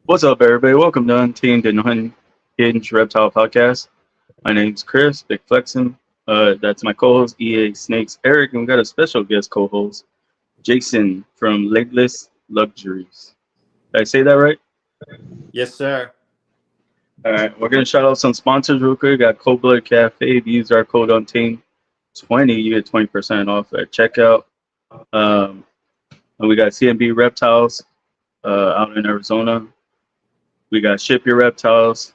What's up, everybody? Welcome to Untamed Unhinged Reptile Podcast. My name's Chris, Big Flexin. That's my co-host, EA Snakes Eric, and we got a special guest co-host, Jason from Legless Luxuries. Did I say that right? Yes, sir. All right, we're gonna shout out some sponsors real quick. We got Cold Blood Cafe. If you use our code Untamed20, you get 20% off at checkout. Um, and we got CMB Reptiles out in Arizona. We got Ship Your Reptiles,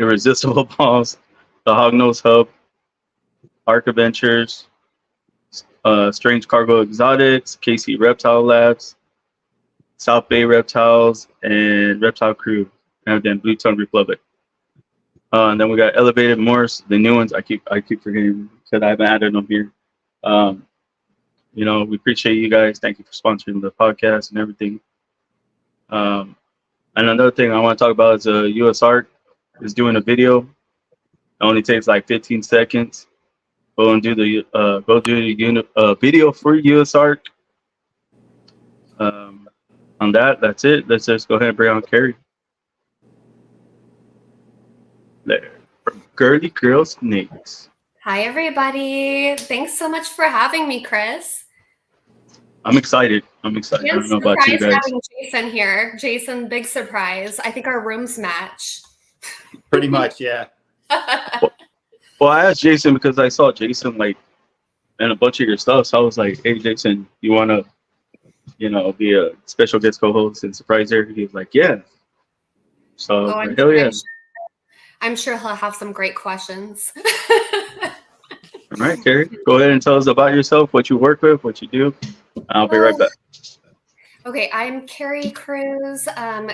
Irresistible Balls, the Hognose Hub, Arc Adventures, Strange Cargo Exotics, KC Reptile Labs, South Bay Reptiles, and Reptile Crew, and then Blue Tongue Republic. And then we got Elevated Morse, the new ones. I keep forgetting because I haven't added them here. We appreciate you guys. Thank you for sponsoring the podcast and everything. And another thing I want to talk about is US Art is doing a video. It only takes like 15 seconds. Go do the video for US Art. On that's it. Let's just go ahead and bring on Kari. There, from Girly Girl Snakes. Hi, everybody. Thanks so much for having me, Chris. I'm excited. I don't know about you guys. Having Jason here. Jason, big surprise. I think our rooms match. Pretty much, yeah. Well, I asked Jason because I saw Jason like in a bunch of your stuff. So I was like, "Hey, Jason, you want to, be a special guest co-host and surprise her?" He was like, "Yeah." So hell yeah. I'm sure he'll have some great questions. All right, Kari, go ahead and tell us about yourself, what you work with, what you do. I'll be right back. Okay, I'm Kari Cruz,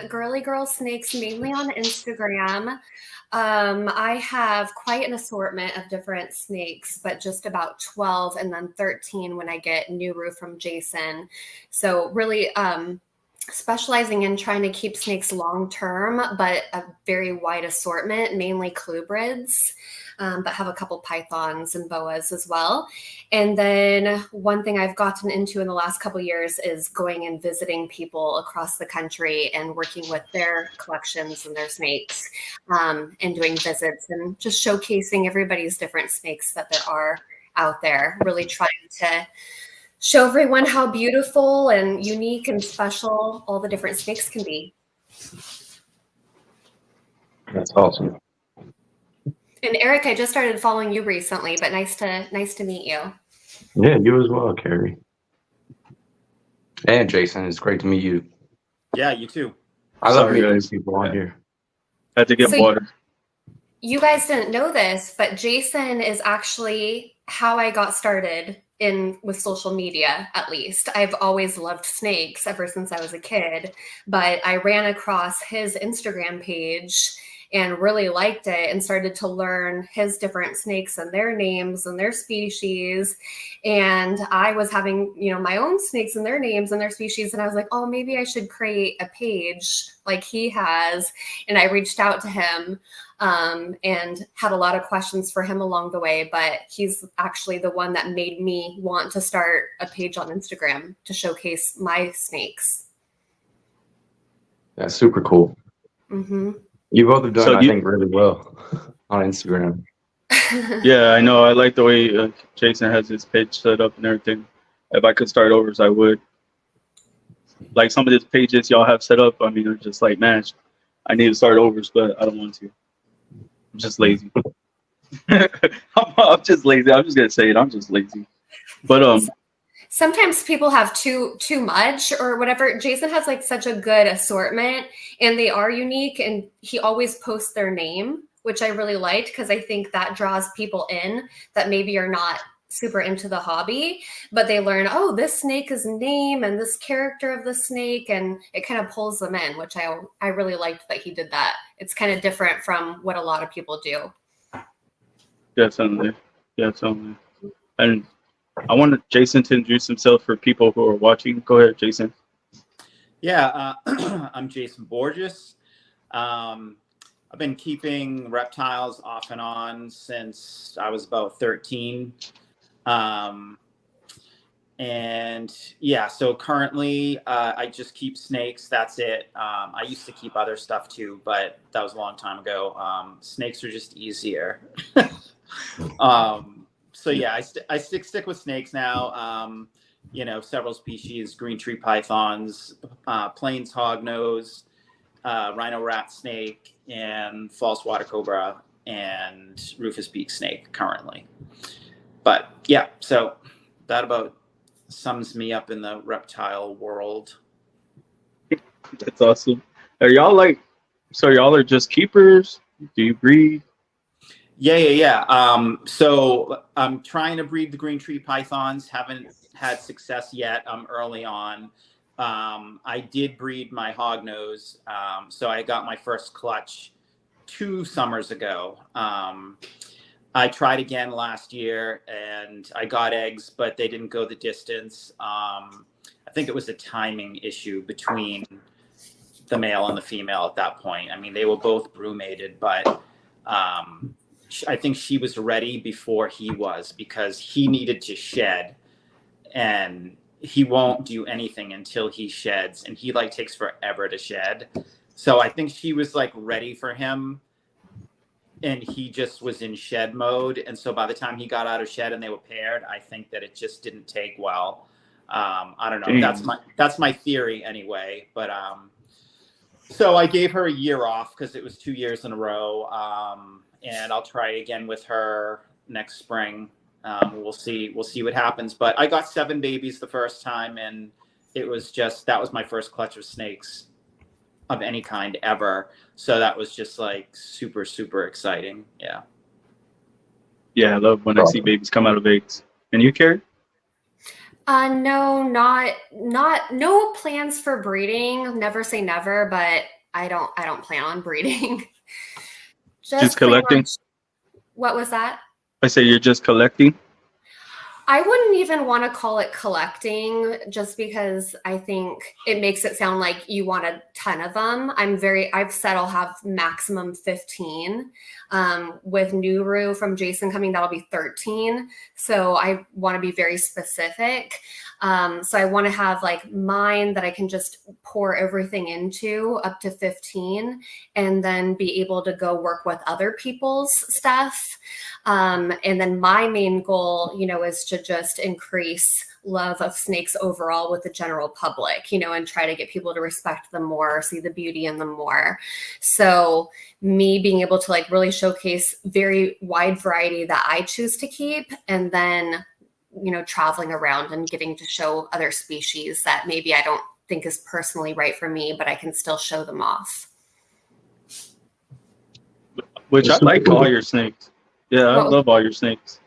Girly Girl Snakes, mainly on Instagram. I have quite an assortment of different snakes, but just about 12 and then 13 when I get Nuru from Jason. So really specializing in trying to keep snakes long-term, but a very wide assortment, mainly clubrids. But have a couple pythons and boas as well. And then one thing I've gotten into in the last couple of years is going and visiting people across the country and working with their collections and their snakes and doing visits and just showcasing everybody's different snakes that there are out there, really trying to show everyone how beautiful and unique and special all the different snakes can be. That's awesome. And Eric, I just started following you recently, but nice to meet you. Yeah, you as well, Kari. And Jason, it's great to meet you. Yeah, you too. I love meeting people on here. Had to get water. You guys didn't know this, but Jason is actually how I got started with social media, at least. I've always loved snakes ever since I was a kid, but I ran across his Instagram page and really liked it and started to learn his different snakes and their names and their species. And I was having, my own snakes and their names and their species. And I was like, oh, maybe I should create a page like he has. And I reached out to him and had a lot of questions for him along the way. But he's actually the one that made me want to start a page on Instagram to showcase my snakes. That's super cool. Mm-hmm. You both have done, I think, really well on Instagram. Yeah, I know. I like the way Jason has his page set up and everything. If I could start over, I would. Like some of these pages y'all have set up, they're just like, man, I need to start over, but I don't want to. I'm just lazy. I'm just lazy. I'm just gonna say it. I'm just lazy. But sometimes people have too much or whatever. Jason has like such a good assortment and they are unique, and he always posts their name, which I really liked because I think that draws people in that maybe are not super into the hobby, but they learn, oh, this snake is name and this character of the snake, and it kind of pulls them in, which I really liked that he did that. It's kind of different from what a lot of people do. Definitely. And I wanted Jason to introduce himself for people who are watching. Go ahead, Jason. Yeah, I'm Jason Borges. I've been keeping reptiles off and on since I was about 13. And yeah, so currently I just keep snakes. That's it. I used to keep other stuff too, but that was a long time ago. Snakes are just easier. So yeah, I stick with snakes now. You know, several species: green tree pythons, plains hognose, rhino rat snake, and false water cobra, and rufous beak snake currently. But yeah, so that about sums me up in the reptile world. That's awesome. Are y'all like, so y'all are just keepers? Do you breed? Yeah. So I'm trying to breed the green tree pythons. Haven't had success yet. I'm early on. I did breed my hognose. So I got my first clutch 2 summers ago. I tried again last year and I got eggs, but they didn't go the distance. I think it was a timing issue between the male and the female at that point. I mean, they were both brumated, but I think she was ready before he was, because he needed to shed, and he won't do anything until he sheds, and he like takes forever to shed. So I think she was like ready for him, and he just was in shed mode. And so by the time he got out of shed and they were paired, I think that it just didn't take well. I don't know. Damn. That's my theory anyway. But so I gave her a year off because it was 2 years in a row. And I'll try again with her next spring. We'll see what happens. But I got 7 babies the first time, and it was just, that was my first clutch of snakes of any kind ever. So that was just like super, super exciting. Yeah. Yeah, I love when I see babies come out of eggs. And you, Kari? No, no plans for breeding. Never say never, but I don't plan on breeding. Just collecting? What was that? I say you're just collecting? I wouldn't even want to call it collecting, just because I think it makes it sound like you want a ton of them. I've said I'll have maximum 15. With Nuru from Jason coming, that'll be 13. So I want to be very specific. So I want to have like mine that I can just pour everything into up to 15, and then be able to go work with other people's stuff. And then my main goal, is to just increase love of snakes overall with the general public, and try to get people to respect them more, see the beauty in them more. So me being able to like really showcase very wide variety that I choose to keep, and then, traveling around and getting to show other species that maybe I don't think is personally right for me, but I can still show them off. Which I like all your snakes. Yeah, I love all your snakes.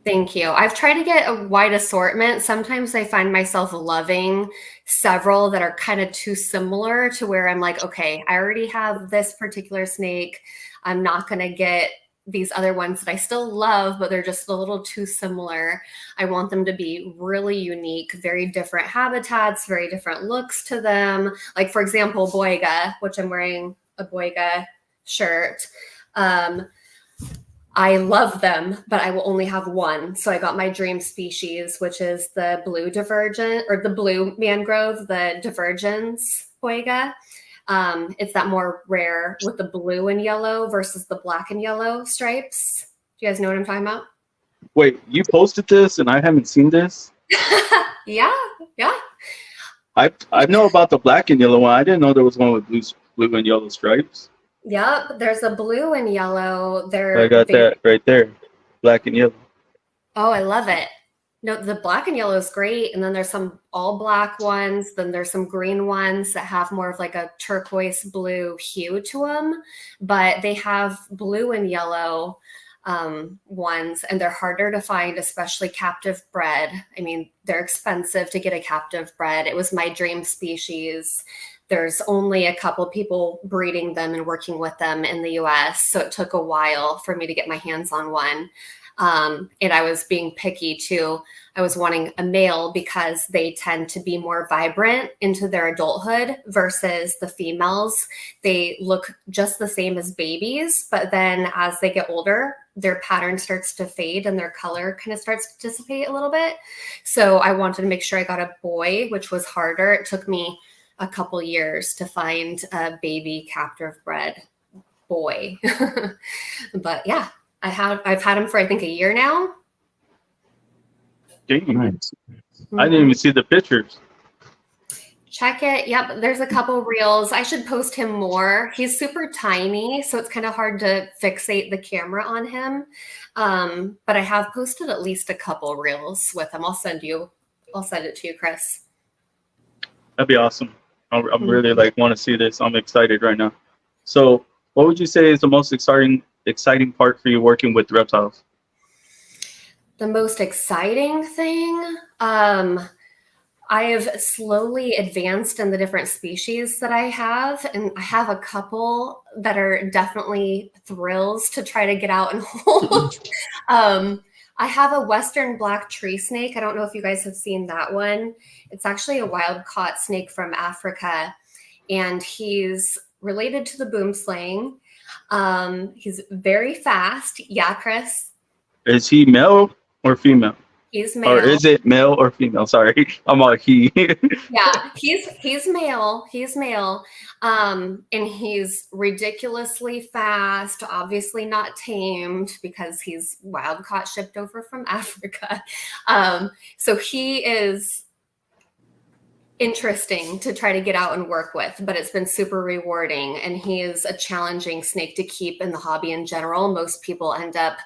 Thank you. I've tried to get a wide assortment. Sometimes I find myself loving several that are kind of too similar to where I'm like, okay, I already have this particular snake. I'm not going to get these other ones that I still love, but they're just a little too similar. I want them to be really unique, very different habitats, very different looks to them. Like, for example, Boiga, which I'm wearing a Boiga shirt. I love them, but I will only have one. So I got my dream species, which is the blue divergent, or the blue mangrove, the divergence Boiga. It's that more rare with the blue and yellow versus the black and yellow stripes. Do you guys know what I'm talking about? Wait, you posted this and I haven't seen this? Yeah. I know about the black and yellow one. I didn't know there was one with blue and yellow stripes. Yep, there's a blue and yellow. I got that right there, black and yellow. Oh, I love it. No, the black and yellow is great. And then there's some all black ones. Then there's some green ones that have more of like a turquoise blue hue to them. But they have blue and yellow ones, and they're harder to find, especially captive bred. I mean, they're expensive to get a captive bred. It was my dream species. there's only a couple people breeding them and working with them in the US. So it took a while for me to get my hands on one. And I was being picky too. I was wanting a male because they tend to be more vibrant into their adulthood versus the females. They look just the same as babies, but then as they get older, their pattern starts to fade and their color kind of starts to dissipate a little bit. So I wanted to make sure I got a boy, which was harder. It took me a couple years to find a baby captive bred boy. But yeah, I've had him for I think a year now. Dang. Nice. I didn't even see the pictures. Check it. Yep, there's a couple reels. I should post him more. He's super tiny, so it's kind of hard to fixate the camera on him. But I have posted at least a couple reels with him. I'll send it to you, Chris. That'd be awesome. I'm really like want to see this. I'm excited right now. So, what would you say is the most exciting part for you working with reptiles? The most exciting thing, I have slowly advanced in the different species that I have, and I have a couple that are definitely thrills to try to get out and hold. I have a Western black tree snake. I don't know if you guys have seen that one. It's actually a wild caught snake from Africa, and he's related to the boomslang. He's very fast. Yeah, Chris? Is he male or female? He's male. Or is it male or female? Sorry, I'm all he. Yeah, he's male. He's male. And he's ridiculously fast, obviously not tamed because he's wild caught shipped over from Africa. So he is interesting to try to get out and work with, but it's been super rewarding. And he is a challenging snake to keep in the hobby in general. Most people end up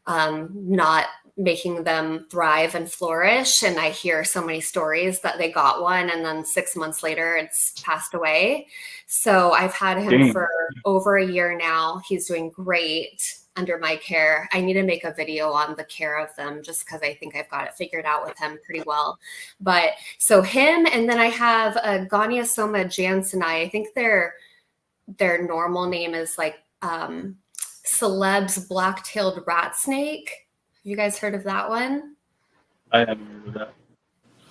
not making them thrive and flourish. And I hear so many stories that they got one and then 6 months later it's passed away. So I've had him for over a year now. He's doing great under my care. I need to make a video on the care of them just because I think I've got it figured out with him pretty well. But so him, and then I have a Goniosoma janseni. I think their normal name is like Celeb's black-tailed rat snake. You guys heard of that one? I haven't heard of that.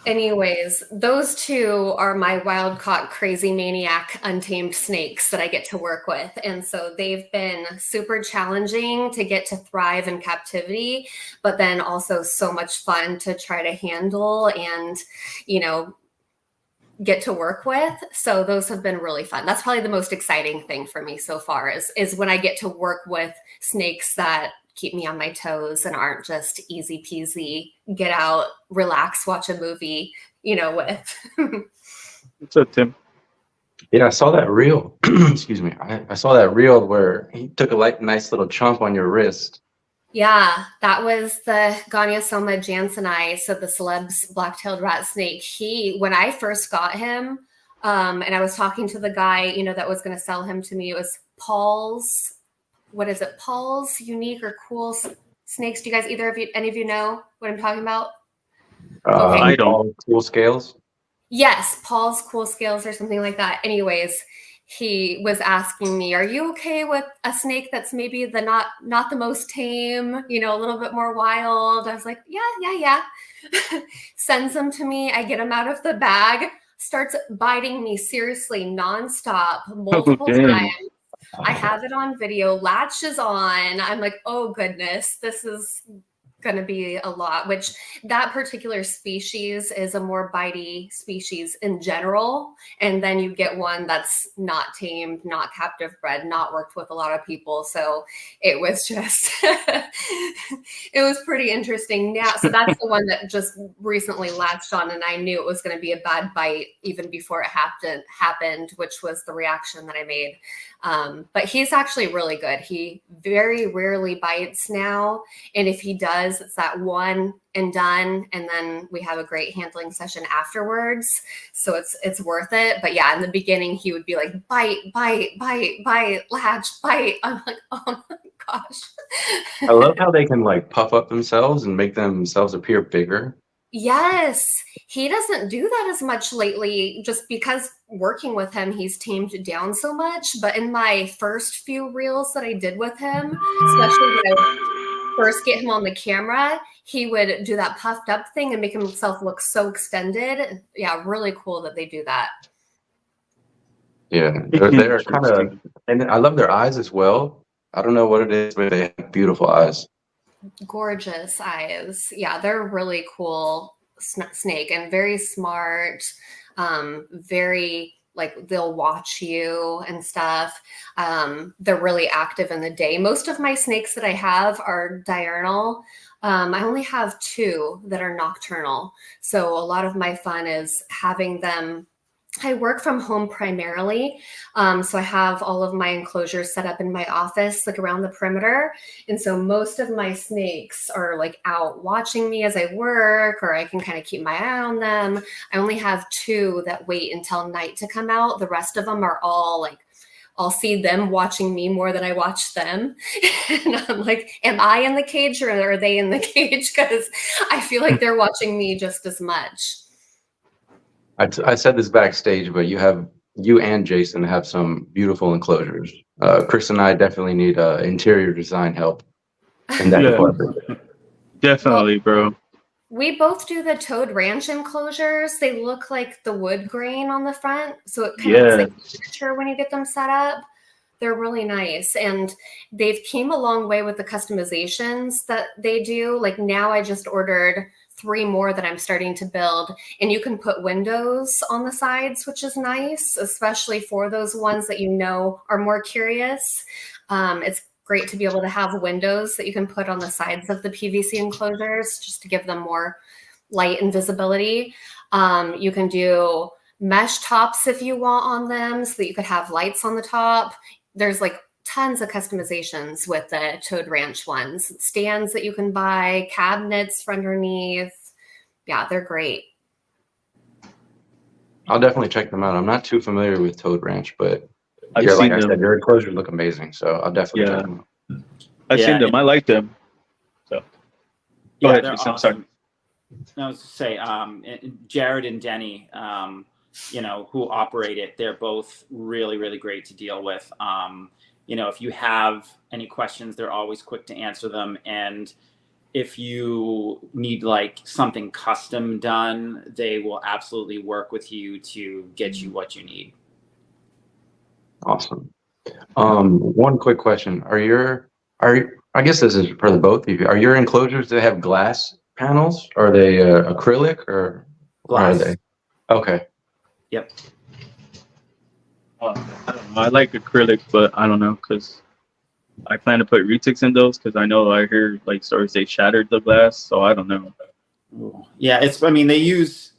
Anyways, those two are my wild caught crazy maniac untamed snakes that I get to work with. And so they've been super challenging to get to thrive in captivity, but then also so much fun to try to handle and, get to work with. So those have been really fun. That's probably the most exciting thing for me so far is when I get to work with snakes that keep me on my toes and aren't just easy peasy, get out, relax, watch a movie, with. What's up, Tim? Yeah, I saw that reel. Excuse me. I saw that reel where he took a nice little chomp on your wrist. Yeah, that was the Goniosoma janseni, so the Celeb's black-tailed rat snake. When I first got him, and I was talking to the guy, that was going to sell him to me, it was Paul's. What is it? Paul's Unique or Cool Snakes. Do you guys, any of you know what I'm talking about? Okay. I don't. Cool Scales? Yes, Paul's Cool Scales or something like that. Anyways, he was asking me, are you okay with a snake that's maybe not the most tame, a little bit more wild? I was like, yeah. Sends them to me. I get him out of the bag, starts biting me seriously nonstop multiple times. I have it on video, latches on. I'm like, oh goodness, this is going to be a lot, which that particular species is a more bitey species in general. And then you get one that's not tamed, not captive bred, not worked with a lot of people. So it was just, it was pretty interesting. Now, so that's the one that just recently latched on, and I knew it was going to be a bad bite even before it happened, which was the reaction that I made. But he's actually really good. He very rarely bites now. And if he does, it's that one and done. And then we have a great handling session afterwards. So it's worth it. But yeah, in the beginning, he would be like, bite, latch, bite. I'm like, oh my gosh. I love how they can puff up themselves and make themselves appear bigger. Yes, he doesn't do that as much lately just because working with him, he's tamed down so much. But in my first few reels that I did with him, especially when I would first get him on the camera, he would do that puffed up thing and make himself look so extended. Yeah, really cool that they do that. Yeah, they're kind of, and I love their eyes as well. I don't know what it is, but they have beautiful eyes. Gorgeous eyes. Yeah, they're really cool snake and very smart. Very like they'll watch you and stuff. They're really active in the day. Most of my snakes that I have are diurnal. I only have 2 that are nocturnal. So a lot of my fun is having them. I work from home primarily. So I have all of my enclosures set up in my office, like around the perimeter. And so most of my snakes are like out watching me as I work, or I can kind of keep my eye on them. I only have 2 that wait until night to come out. The rest of them are all like, I'll see them watching me more than I watch them. And I'm like, am I in the cage or are they in the cage? Because I feel like they're watching me just as much. I said this backstage, but you and Jason have some beautiful enclosures. Chris and I definitely need interior design help in that department. Definitely, bro. We both do the Toad Ranch enclosures. They look like the wood grain on the front, so it kind of looks like signature when you get them set up. They're really nice, and they've came a long way with the customizations that they do. Like now I just ordered 3 more that I'm starting to build, and you can put windows on the sides, which is nice, especially for those ones that you know are more curious. It's great to be able to have windows that you can put on the sides of the PVC enclosures just to give them more light and visibility. You can do mesh tops if you want on them so that you could have lights on the top. There's like tons of customizations with the Toad Ranch ones. Stands that you can buy, cabinets for underneath. Yeah, they're great. I'll definitely check them out. I'm not too familiar with Toad Ranch, but I've like I seen said, them. your enclosures look amazing. So I'll definitely check them out. I've seen them. I like them. So go ahead, Jason. I'm sorry. I was to say, Jared and Denny, who operate it, they're both really, really great to deal with. If you have any questions, they're always quick to answer them. And if you need like something custom done, they will absolutely work with you to get you what you need. Awesome. One quick question: I guess this is for the both of you. Are your enclosures that have glass panels? Are they acrylic or Glass. are they? Okay. Yep. I don't know. I like acrylic, but I don't know because I plan to put retics in those because I hear like stories they shattered the glass, so I don't know. Yeah, they use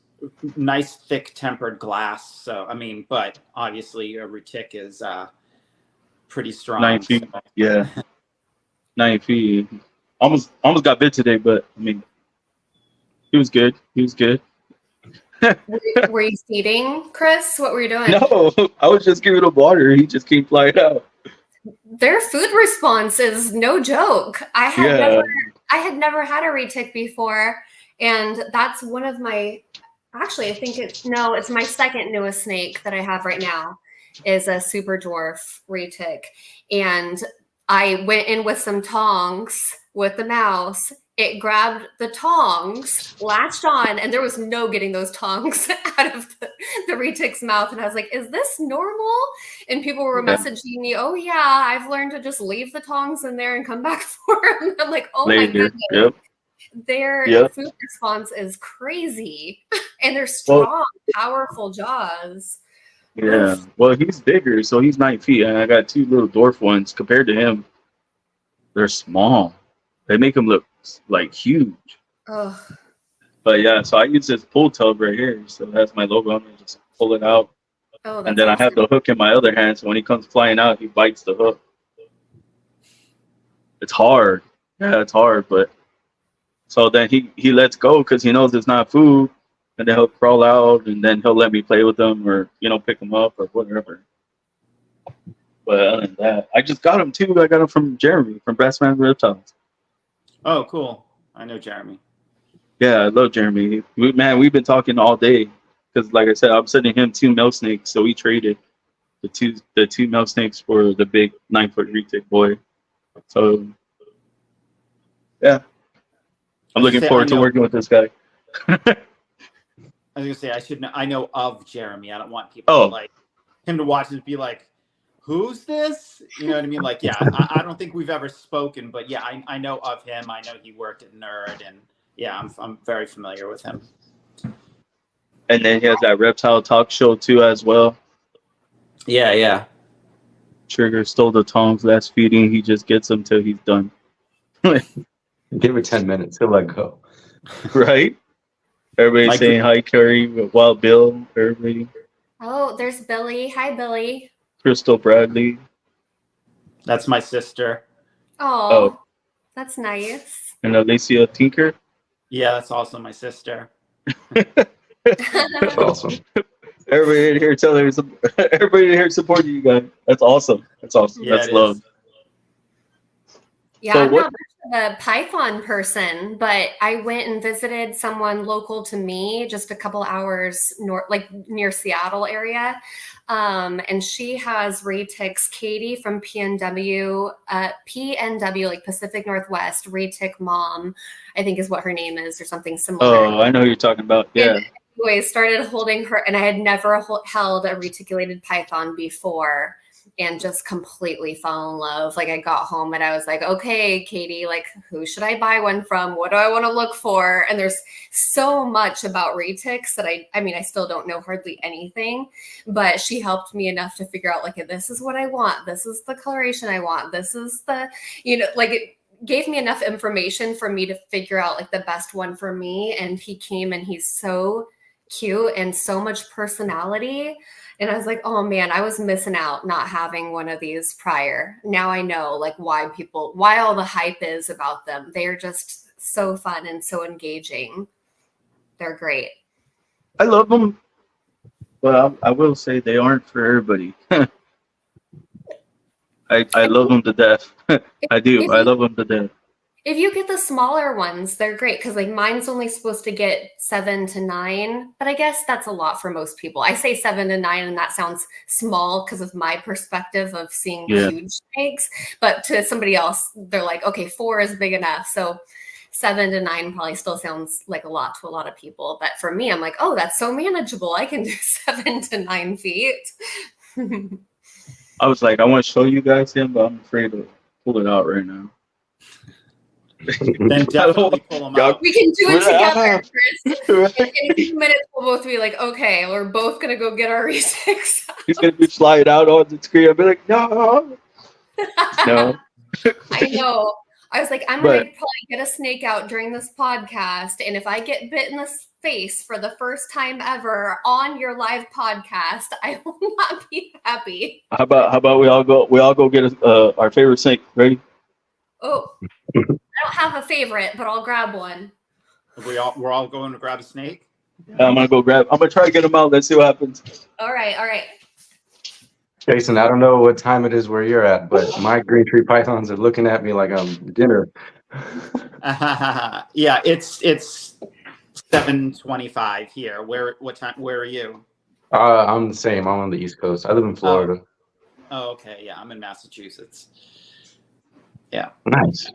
nice thick tempered glass, so but obviously a retic is pretty strong. 9 feet, yeah. 9 feet. Almost got bit today, but he was good. He was good. Were you feeding, Chris? What were you doing? No, I was just giving him water. He just came flying out. Their food response is no joke. I had never had a retic before, and that's one of my. Actually, I think it's my second newest snake that I have right now is a super dwarf retic, and I went in with some tongs with the mouse. It grabbed the tongs, latched on, and there was no getting those tongs out of the retic's mouth. And I was like, is this normal? And people were messaging me, oh, yeah, I've learned to just leave the tongs in there and come back for them. I'm like, oh, my goodness. Yep. Their food response is crazy. And they're strong, powerful jaws. Yeah. Well, he's bigger, so he's 9 feet. And I got 2 little dwarf ones. Compared to him, they're small. They make him look like huge. Oh. But yeah, so I use this pull tub right here. So that's my logo on it. Just pull it out. Oh, and then awesome. I have the hook in my other hand. So when he comes flying out, he bites the hook. It's hard. Yeah, it's hard. But so then he lets go because he knows it's not food. And then he'll crawl out and then he'll let me play with them or, pick them up or whatever. But other than that, I just got him too. I got him from Jeremy from Brassman Reptiles. Oh, cool. I know Jeremy. Yeah, I love Jeremy. We've been talking all day because, like I said, I'm sending him 2 male snakes, so we traded the two male snakes for the big 9-foot retic boy. So yeah, I I'm was gonna looking say forward to working with this guy. I was gonna say I should know. I know of Jeremy. I don't want people Oh. to like him to watch and be like, "Who's this?" You know what I mean? Like, yeah, I don't think we've ever spoken, but yeah, I know of him. I know he worked at Nerd, and yeah, I'm very familiar with him. And then he has that reptile talk show too as well. Yeah, yeah. Trigger stole the tongs last feeding. He just gets them till he's done. Give it 10 minutes. He'll let go. Right? Everybody Like- saying hi, Kari, Wild Bill, everybody. Oh, there's Billy. Hi, Billy. Crystal Bradley. That's my sister. Oh, that's nice. And Alicia Tinker. Yeah, that's also my sister. That's awesome. Everybody in here everybody in here supporting you guys. That's awesome. That's awesome. Yeah, That's it love. is. Yeah, So I'm what- not much of a Python person, but I went and visited someone local to me, just a couple hours north, like near Seattle area. And she has retics. Katie from PNW, like Pacific Northwest, retic mom, I think is what her name is, or something similar. Oh, I know who you're talking about. Yeah. And anyway, started holding her, and I had never held a reticulated python before, and just completely fell in love. Like I got home and I was like, okay, Katie, like who should I buy one from? What do I want to look for? And there's so much about retics that I mean, I still don't know hardly anything, but she helped me enough to figure out like, this is what I want. This is the coloration I want. This is the, like it gave me enough information for me to figure out like the best one for me. And he came and he's so cute and so much personality. And I was like, oh man, I was missing out not having one of these prior. Now I know like why all the hype is about them. They're just so fun and so engaging. They're great. I love them. But I will say they aren't for everybody. I love them to death. I do. I love them to death. If you get the smaller ones, they're great because like mine's only supposed to get 7 to 9, but I guess that's a lot for most people. I say 7 to 9, and that sounds small because of my perspective of seeing huge snakes. But to somebody else, they're like, okay, 4 is big enough. So 7 to 9 probably still sounds like a lot to a lot of people. But for me, I'm like, oh, that's so manageable. I can do 7 to 9 feet. I was like, I want to show you guys him, but I'm afraid to pull it out right now. Then definitely pull them out. We can do it together, Chris. In a few minutes, we'll both be like, okay, we're both going to go get our retics. He's going to be flying out on the screen. I'll be like, no. No. I know. I was like, I'm going to probably get a snake out during this podcast. And if I get bit in the face for the first time ever on your live podcast, I will not be happy. How about we all go get our favorite snake. Ready? Oh, I don't have a favorite, but I'll grab one. We're all going to grab a snake. I'm gonna try to get him out. Let's see what happens. All right. Jason, I don't know what time it is where you're at, but my green tree pythons are looking at me like I'm dinner. Yeah, it's 7:25 here. What time? Where are you? I'm the same. I'm on the East Coast. I live in Florida. Oh, okay. Yeah, I'm in Massachusetts. Yeah. Nice.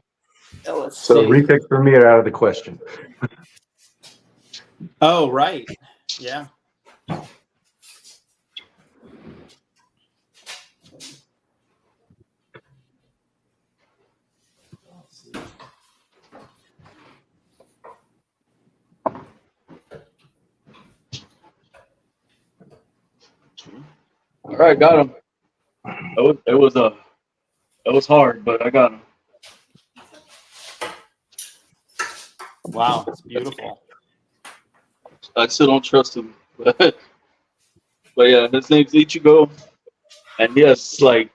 Let's So see. refix for me are out of the question. Oh, right. Yeah. All right, got him. It was hard, but I got him. Wow, it's beautiful. I still don't trust him, but yeah, his name's Ichigo, and he has like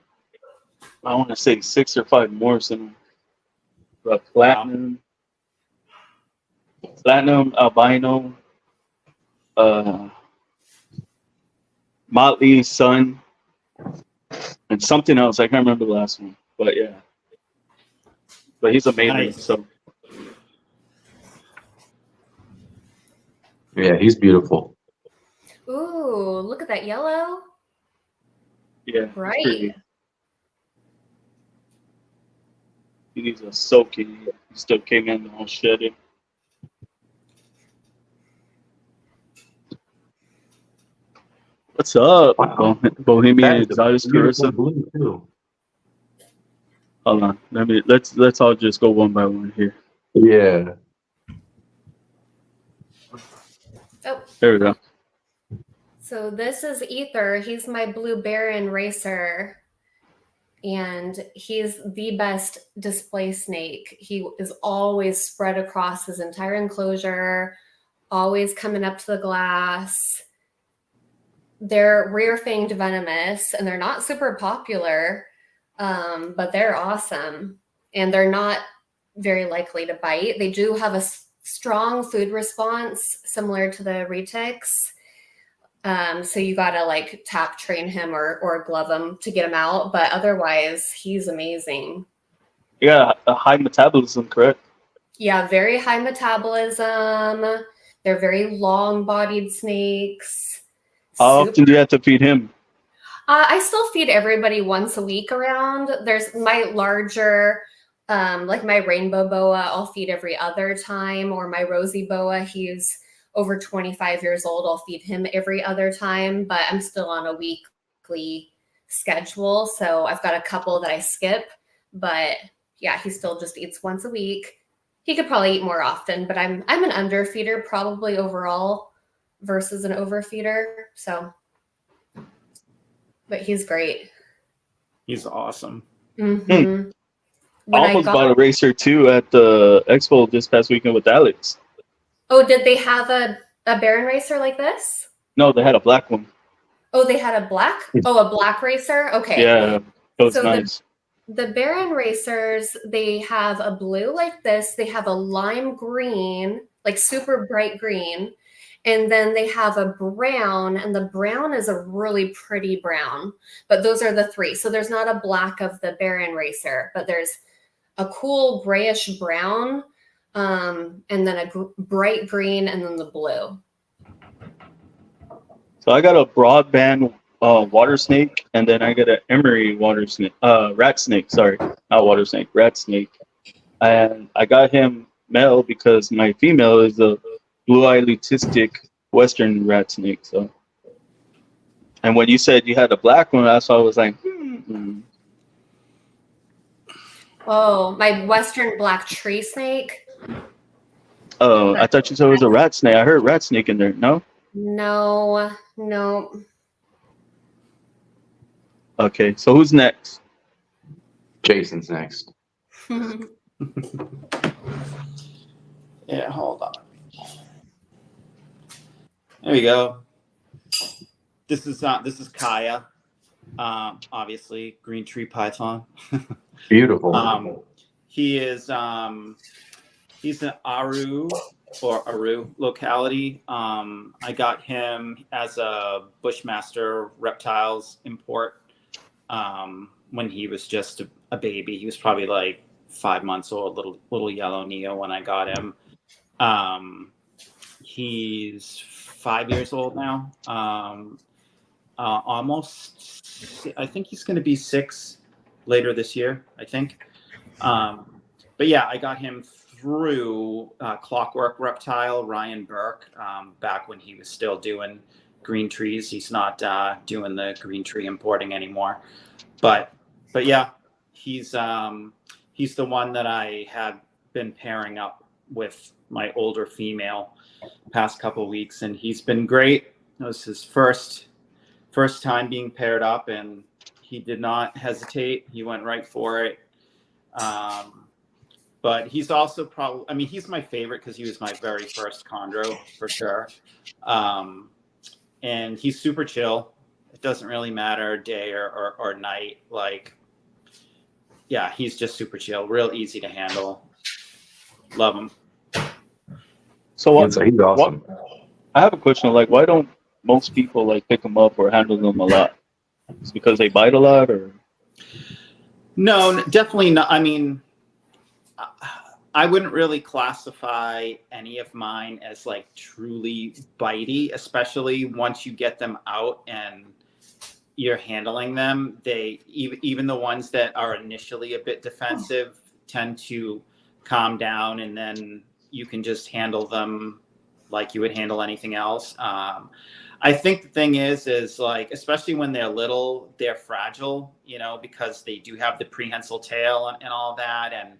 I want to say 6 or 5 more than the platinum, albino, Motley Sun, and something else. I can't remember the last one, but yeah. But he's amazing. Nice. So Yeah, he's beautiful. Ooh, look at that yellow. Yeah, Right. pretty. He needs a soaking. He still came in all shedded. What's up, Wow. Bohemian That is a Exotics beautiful Carissa? blue too. Hold on, let's all just go one by one here. Yeah. Oh, There we go. so this is Ether. He's my blue Baron racer. And he's the best display snake. He is always spread across his entire enclosure, always coming up to the glass. They're rear-fanged venomous, and they're not super popular, but they're awesome. And they're not very likely to bite. They do have a strong food response, similar to the retics. So you gotta like tap train him or glove him to get him out, but otherwise he's amazing. Yeah, a high metabolism, correct? Yeah, very high metabolism. They're very long-bodied snakes. How often do you have to feed him? I still feed everybody once a week around. There's my larger, like my rainbow boa, I'll feed every other time, or my rosy boa, he's over 25 years old. I'll feed him every other time, but I'm still on a weekly schedule. So I've got a couple that I skip, but yeah, he still just eats once a week. He could probably eat more often, but I'm an underfeeder probably overall versus an overfeeder. So, but he's great. He's awesome. Mm-hmm. I almost bought a racer too at the expo this past weekend with Alex. Oh, did they have a Baron racer like this? No, they had a black one. Oh, they had a black? Oh, a black racer? Okay. Yeah, it was So nice. The Baron racers, they have a blue like this. They have a lime green, like super bright green. And then they have a brown, and the brown is a really pretty brown. But those are the three. So there's not a black of the Baron racer, but there's a cool grayish brown, and then a bright green, and then the blue. So I got a broadband water snake, and then I got an emery water snake, rat snake. Sorry, not water snake, rat snake. And I got him male because my female is a blue-eye lutistic western rat snake. So, and when you said you had a black one, that's why I was like, Oh, my western black tree snake. Oh, I thought you said it was a rat snake. I heard rat snake in there. No? No. Okay, so who's next? Jason's next. Yeah, hold on. There we go. This is Kaya. Obviously, green tree python. Beautiful. He is he's an Aru locality. I got him as a Bushmaster Reptiles import when he was just a baby. He was probably like 5 months old, little yellow Neo when I got him. He's 5 years old now. Almost, I think he's going to be 6 later this year, I think. But yeah, I got him through Clockwork Reptile, Ryan Burke, back when he was still doing green trees. He's not doing the green tree importing anymore. But yeah, he's the one that I have been pairing up with my older female past couple of weeks, and he's been great. It was his first time being paired up, and he did not hesitate. He went right for it. But he's also probably, I mean, he's my favorite because he was my very first chondro for sure. And he's super chill. It doesn't really matter day or night. Like, yeah, he's just super chill, real easy to handle. Love him. So He's awesome. I have a question. Like, why don't most people like pick them up or handle them a lot? It's because they bite a lot, or? No, definitely not. I mean, I wouldn't really classify any of mine as like truly bitey, especially once you get them out and you're handling them. They even the ones that are initially a bit defensive tend to calm down, and then you can just handle them like you would handle anything else. I think the thing is like, especially when they're little, they're fragile, you know, because they do have the prehensile tail and all that, and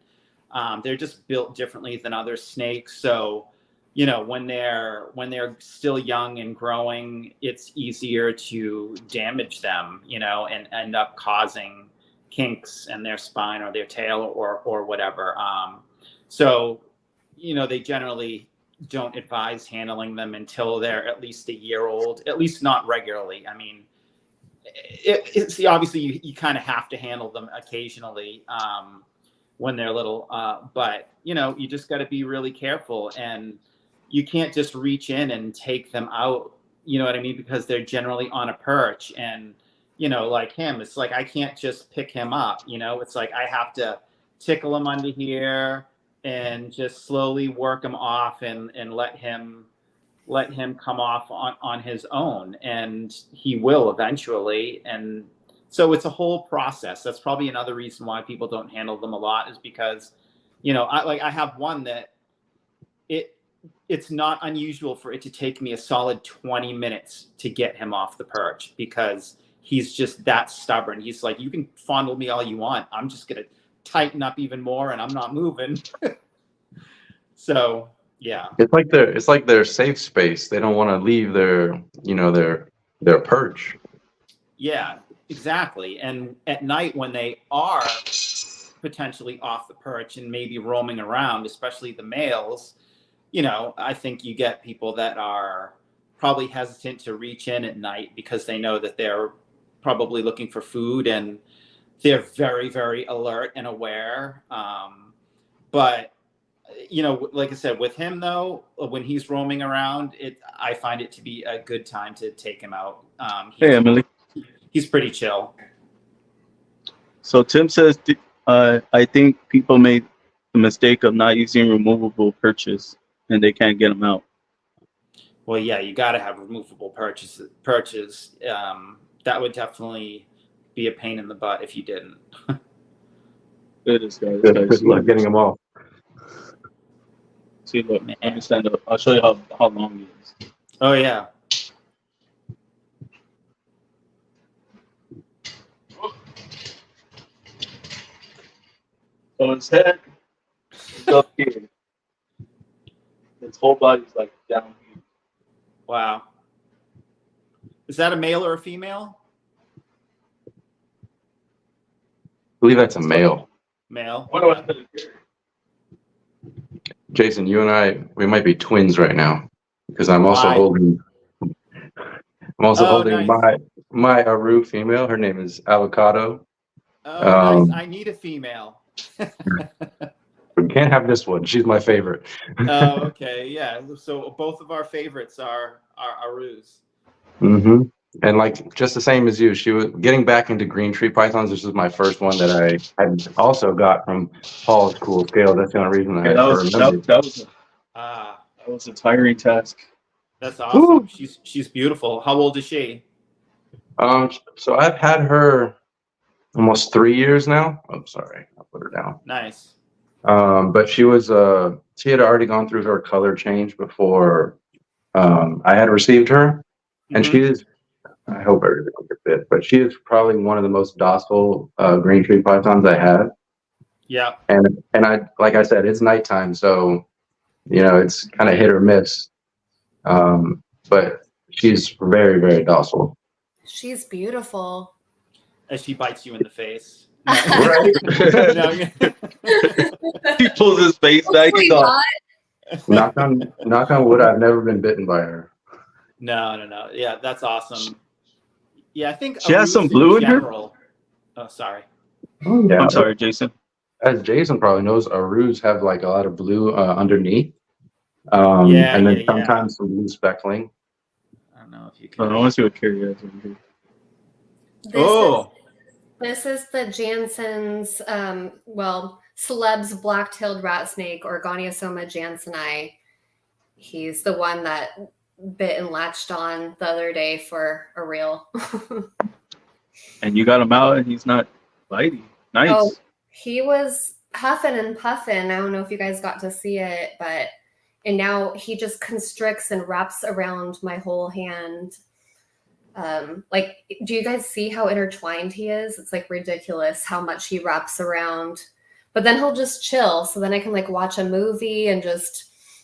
they're just built differently than other snakes. So, you know, when they're still young and growing, it's easier to damage them, you know, and end up causing kinks in their spine or their tail or whatever. So, you know, they generally don't advise handling them until they're at least a year old, at least not regularly. I mean, it's obviously you kind of have to handle them occasionally when they're little, but you know, you just got to be really careful, and you can't just reach in and take them out, you know what I mean, because they're generally on a perch. And you know, like him, it's like I can't just pick him up, you know, it's like I have to tickle him under here and just slowly work him off and let him come off on his own, and he will eventually. And so it's a whole process. That's probably another reason why people don't handle them a lot, is because, you know, I have one that it's not unusual for it to take me a solid 20 minutes to get him off the perch, because he's just that stubborn. He's like, you can fondle me all you want, I'm just gonna tighten up even more, and I'm not moving. So yeah, It's like their safe space. They don't want to leave their, you know, their perch. yeah, exactly. And at night, when they are potentially off the perch and maybe roaming around, especially the males, you know, I think you get people that are probably hesitant to reach in at night because they know that they're probably looking for food, and they're very, very alert and aware. But you know, like I said, with him though, when he's roaming around, I find it to be a good time to take him out. Hey, Emily. He's pretty chill. So Tim says, I think people made the mistake of not using removable perches, and they can't get them out. Well, yeah, you got to have removable perches. That would definitely be a pain in the butt if you didn't. It is, guys. Good luck getting them off. See, look, let me stand up. I'll show you how long he is. Oh yeah. So his head is up here. His whole body's like down here. Wow. Is that a male or a female? I believe that's a male. Male. What do I put it here? Jason, you and I, we might be twins right now, because I'm also Why? holding. I'm also holding nice. my Aru female. Her name is Avocado. Oh, nice. I need a female. We can't have this one. She's my favorite. Oh, okay. Yeah. So both of our favorites are Arus. Mm-hmm. And like just the same as you, she was getting back into green tree pythons. This is my first one that I had also got from Paul's Cool Scale. That's the only reason I remember. That was a tiring task. That's awesome. Woo! She's beautiful. How old is she? So I've had her almost 3 years now. Oh, sorry, I'll put her down. Nice. But she had already gone through her color change before I had received her, and she is. I hope everything will get fit, but she is probably one of the most docile green tree pythons I have. Yeah. And I, like I said, it's nighttime, so you know it's kind of hit or miss. But she's very, very docile. She's beautiful. As she bites you in the face. Right. He pulls his face back. He's all, knock on wood, I've never been bitten by her. No. Yeah, that's awesome. Yeah, I think she has some blue in her. Oh, sorry. Oh, yeah. I'm sorry, Jason. As Jason probably knows, Arus have like a lot of blue underneath. Yeah, and then sometimes some blue speckling. I don't know if you can. I want to see what Kari has over here. This is the Jansen's, Celeb's black-tailed rat snake, Organiosoma jansseni. He's the one that bit and latched on the other day for a reel. And you got him out, and he's not bitey. Nice. Oh, he was huffing and puffing. I don't know if you guys got to see it, and now he just constricts and wraps around my whole hand. Like, do you guys see how intertwined he is? It's like ridiculous how much he wraps around. But then he'll just chill. So then I can like watch a movie and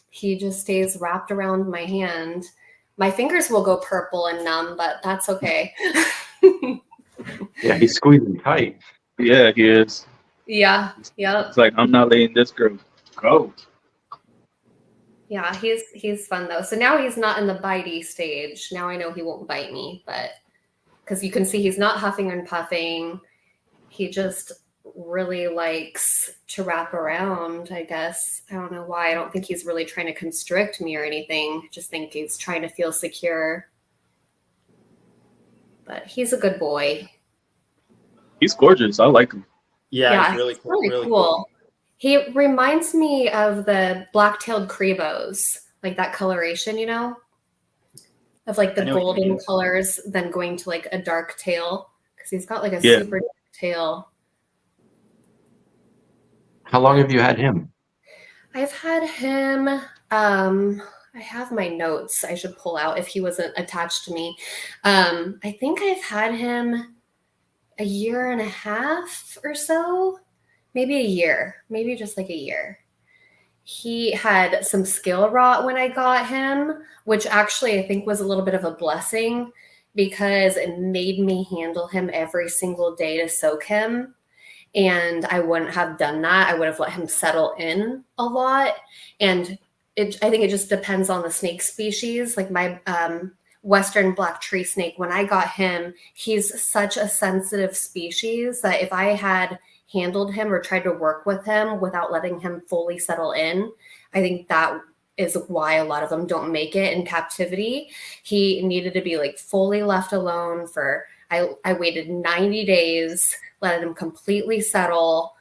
he just stays wrapped around my hand. My fingers will go purple and numb, but that's okay. Yeah, he's squeezing tight. Yeah, he is. Yeah. Yep. It's like, I'm not letting this girl go. Yeah, he's fun though. So now he's not in the bitey stage. Now I know he won't bite me, but because you can see he's not huffing and puffing. He just really likes to wrap around, I guess. I don't know why. I don't think he's really trying to constrict me or anything. I just think he's trying to feel secure. But he's a good boy. He's gorgeous. I like him. Yeah, he's really cool. Really cool. He reminds me of the black-tailed Crebos, like that coloration, you know, of like the golden colors, then going to like a dark tail, because he's got like a super dark tail. How long have you had him? I've had him. I have my notes I should pull out if he wasn't attached to me. I think I've had him a year and a half or so. Maybe a year, maybe just like a year. He had some scale rot when I got him, which actually I think was a little bit of a blessing because it made me handle him every single day to soak him. And I wouldn't have done that. I would have let him settle in a lot. And I think it just depends on the snake species. Like my Western black tree snake, when I got him, he's such a sensitive species that if I had handled him or tried to work with him without letting him fully settle in, I think that is why a lot of them don't make it in captivity. He needed to be like fully left alone for, I waited 90 days, let him completely settle,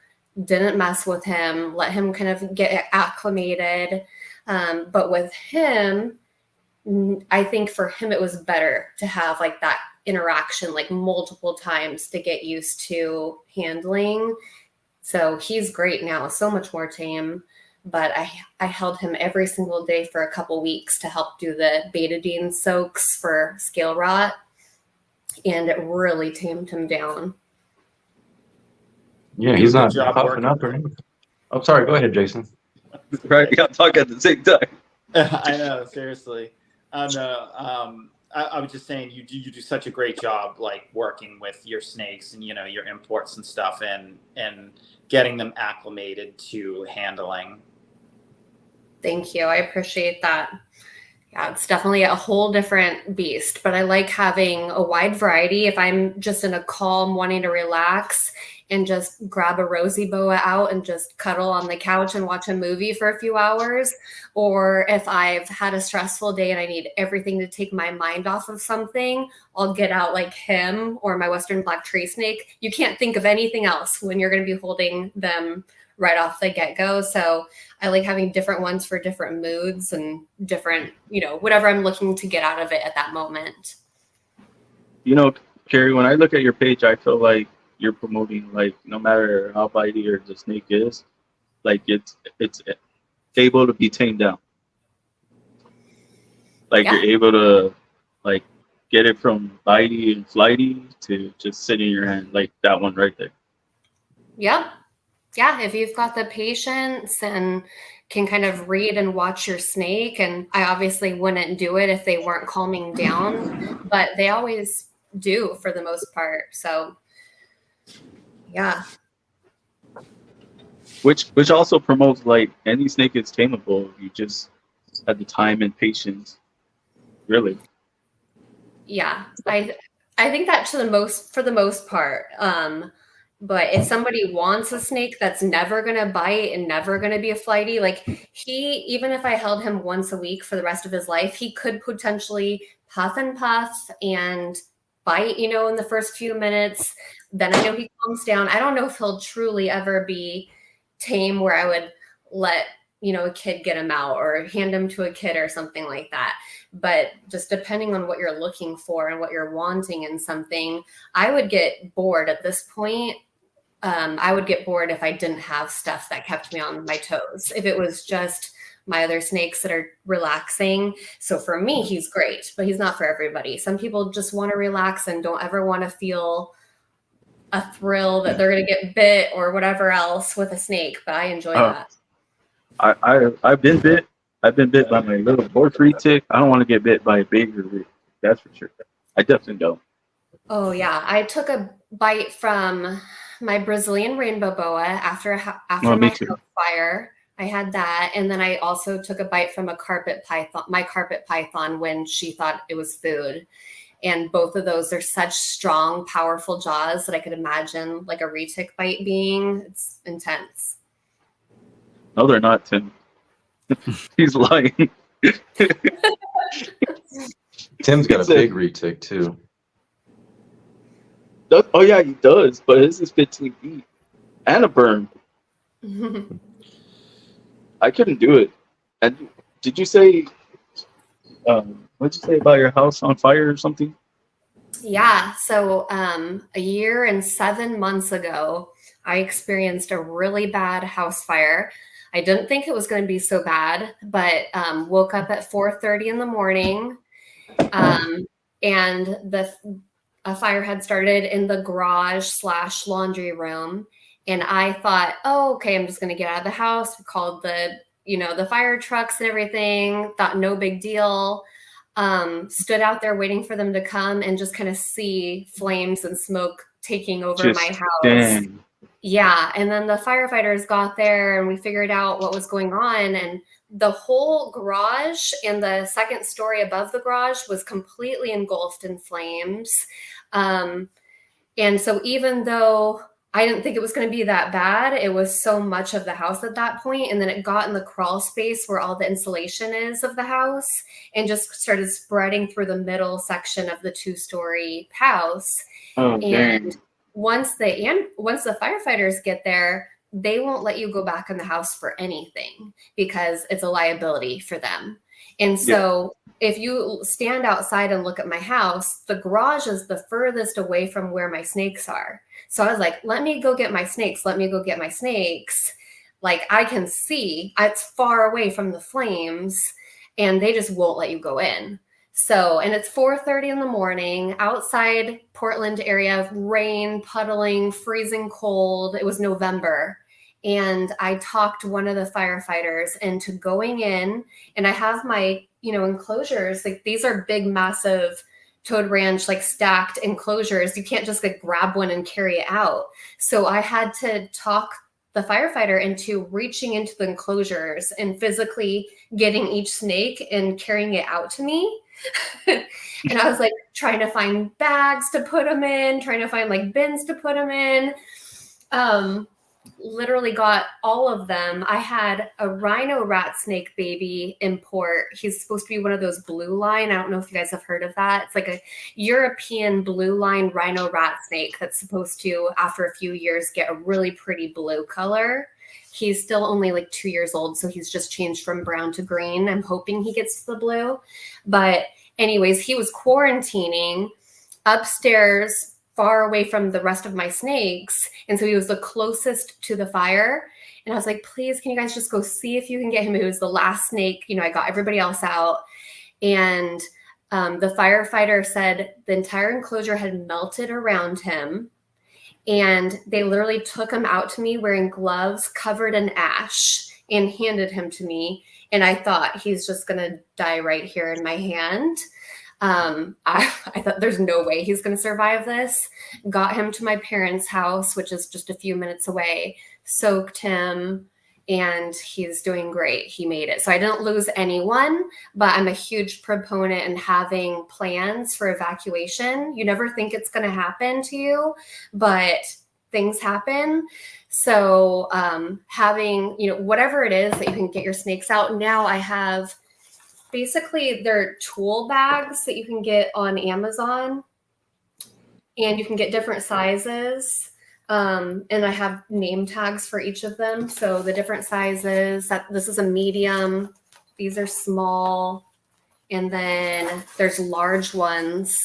didn't mess with him, let him kind of get acclimated. But with him, I think for him, it was better to have like that interaction like multiple times to get used to handling. So he's great now, so much more tame. But I held him every single day for a couple weeks to help do the betadine soaks for scale rot. And it really tamed him down. Yeah, he's not puffing up or anything. Oh, sorry. Go ahead, Jason. Right, you got to talk at the same time. I know, seriously. I was just saying you do such a great job like working with your snakes and your imports and stuff and getting them acclimated to handling. Thank you. I appreciate that. Yeah, it's definitely a whole different beast, but I like having a wide variety. If I'm just in a calm, wanting to relax and just grab a rosy boa out and just cuddle on the couch and watch a movie for a few hours, or if I've had a stressful day and I need everything to take my mind off of something, I'll get out like him or my Western black tree snake. You can't think of anything else when you're going to be holding them right off the get-go. So I like having different ones for different moods and different, whatever I'm looking to get out of it at that moment. Kari, when I look at your page, I feel like you're promoting, like, no matter how bitey or the snake is, like it's able to be tamed down. Like you're able to like get it from bitey and flighty to just sitting in your hand, like that one right there. Yep. Yeah, if you've got the patience and can kind of read and watch your snake, and I obviously wouldn't do it if they weren't calming down, but they always do for the most part. So yeah. Which also promotes like any snake is tameable if you just had the time and patience. Really. Yeah. I think that for the most part. But if somebody wants a snake that's never going to bite and never going to be a flighty, like even if I held him once a week for the rest of his life, he could potentially puff and puff and bite, in the first few minutes. Then I know he calms down. I don't know if he'll truly ever be tame where I would let, a kid get him out or hand him to a kid or something like that. But just depending on what you're looking for and what you're wanting in something, I would get bored at this point. I would get bored if I didn't have stuff that kept me on my toes. If it was just my other snakes that are relaxing. So for me, he's great, but he's not for everybody. Some people just want to relax and don't ever want to feel a thrill that they're going to get bit or whatever else with a snake. But I enjoy that. I've been bit. I've been bit by my little porphyry tick. I don't want to get bit by a bigger tick. That's for sure. I definitely don't. Oh yeah, I took a bite from my Brazilian rainbow boa after my house fire. I had that, and then I also took a bite from my carpet python when she thought it was food. And both of those are such strong, powerful jaws that I could imagine like a retic bite being. It's intense. No, they're not, Tim. He's lying. Tim's got a big retic too. Oh yeah, he does, but his is 15 feet and a burn. I couldn't do it. And did you say? What'd you say about your house on fire or something? Yeah. So a year and 7 months ago, I experienced a really bad house fire. I didn't think it was going to be so bad, but woke up at 4:30 in the morning, and a fire had started in the garage/laundry room. And I thought, oh, okay, I'm just going to get out of the house. We called the fire trucks and everything. Thought no big deal. Stood out there waiting for them to come and just kind of see flames and smoke taking over my house. Dang. Yeah. And then the firefighters got there and we figured out what was going on. And the whole garage and the second story above the garage was completely engulfed in flames. And so even though I didn't think it was going to be that bad, it was so much of the house at that point. And then it got in the crawl space where all the insulation is of the house and just started spreading through the middle section of the 2-story house. Oh, and dang. once the firefighters get there, they won't let you go back in the house for anything because it's a liability for them. And so if you stand outside and look at my house, the garage is the furthest away from where my snakes are. So I was like, let me go get my snakes. Let me go get my snakes. Like I can see it's far away from the flames and they just won't let you go in. So, and it's 4:30 in the morning outside Portland area, rain, puddling, freezing cold. It was November. And I talked one of the firefighters into going in, and I have my, enclosures. Like these are big, massive Toad Ranch, like stacked enclosures. You can't just grab one and carry it out. So I had to talk the firefighter into reaching into the enclosures and physically getting each snake and carrying it out to me. And I was like trying to find bags to put them in, trying to find like bins to put them in. Literally got all of them. I had a rhino rat snake baby import. He's supposed to be one of those blue line. I don't know if you guys have heard of that. It's like a European blue line rhino rat snake that's supposed to, after a few years, get a really pretty blue color. He's still only like 2 years old, so he's just changed from brown to green. I'm hoping he gets to the blue. But anyways, he was quarantining upstairs far away from the rest of my snakes. And so he was the closest to the fire. And I was like, please, can you guys just go see if you can get him? It was the last snake. I got everybody else out. And the firefighter said the entire enclosure had melted around him. And they literally took him out to me wearing gloves covered in ash and handed him to me. And I thought he's just going to die right here in my hand. I thought there's no way he's going to survive this. Got him to my parents' house, which is just a few minutes away, soaked him, and he's doing great. He made it. So I didn't lose anyone, but I'm a huge proponent in having plans for evacuation. You never think it's going to happen to you, but things happen. So having, whatever it is that you can get your snakes out. Now I have basically they're tool bags that you can get on Amazon, and you can get different sizes. And I have name tags for each of them. So the different sizes, this is a medium, these are small, and then there's large ones.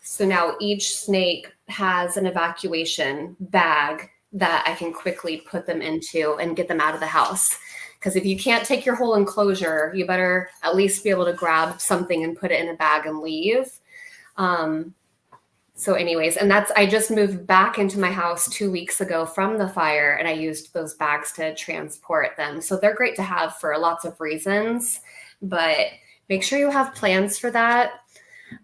So now each snake has an evacuation bag that I can quickly put them into and get them out of the house. Because if you can't take your whole enclosure, you better at least be able to grab something and put it in a bag and leave. So anyways, and I just moved back into my house 2 weeks ago from the fire, and I used those bags to transport them. So they're great to have for lots of reasons, but make sure you have plans for that.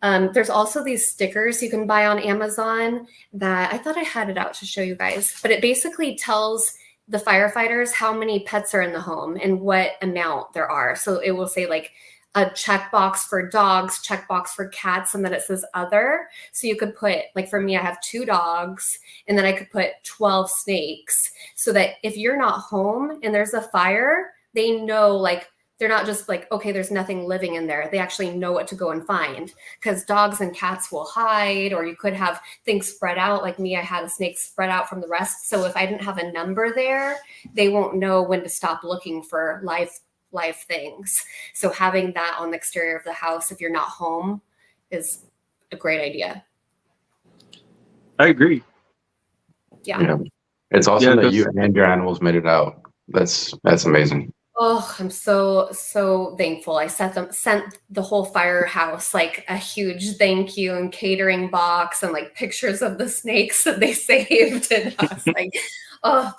There's also these stickers you can buy on Amazon that I thought I had it out to show you guys, but it basically tells the firefighters how many pets are in the home and what amount there are. So it will say like a checkbox for dogs, checkbox for cats, and then it says other. So you could put, like for me, I have 2 dogs, and then I could put 12 snakes, so that if you're not home and there's a fire, they know, like, they're not just like, okay, there's nothing living in there. They actually know what to go and find, because dogs and cats will hide, or you could have things spread out. Like me, I had a snake spread out from the rest. So if I didn't have a number there, they won't know when to stop looking for live things. So having that on the exterior of the house, if you're not home, is a great idea. I agree. Yeah. It's awesome that 'cause- you and your animals made it out. That's amazing. Oh, I'm so thankful. I sent the whole firehouse like a huge thank you and catering box and like pictures of the snakes that they saved. And I was like, oh,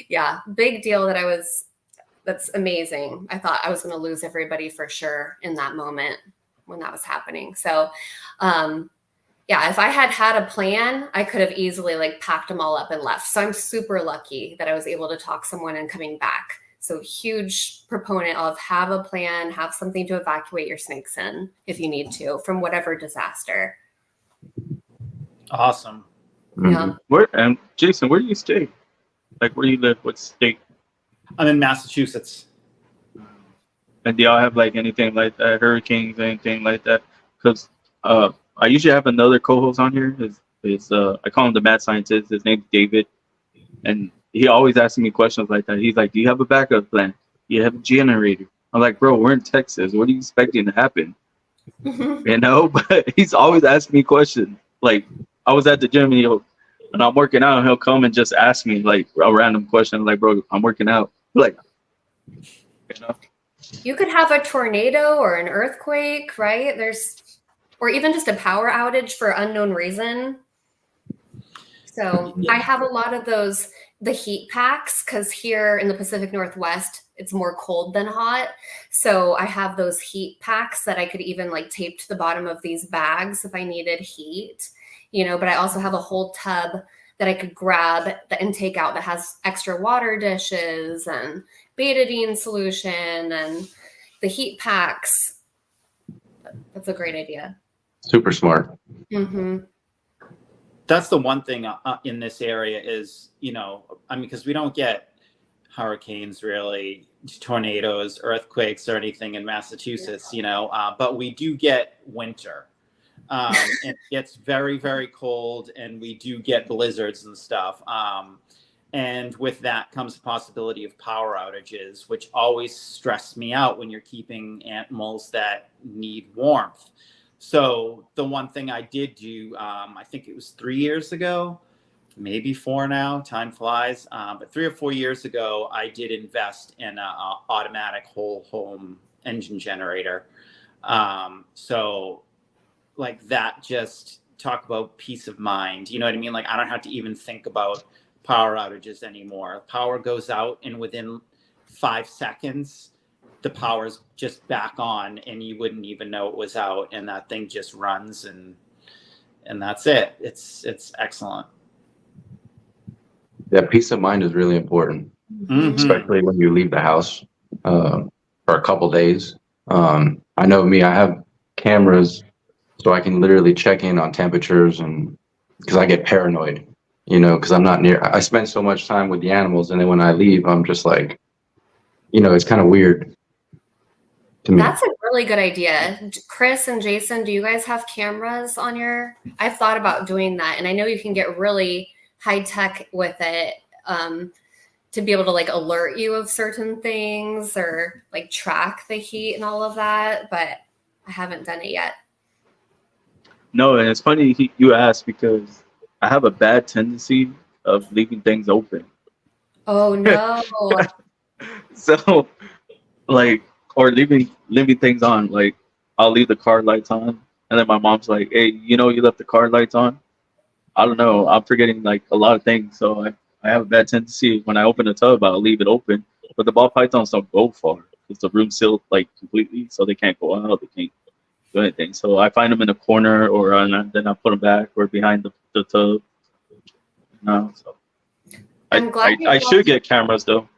yeah, big deal that's amazing. I thought I was going to lose everybody for sure in that moment when that was happening. So, yeah, if I had a plan, I could have easily like packed them all up and left. So I'm super lucky that I was able to talk someone and coming back. So huge proponent of have a plan, have something to evacuate your snakes in if you need to from whatever disaster. Awesome. Yeah. And Jason, where do you stay? Like, where do you live? What state? I'm in Massachusetts. And do y'all have like anything like that, hurricanes, anything like that? Because I usually have another co-host on here. I call him the mad scientist. His name's David, and he always asks me questions like that. He's like, "Do you have a backup plan? Do you have a generator?" I'm like, "Bro, we're in Texas. What are you expecting to happen?" You know. But he's always asking me questions. Like, I was at the gym and I'm working out, and he'll come and just ask me like a random question. Like, "Bro, I'm working out." Like, you know. You could have a tornado or an earthquake, right? Or even just a power outage for unknown reason. So Yeah. I have a lot of the heat packs, because here in the Pacific Northwest, it's more cold than hot. So I have those heat packs that I could even like tape to the bottom of these bags if I needed heat, but I also have a whole tub that I could grab and take out that has extra water dishes and betadine solution and the heat packs. That's a great idea. Super smart. Mm-hmm. That's the one thing in this area is, because we don't get hurricanes really, tornadoes, earthquakes, or anything in Massachusetts, but we do get winter. It gets very, very cold, and we do get blizzards and stuff. And with that comes the possibility of power outages, which always stress me out when you're keeping animals that need warmth. So the one thing I did do, I think it was 3 years ago, maybe 4 now, time flies. But 3 or 4 years ago, I did invest in an automatic whole home engine generator. So like that, just talk about peace of mind. You know what I mean? Like I don't have to even think about power outages anymore. Power goes out, and within 5 seconds, the power's just back on, and you wouldn't even know it was out, and that thing just runs, and that's it. It's excellent. Yeah, peace of mind is really important, Mhm. especially when you leave the house for a couple days. I know me, I have cameras, so I can literally check in on temperatures, and because I get paranoid, because I'm not near. I spend so much time with the animals, and then when I leave, I'm just like, it's kind of weird to me. That's a really good idea. Chris and Jason, do you guys have cameras on I've thought about doing that, and I know you can get really high tech with it to be able to like alert you of certain things or like track the heat and all of that, but I haven't done it yet. No, and it's funny you asked because I have a bad tendency of leaving things open. Oh no. So, like, or leaving things on. Like, I'll leave the car lights on, and then my mom's like, "Hey, you know, you left the car lights on." I don't know. I'm forgetting like a lot of things, so I have a bad tendency when I open the tub, I'll leave it open. But the ball pythons don't go far because the room's sealed like completely, so they can't go out. They can't do anything. So I find them in a corner, or then I put them back or behind the tub. No, so I'm glad I should get cameras though.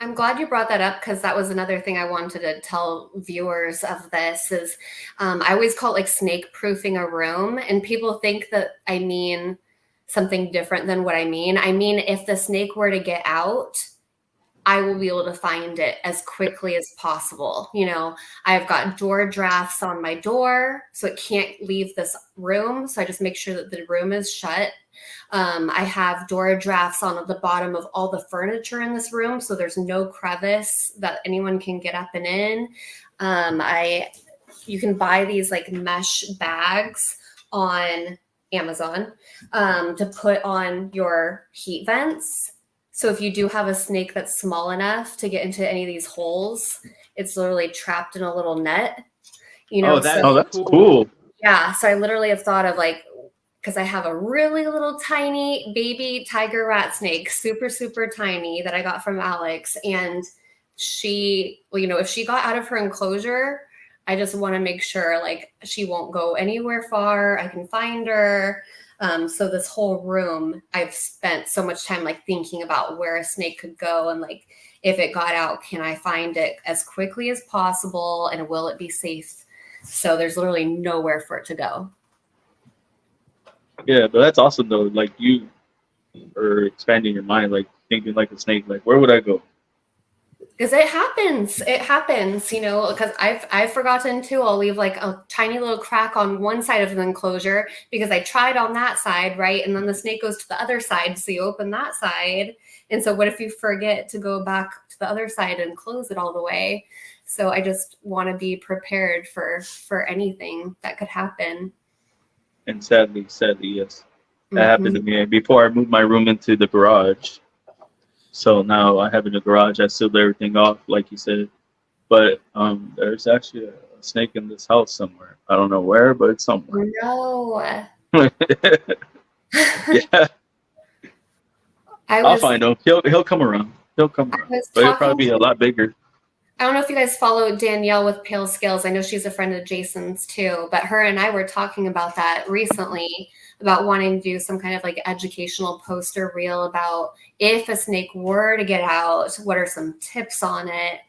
I'm glad you brought that up because that was another thing I wanted to tell viewers of this is I always call it like snake proofing a room, and people think that I mean something different than what I mean. I mean, if the snake were to get out, I will be able to find it as quickly as possible. You know, I've got door drafts on my door, so it can't leave this room. So I just make sure that the room is shut. I have door drafts on the bottom of all the furniture in this room, so there's no crevice that anyone can get up and in. You can buy these like mesh bags on Amazon to put on your heat vents. So if you do have a snake that's small enough to get into any of these holes, it's literally trapped in a little net. You know, that's cool. Yeah, so I literally have thought of like, because I have a really little tiny baby tiger rat snake, super, super tiny that I got from Alex. And she, well, you know, if she got out of her enclosure, I just want to make sure like she won't go anywhere far. I can find her. So this whole room, I've spent so much time like thinking about where a snake could go and like if it got out, can I find it as quickly as possible and will it be safe? So there's literally nowhere for it to go. Yeah, but that's awesome though. Like you are expanding your mind, like thinking like a snake. Like where would I go? Because it happens, you know, because I've forgotten too. I'll leave like a tiny little crack on one side of the enclosure because I tried on that side, right? And then the snake goes to the other side, so you open that side. And so what if you forget to go back to the other side and close it all the way? So I just want to be prepared for anything that could happen. And sadly, yes, that happened to me before I moved my room into the garage. So now I have in the garage, I sealed everything off, like you said. But there's actually a snake in this house somewhere. I don't know where, but it's somewhere. No. Yeah. I'll find him. He'll come around. He'll come around. But he'll probably be a lot bigger. I don't know if you guys follow Danielle with Pale Scales. I know she's a friend of Jason's too, but her and I were talking about that recently, about wanting to do some kind of like educational poster reel about if a snake were to get out, what are some tips on it?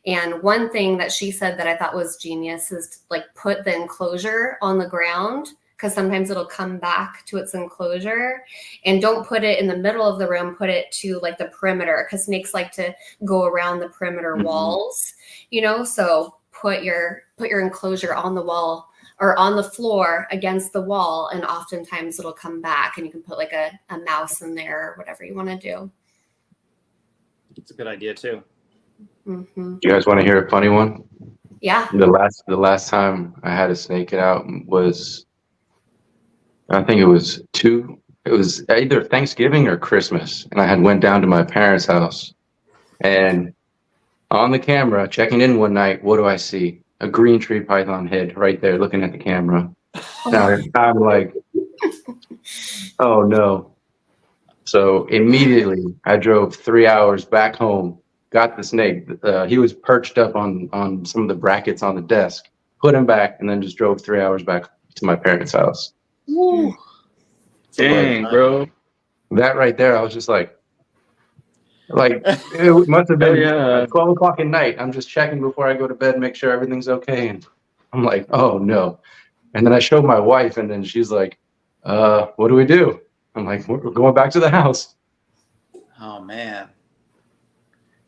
And one thing that she said that I thought was genius is to like put the enclosure on the ground, because sometimes it'll come back to its enclosure, and don't put it in the middle of the room, put it to like the perimeter, because snakes like to go around the perimeter walls, you know, so put your enclosure on the wall or on the floor against the wall, and oftentimes it'll come back, and you can put like a mouse in there or whatever you want to do. It's a good idea too. Mm-hmm. You guys want to hear a funny one? Yeah. The last time I had a snake get out was, I think it was either Thanksgiving or Christmas, and I had went down to my parents' house, and on the camera, checking in one night, what do I see? A green tree python head right there looking at the camera. Now I'm like, oh no. So immediately I drove 3 hours back home, got the snake. He was perched up on some of the brackets on the desk, put him back, and then just drove 3 hours back to my parents' house. Woo. Dang, bro. That right there, I was just like it must have been 12 o'clock at night. I'm just checking before I go to bed, make sure everything's okay. And I'm like, oh no. And then I showed my wife, and then she's like, what do we do? I'm like, we're going back to the house. Oh man.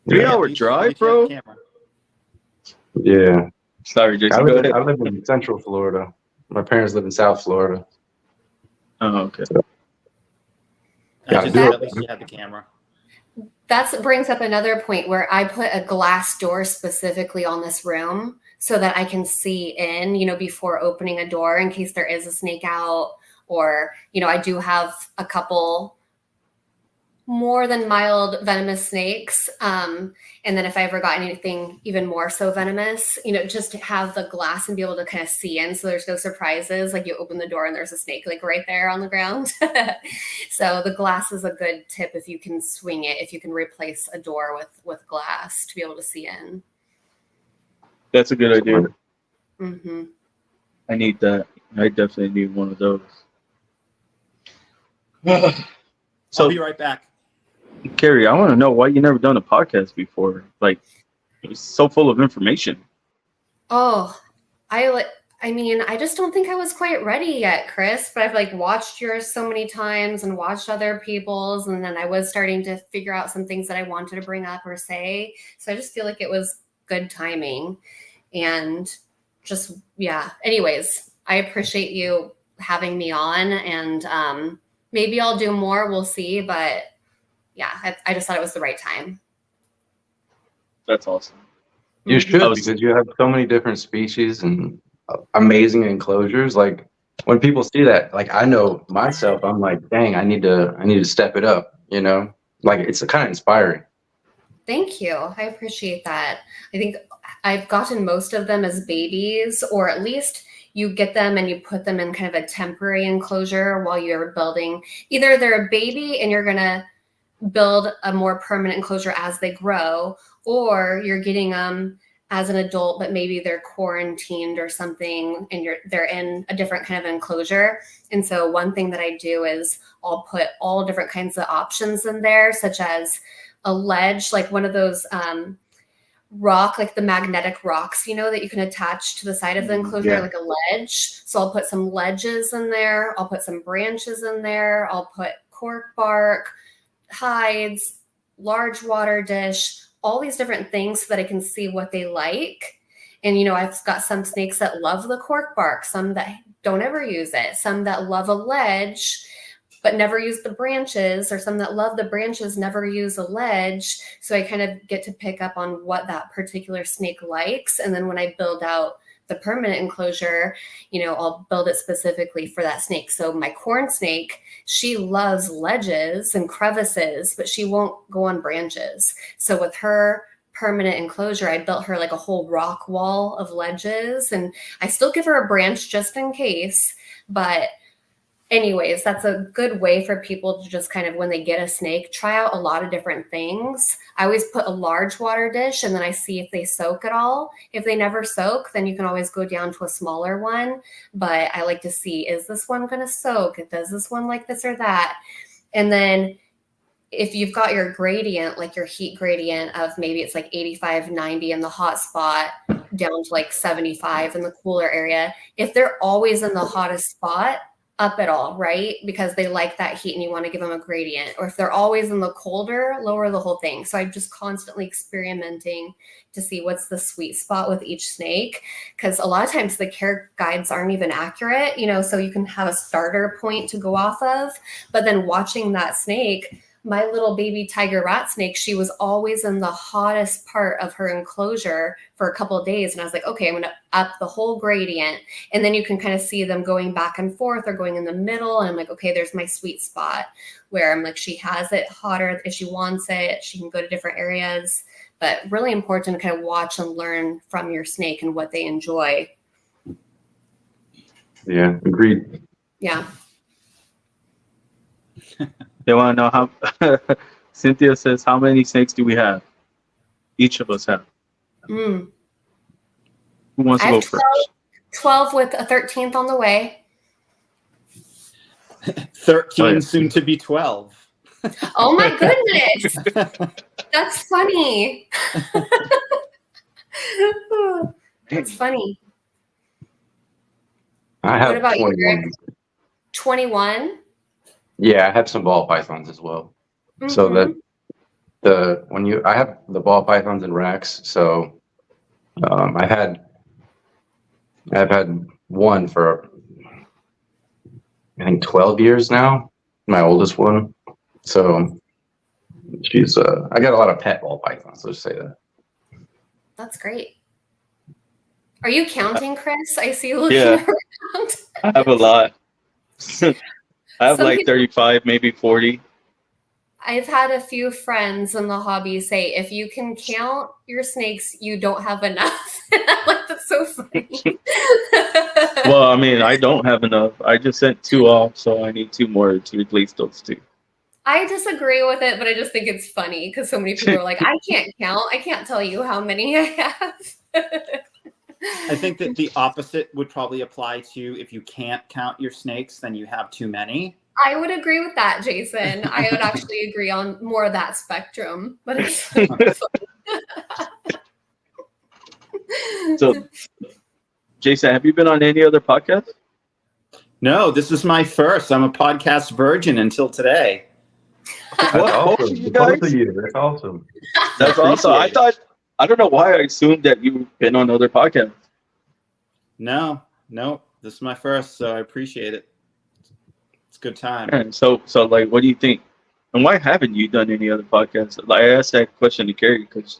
3-hour drive, bro? Yeah. Sorry, Jason. I live in Central Florida. My parents live in South Florida. Oh, okay. Yeah, Just do at it. least you had the camera. That brings up another point where I put a glass door specifically on this room so that I can see in, before opening a door in case there is a snake out, or, I do have a couple more than mild venomous snakes. And then if I ever got anything even more so venomous, just to have the glass and be able to kind of see in so there's no surprises. Like you open the door and there's a snake like right there on the ground. So the glass is a good tip if you can swing it, if you can replace a door with glass to be able to see in. That's a good idea. Mm-hmm. I need that. I definitely need one of those. I'll So, be right back. Kari, I want to know why you never done a podcast before. Like, it's so full of information. Oh, I mean, I just don't think I was quite ready yet, Chris, but I've watched yours so many times and watched other people's, and then I was starting to figure out some things that I wanted to bring up or say. So I just feel like it was good timing. And just, yeah. Anyways, I appreciate you having me on, and maybe I'll do more. We'll see. But yeah, I just thought it was the right time. That's awesome. You should, I was- because you have so many different species and amazing enclosures. Like when people see that, like I know myself, I'm like, dang, I need to step it up. Like it's kind of inspiring. Thank you. I appreciate that. I think I've gotten most of them as babies, or at least you get them and you put them in kind of a temporary enclosure while you're building. Either they're a baby and you're going to build a more permanent enclosure as they grow, or you're getting them as an adult, but maybe they're quarantined or something and they're in a different kind of enclosure. And so one thing that I do is I'll put all different kinds of options in there, such as a ledge, like one of those rock, like the magnetic rocks, that you can attach to the side of the enclosure, like a ledge. So I'll put some ledges in there. I'll put some branches in there. I'll put cork bark, hides, large water dish, all these different things so that I can see what they like. And, I've got some snakes that love the cork bark, some that don't ever use it, some that love a ledge but never use the branches, or some that love the branches, never use a ledge. So I kind of get to pick up on what that particular snake likes. And then when I build out the permanent enclosure, I'll build it specifically for that snake. So my corn snake, she loves ledges and crevices, but she won't go on branches. So with her permanent enclosure, I built her like a whole rock wall of ledges, and I still give her a branch just in case. But anyways, that's a good way for people to just kind of, when they get a snake, try out a lot of different things. I always put a large water dish and then I see if they soak at all. If they never soak, then you can always go down to a smaller one. But I like to see, is this one going to soak? Does this one like this or that? And then if you've got your gradient, like your heat gradient of maybe it's like 85, 90 in the hot spot down to like 75 in the cooler area, if they're always in the hottest spot, up at all, right? Because they like that heat and you want to give them a gradient. Or if they're always in the colder, lower the whole thing. So I'm just constantly experimenting to see what's the sweet spot with each snake. Because a lot of times the care guides aren't even accurate, so you can have a starter point to go off of. But then watching that snake, my little baby tiger rat snake, she was always in the hottest part of her enclosure for a couple of days. And I was like, okay, I'm going to up the whole gradient. And then you can kind of see them going back and forth or going in the middle. And I'm like, okay, there's my sweet spot where I'm like, she has it hotter if she wants it. She can go to different areas. But really important to kind of watch and learn from your snake and what they enjoy. Yeah, agreed. Yeah. They want to know how. Cynthia says, how many snakes do we have? Each of us have. Mm. Who wants to I go have first? 12 with a 13th on the way. 13, Oh, yeah. soon to be 12. Oh my goodness. That's funny. That's funny. I have What about you, 21. Rick? 21? Yeah, I have some ball pythons as well. So Mhm. that I have the ball pythons in racks. So I've had one for I think 12 years now. My oldest one. So she's I got a lot of pet ball pythons. Let's say that. That's great. Are you counting, Chris? I see you looking Yeah. around. I have a lot. I have Some like people- 35, maybe 40. I've had a few friends in the hobby say, if you can count your snakes, you don't have enough. I'm like, that's so funny. Well, I mean, I don't have enough. I just sent 2 off, so I need 2 more to replace those 2. I disagree with it, but I just think it's funny because so many people are like, I can't count. I can't tell you how many I have. I think that the opposite would probably apply to if you can't count your snakes, then you have too many. I would agree with that, Jason. I would actually agree on more of that spectrum, but it's So, Jason, have you been on any other podcast? No, this is my first. I'm a podcast virgin until today. That's What? awesome. You Both guys? of you. That's awesome. That's awesome. I don't know why I assumed that you've been on other podcasts. No, this is my first, so I appreciate it. It's a good time. And so like, what do you think? And why haven't you done any other podcasts? Like, I asked that question to Kari because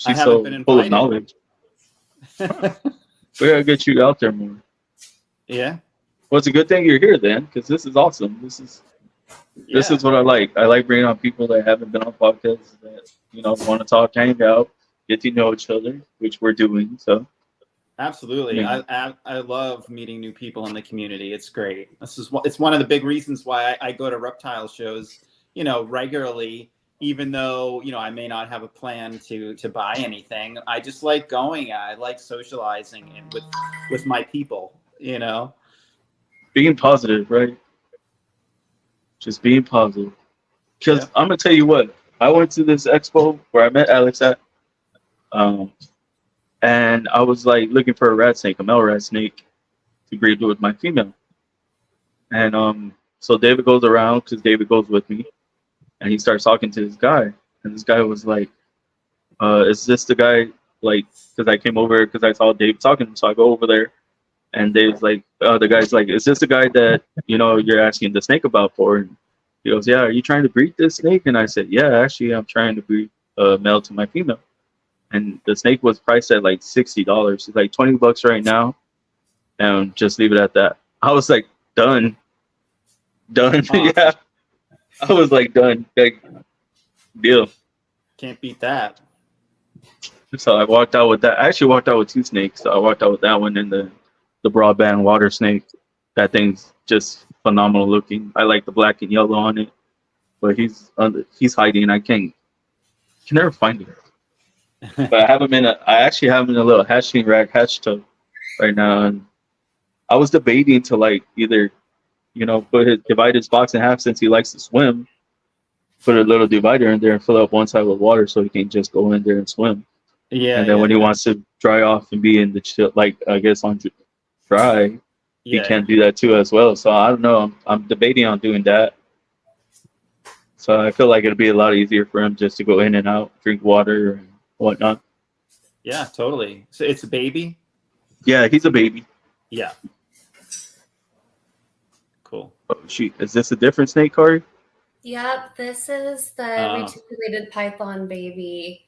I she's haven't so been full of invited. knowledge. We gotta get you out there more. Yeah. Well, it's a good thing you're here then, because this is awesome. This is what I like. I like bringing on people that haven't been on podcasts that want to talk, hang out, get to know each other, which we're doing. So Absolutely. Yeah. I love meeting new people in the community. It's great. It's one of the big reasons why I go to reptile shows, regularly, even though, I may not have a plan to buy anything. I just like going. I like socializing and with my people, being positive, right? Just being positive. Because Yeah. I'm gonna tell you what, I went to this expo where I met Alex at, and I was like looking for a rat snake, a male rat snake, to breed with my female. And so David goes around because David goes with me, and he starts talking to this guy, and this guy was like, "Is this the guy?" Like, because I came over because I saw David talking, so I go over there, and Dave's like, the guy's like, "Is this the guy that you're asking the snake about for?" And he goes, "Yeah, are you trying to breed this snake?" And I said, "Yeah, actually, I'm trying to breed a male to my female." And the snake was priced at like $60. It's like $20 right now, and just leave it at that. I was like, done. Awesome. Yeah, I was like, done. Like, deal. Can't beat that. So I walked out with that. I actually walked out with 2 snakes. So I walked out with that one and the broadband water snake. That thing's just phenomenal looking. I like the black and yellow on it, but he's hiding. I can never find it. But I actually have him in a little hatching rack hatch tub right now, and I was debating to like either divide his box in half since he likes to swim, put a little divider in there and fill up one side with water so he can just go in there and swim. Yeah. And then when he wants to dry off and be in the chill, like I guess on dry, he can do that too as well. So I don't know. I'm debating on doing that. So I feel like it'd be a lot easier for him just to go in and out, drink water and whatnot. Yeah, totally. So it's a baby? Yeah, he's a baby. Yeah. Cool. Oh, shoot. Is this a different snake, Kari? Yep, this is the reticulated python baby.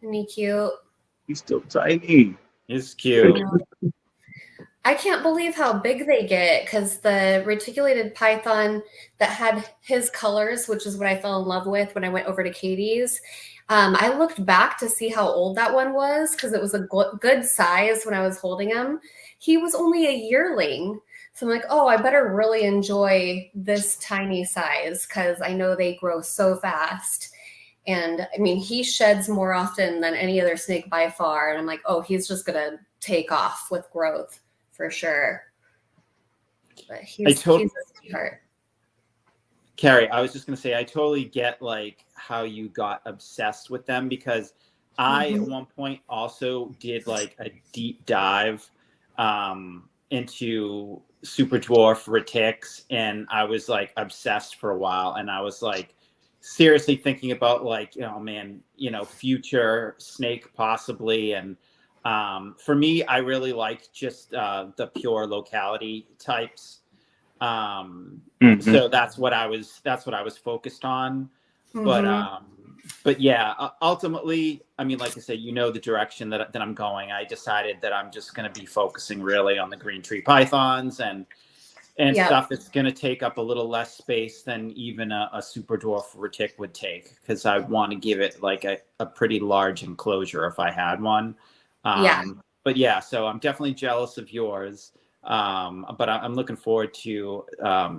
Isn't he cute? He's still tiny. He's cute. I can't believe how big they get because the reticulated python that had his colors, which is what I fell in love with when I went over to Katie's, I looked back to see how old that one was because it was a good size when I was holding him. He was only a yearling. So I'm like, oh, I better really enjoy this tiny size because I know they grow so fast. And I mean, he sheds more often than any other snake by far. And I'm like, oh, he's just going to take off with growth for sure. But he's a sweetheart. Kari, I was just going to say, I totally get like how you got obsessed with them because I at one point also did like a deep dive into super dwarf retics, and I was like obsessed for a while, and I was like seriously thinking about like, future snake possibly. And for me, I really like just the pure locality types. So that's what I was focused on. But yeah, ultimately, I mean, like I said, the direction that I'm going. I decided that I'm just going to be focusing really on the green tree pythons and stuff that's going to take up a little less space than even a super dwarf retic would take, because I want to give it like a pretty large enclosure if I had one. But yeah, so I'm definitely jealous of yours. But I'm looking forward to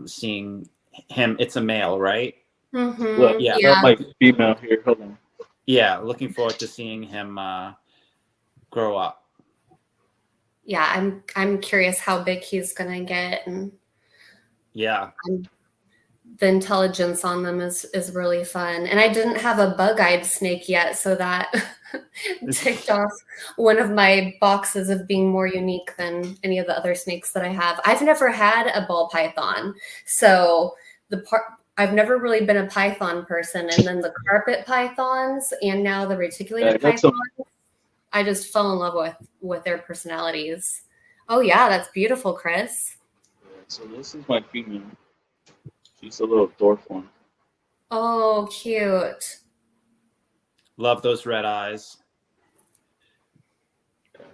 seeing him. It's a male, right? Look, that might be female here. Hold on. Yeah, looking forward to seeing him grow up. Yeah, I'm curious how big he's gonna get, and the intelligence on them is really fun. And I didn't have a bug-eyed snake yet, so that ticked off one of my boxes of being more unique than any of the other snakes that I have. I've never had a ball python, so I've never really been a python person, and then the carpet pythons and now the reticulated pythons, I just fell in love with their personalities. Oh yeah, that's beautiful, Chris. So this is my female. She's a little dwarf one. Oh, cute. Love those red eyes.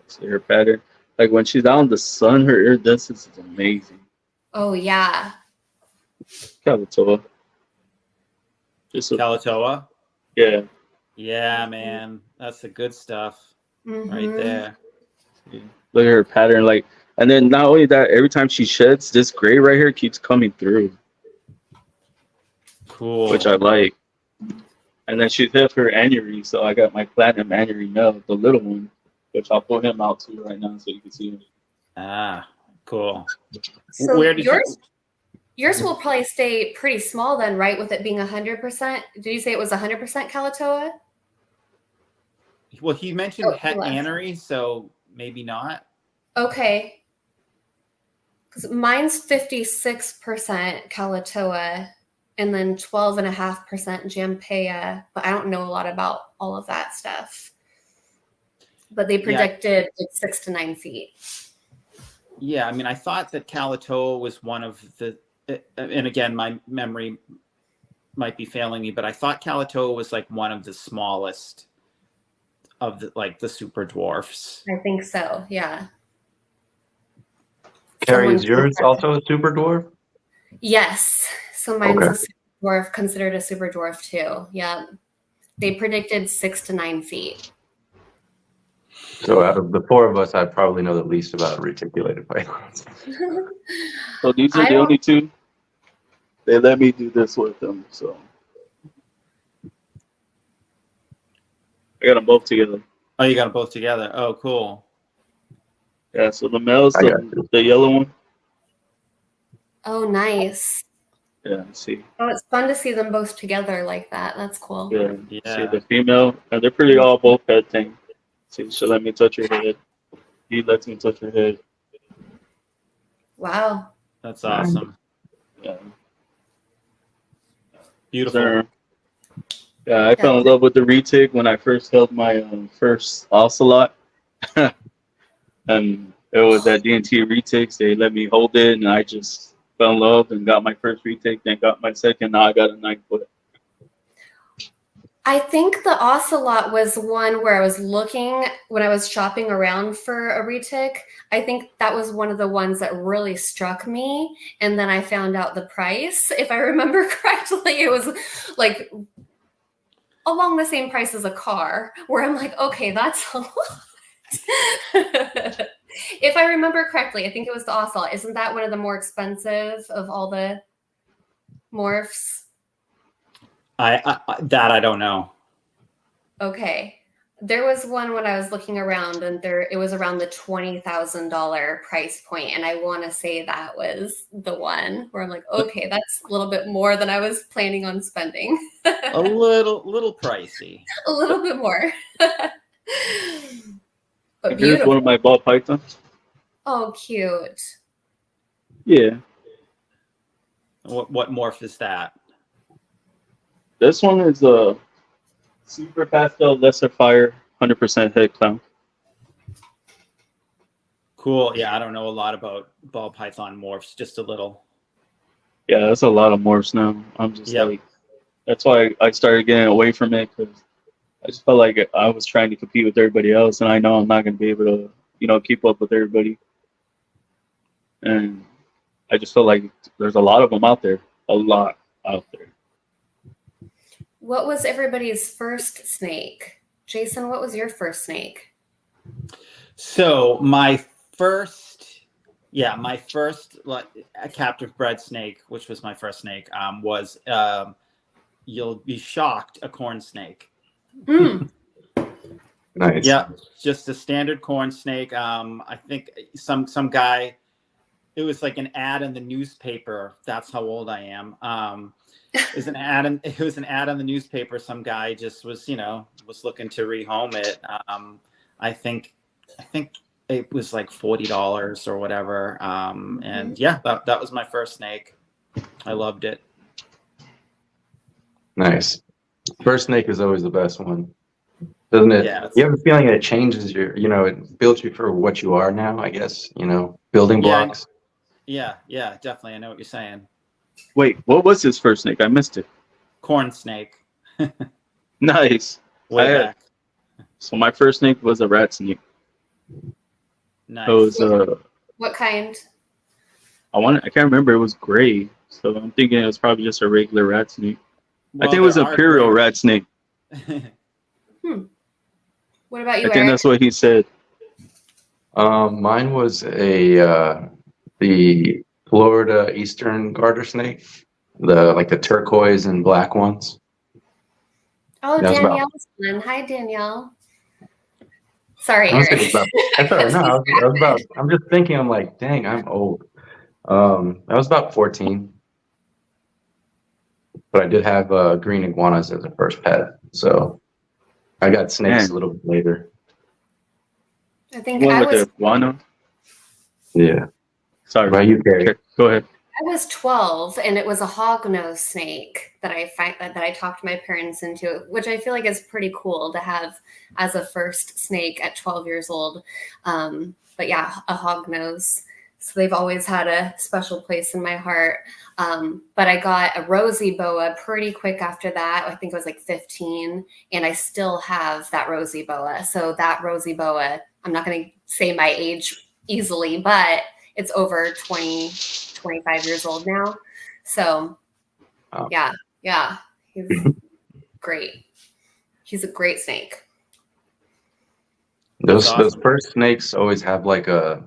See her pattern. Like when she's out in the sun, her iridescence is amazing. Oh yeah. Kalatoa. Kalatoa? Yeah. Yeah, man. That's the good stuff right there. Yeah. Look at her pattern. Like, and then not only that, every time she sheds, this gray right here keeps coming through. Cool. Which I like. And then she's hit her anuary, so I got my platinum anuary male, the little one, which I'll put him out too right now so you can see him. Ah, cool. So where did yours will probably stay pretty small then, right? With it being 100%. Did you say it was 100% Kalatoa? Well, he mentioned het anery, so maybe not. Okay. Because mine's 56% Kalatoa and then 12.5% Jampea, but I don't know a lot about all of that stuff. But they predicted like 6 to 9 feet. Yeah, I mean, I thought that Kalatoa was one of the, and again, my memory might be failing me, but I thought Kalatoa was like one of the smallest of the super dwarfs. I think so, yeah. Kari, is yours also a super dwarf? Yes. So mine's a super dwarf, considered a super dwarf too. Yeah. They predicted 6 to 9 feet. So out of the four of us, I probably know the least about reticulated pythons. So these are the only two. They let me do this with them, so I got them both together. Oh, you got them both together. Oh, cool. Yeah, so the male's the yellow one. Oh, nice. Yeah, see. Oh, it's fun to see them both together like that. That's cool. Yeah. See the female, and they're pretty all both head thing. See, she'll let me touch her head. He lets me touch her head. Wow. That's awesome. Yeah. Beautiful. So, yeah, I fell in love with the retic when I first held my first ocelot. And it was that D&T retics. They let me hold it, and I just fell in love and got my first retic, then got my second. Now I got a 9-foot. I think the ocelot was one where I was looking when I was shopping around for a retic. I think that was one of the ones that really struck me. And then I found out the price. If I remember correctly, it was like along the same price as a car, where I'm like, okay, that's a lot. If I remember correctly, I think it was the ocelot. Isn't that one of the more expensive of all the morphs? I don't know. Okay. There was one when I was looking around, and it was around the $20,000 price point, and I want to say that was the one where I'm like, okay, that's a little bit more than I was planning on spending. A little pricey. A little bit more. But here's one of my ball pythons. Oh, cute. Yeah. What morph is that? This one is a super pastel lesser fire 100% head clown. Cool. Yeah, I don't know a lot about ball python morphs, just a little. Yeah, that's a lot of morphs now. I'm just Yep. like, that's why I started getting away from it because I just felt like I was trying to compete with everybody else, and I know I'm not going to be able to, keep up with everybody. And I just feel like there's a lot of them out there, a lot out there. What was everybody's first snake? Jason, what was your first snake? So my first like a captive bred snake, which was my first snake, was you'll be shocked, a corn snake. Mm. Nice. Yeah, just a standard corn snake. I think some guy. It was like an ad in the newspaper. That's how old I am. It was an ad in the newspaper. Some guy just was looking to rehome it. I think it was like $40 or whatever. And yeah, that was my first snake. I loved it. Nice. First snake is always the best one, doesn't it? Yeah. You have a feeling it changes it builds you for what you are now, I guess, building blocks. Yeah, definitely. I know what you're saying. Wait, what was his first snake? I missed it. Corn snake. Nice. Way back. So my first snake was a rat snake. Nice. It was What kind? I can't remember. It was gray, so I'm thinking it was probably just a regular rat snake. Well, I think it was there an are imperial gray- rat snake. What about you, I think Eric? that's what he said. Mine was the Florida Eastern garter snake, the turquoise and black ones. Oh, That was about- Danielle's one. Hi, Danielle. Sorry, I was Eric. thinking that's all right. No, I was about. I'm just thinking. I'm like, dang, I'm old. I was about 14, but I did have green iguanas as a first pet. So I got snakes Man. a little bit later. I think One I with was the iguana. Yeah. Sorry, What about you, Kari? Okay, go ahead. 12, and it was a hognose snake that I talked my parents into, which I feel like is pretty cool to have as a first snake at 12 years old. But yeah, a hognose. So they've always had a special place in my heart. But I got a rosy boa pretty quick after that. I think it was like 15, and I still have that rosy boa. So that rosy boa, I'm not going to say my age easily, but it's over 20, 25 years old now. So Wow. yeah, he's great. He's a great snake. Those That's awesome. those first snakes always have like a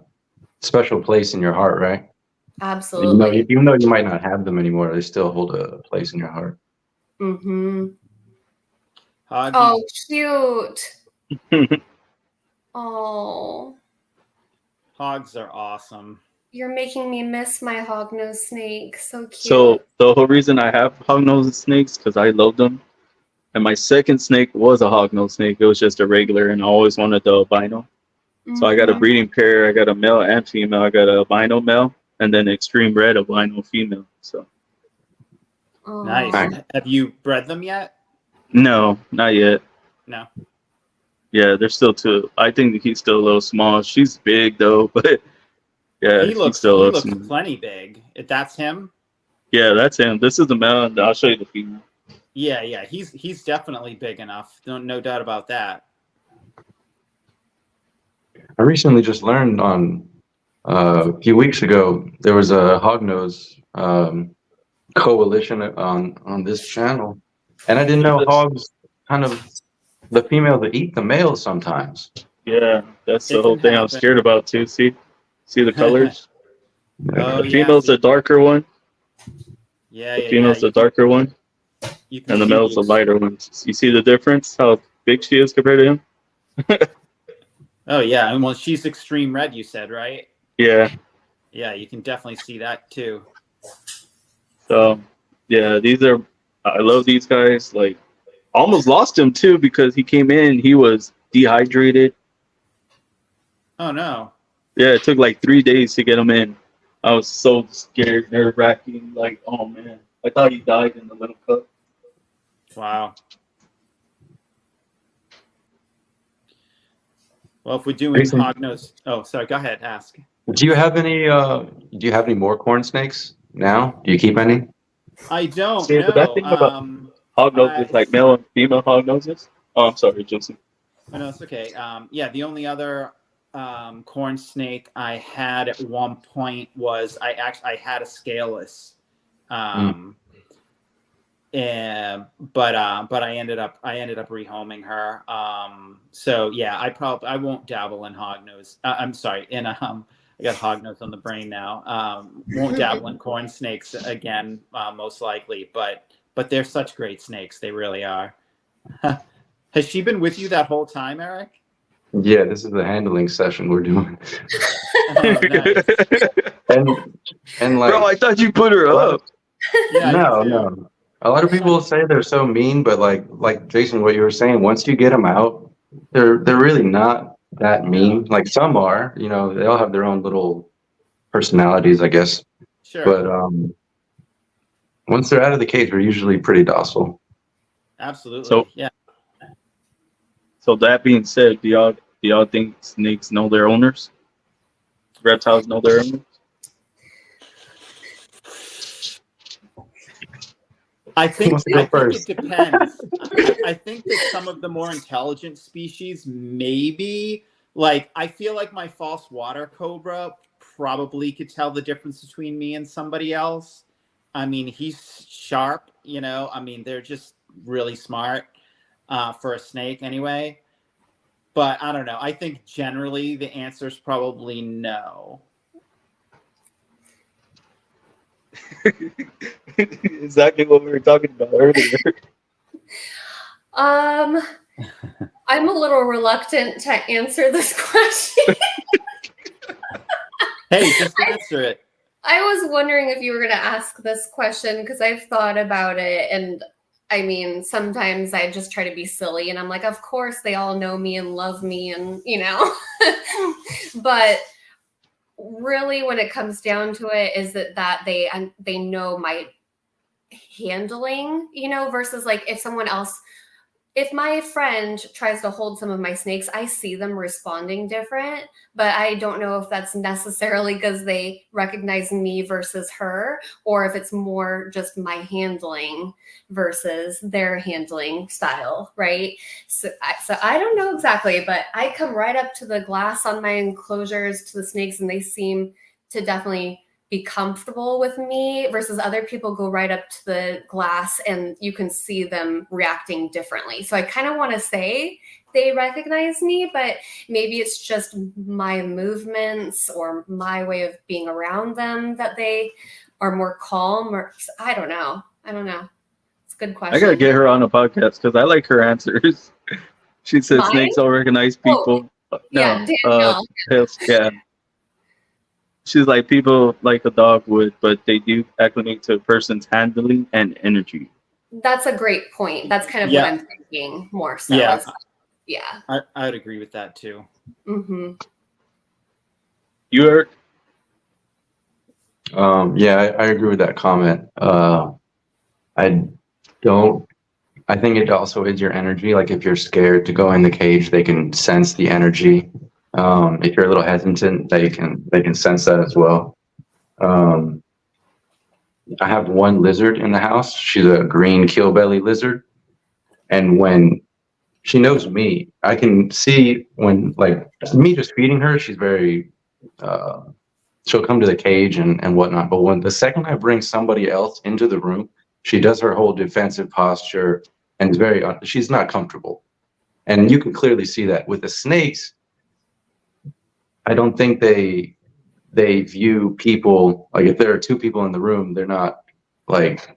special place in your heart, right? Absolutely. Even though you might not have them anymore, they still hold a place in your heart. Mm-hmm. Hoggy. Oh, cute. Oh, Hogs are awesome. you're making me miss my hognose snake. So cute. So the whole reason I have hognose snakes because I love them, and my second snake was a hognose snake. It was just a regular, and I always wanted the albino. So I got a Mhm. breeding pair. I got a male and female. I got a albino male, and then extreme red albino female. So Oh. Nice. Nice. Have you bred them yet? no, not yet. No. Yeah, they're still too. I think he's still a little small. She's big though, but yeah, He looks still looks small. plenty big. If that's him. Yeah, that's him. This is the male, and I'll show you the female. Yeah. He's definitely big enough. No doubt about that. I recently just learned on a few weeks ago there was a hognose coalition on this channel, and I didn't know hogs kind of the females that eat the males sometimes. Yeah, that's the It whole can thing I'm happen. scared about too. See the colors. Oh, The yeah, female's see- the darker one. Yeah. The female's the darker one, You can and the see male's the these- lighter one. You see the difference? How big she is compared to him? Oh yeah, and well, she's extreme red. You said, right? Yeah. Yeah, you can definitely see that too. So yeah, I love these guys. Like, almost lost him too because he came in. He was dehydrated. Oh no. Yeah, it took like 3 days to get him in. I was so scared, nerve wracking. Like, oh man, I thought he died in the little cup. Wow. Well, if we're doing Jason. hognose, oh, sorry. Go ahead. Ask. Do you have any more corn snakes? now? Do you keep any? I don't See, the bad know. thing about hog noses, like male and female hog noses. Oh, I'm sorry, Joseph. Oh, no, it's okay. Yeah, the only other corn snake I had at one point was I had a scaleless, but I ended up rehoming her. So yeah, I won't dabble in hognose. I'm sorry, I got hognose on the brain now. Won't dabble in corn snakes again, most likely. But they're such great snakes. They really are. Has she been with you that whole time, Eric? Yeah, this is the handling session we're doing. Oh, nice. And like, bro, I thought you put her up. Yeah, no, you too. no. A lot of people say they're so mean, but like Jason, what you were saying, once you get them out, they're really not that mean. Like some are, you know, they all have their own little personalities, I guess. Sure. But once they're out of the cage, they're usually pretty docile. Absolutely. So- yeah. So that being said, do y'all think snakes know their owners? Reptiles know their owners? I think Wants to go it first? depends. I think that some of the more intelligent species, maybe, like I feel like my false water cobra probably could tell the difference between me and somebody else. I mean, he's sharp, you know. I mean, they're just really smart for a snake, anyway. But I don't know. I think generally the answer is probably no. Exactly what we were talking about earlier. I'm a little reluctant to answer this question. Hey, just answer it. I was wondering if you were going to ask this question because I've thought about it. And I mean, sometimes I just try to be silly and I'm like, of course, they all know me and love me and, you know, but really when it comes down to it is that they know my handling, you know, versus like if my friend tries to hold some of my snakes, I see them responding different, but I don't know if that's necessarily because they recognize me versus her, or if it's more just my handling versus their handling style, right? So I don't know exactly, but I come right up to the glass on my enclosures to the snakes, and they seem to definitely be comfortable with me versus other people go right up to the glass and you can see them reacting differently. So I kind of want to say they recognize me, but maybe it's just my movements or my way of being around them that they are more calm, or I don't know. It's a good question. I gotta get her on a podcast because I like her answers. She said Mine? snakes don't recognize people. Yeah, No, Danielle. yeah. She's like people like a dog would, but they do acclimate to a person's handling and energy. That's a great point. That's kind of what I'm thinking more so. Yeah. Yeah. I would agree with that too. Mm-hmm. You heard? Yeah, I agree with that comment. I think it also is your energy. Like if you're scared to go in the cage, they can sense the energy. If you're a little hesitant, they can sense that as well. I have one lizard in the house. She's a green keelbelly lizard, and when she knows me, I can see when like me just feeding her, she's very. She'll come to the cage and whatnot. But when the second I bring somebody else into the room, she does her whole defensive posture and is she's not comfortable. And you can clearly see that with the snakes. I don't think they view people like if there are two people in the room, they're not like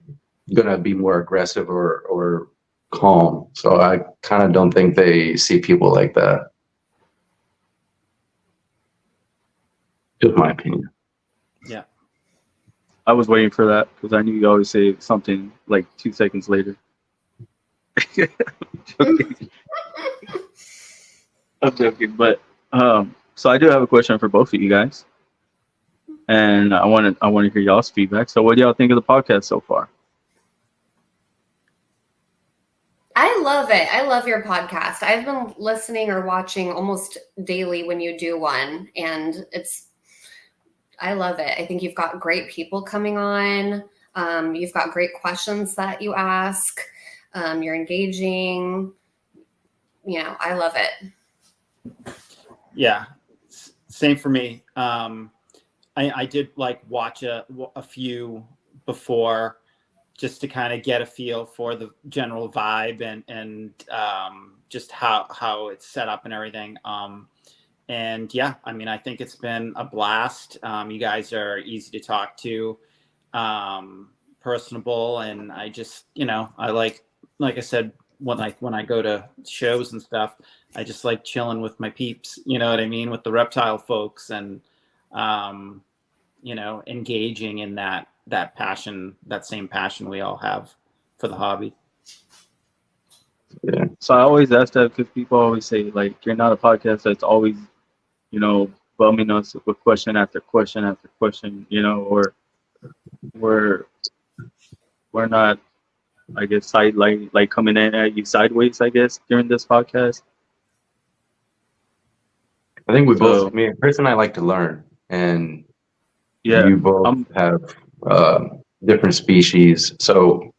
gonna be more aggressive or calm. So I kind of don't think they see people like that. Just my opinion. Yeah. I was waiting for that because I knew you always say something like 2 seconds later. I'm joking, but so I do have a question for both of you guys, and I want to hear y'all's feedback. So, what do y'all think of the podcast so far? I love it. I love your podcast. I've been listening or watching almost daily when you do one, and I love it. I think you've got great people coming on. You've got great questions that you ask. You're engaging. You know, I love it. Yeah, same for me. I did like watch a few before just to kind of get a feel for the general vibe and just how it's set up and everything. And yeah, I mean, I think it's been a blast. You guys are easy to talk to, personable, and I just, you know, I like I said, when I go to shows and stuff, I just like chilling with my peeps, you know what I mean, with the reptile folks, and you know, engaging in that passion, that same passion we all have for the hobby. Yeah. So I always ask that because people always say, like, you're not a podcast that's always, you know, bumming us with question after question after question, you know, or we're not, I guess, like coming in at you sideways, I guess, during this podcast. I think we So, both, me and Chris and I like to learn, and yeah, you both have different species. So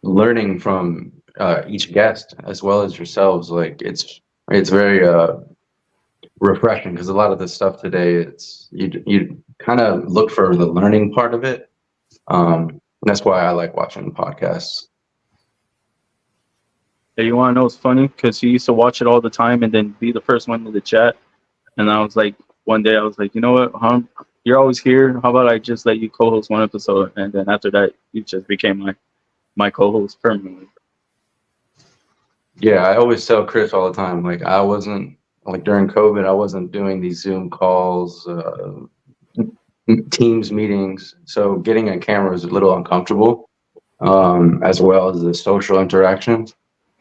learning from each guest as well as yourselves, like it's very refreshing, because a lot of the stuff today, it's you kind of look for the learning part of it. That's why I like watching the podcasts. yeah, you want to know what's funny? Because he used to watch it all the time and then be the first one in the chat. And I was like, one day I was like, you know what, you're always here. How about I just let you co-host one episode? And then after that, you just became my co-host permanently. Yeah, I always tell Chris all the time, like, I wasn't, like, during COVID, I wasn't doing these Zoom calls, Teams meetings. So getting a camera is a little uncomfortable, as well as the social interactions.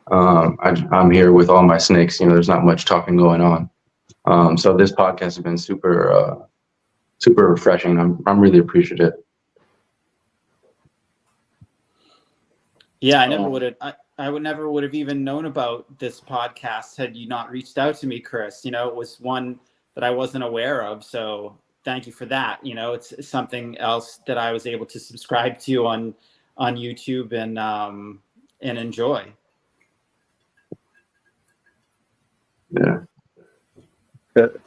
I'm here with all my snakes. You know, there's not much talking going on. So this podcast has been super refreshing. I'm really appreciative. Yeah, I would never would have even known about this podcast had you not reached out to me, Chris. You know, it was one that I wasn't aware of. So thank you for that. You know, it's something else that I was able to subscribe to on YouTube and enjoy. Yeah.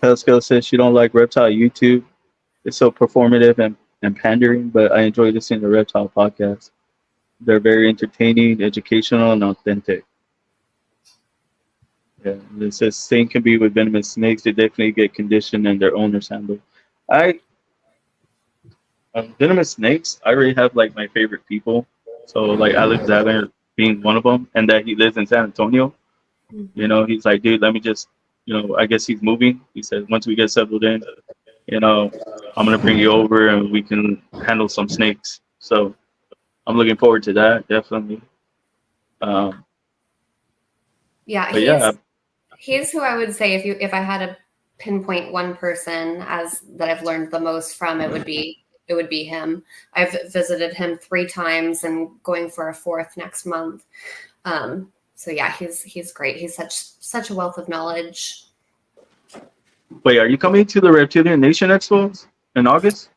Pascal says she don't like Reptile YouTube. It's so performative and pandering, but I enjoy listening to Reptile podcasts. They're very entertaining, educational, and authentic. Yeah, it says same can be with venomous snakes. They definitely get conditioned and their owners handle. Venomous snakes, I already have like my favorite people. So like Alexander being one of them, and that he lives in San Antonio. You know, he's like, dude, let me just, you know, I guess he's moving. He said, once we get settled in, you know, I'm going to bring you over and we can handle some snakes. So I'm looking forward to that, definitely. He's who I would say if I had to pinpoint one person that I've learned the most from, it would be him. I've visited him 3 times and going for a 4th next month. So yeah, he's great. He's such a wealth of knowledge. Wait, are you coming to the Reptilian Nation Expos in August?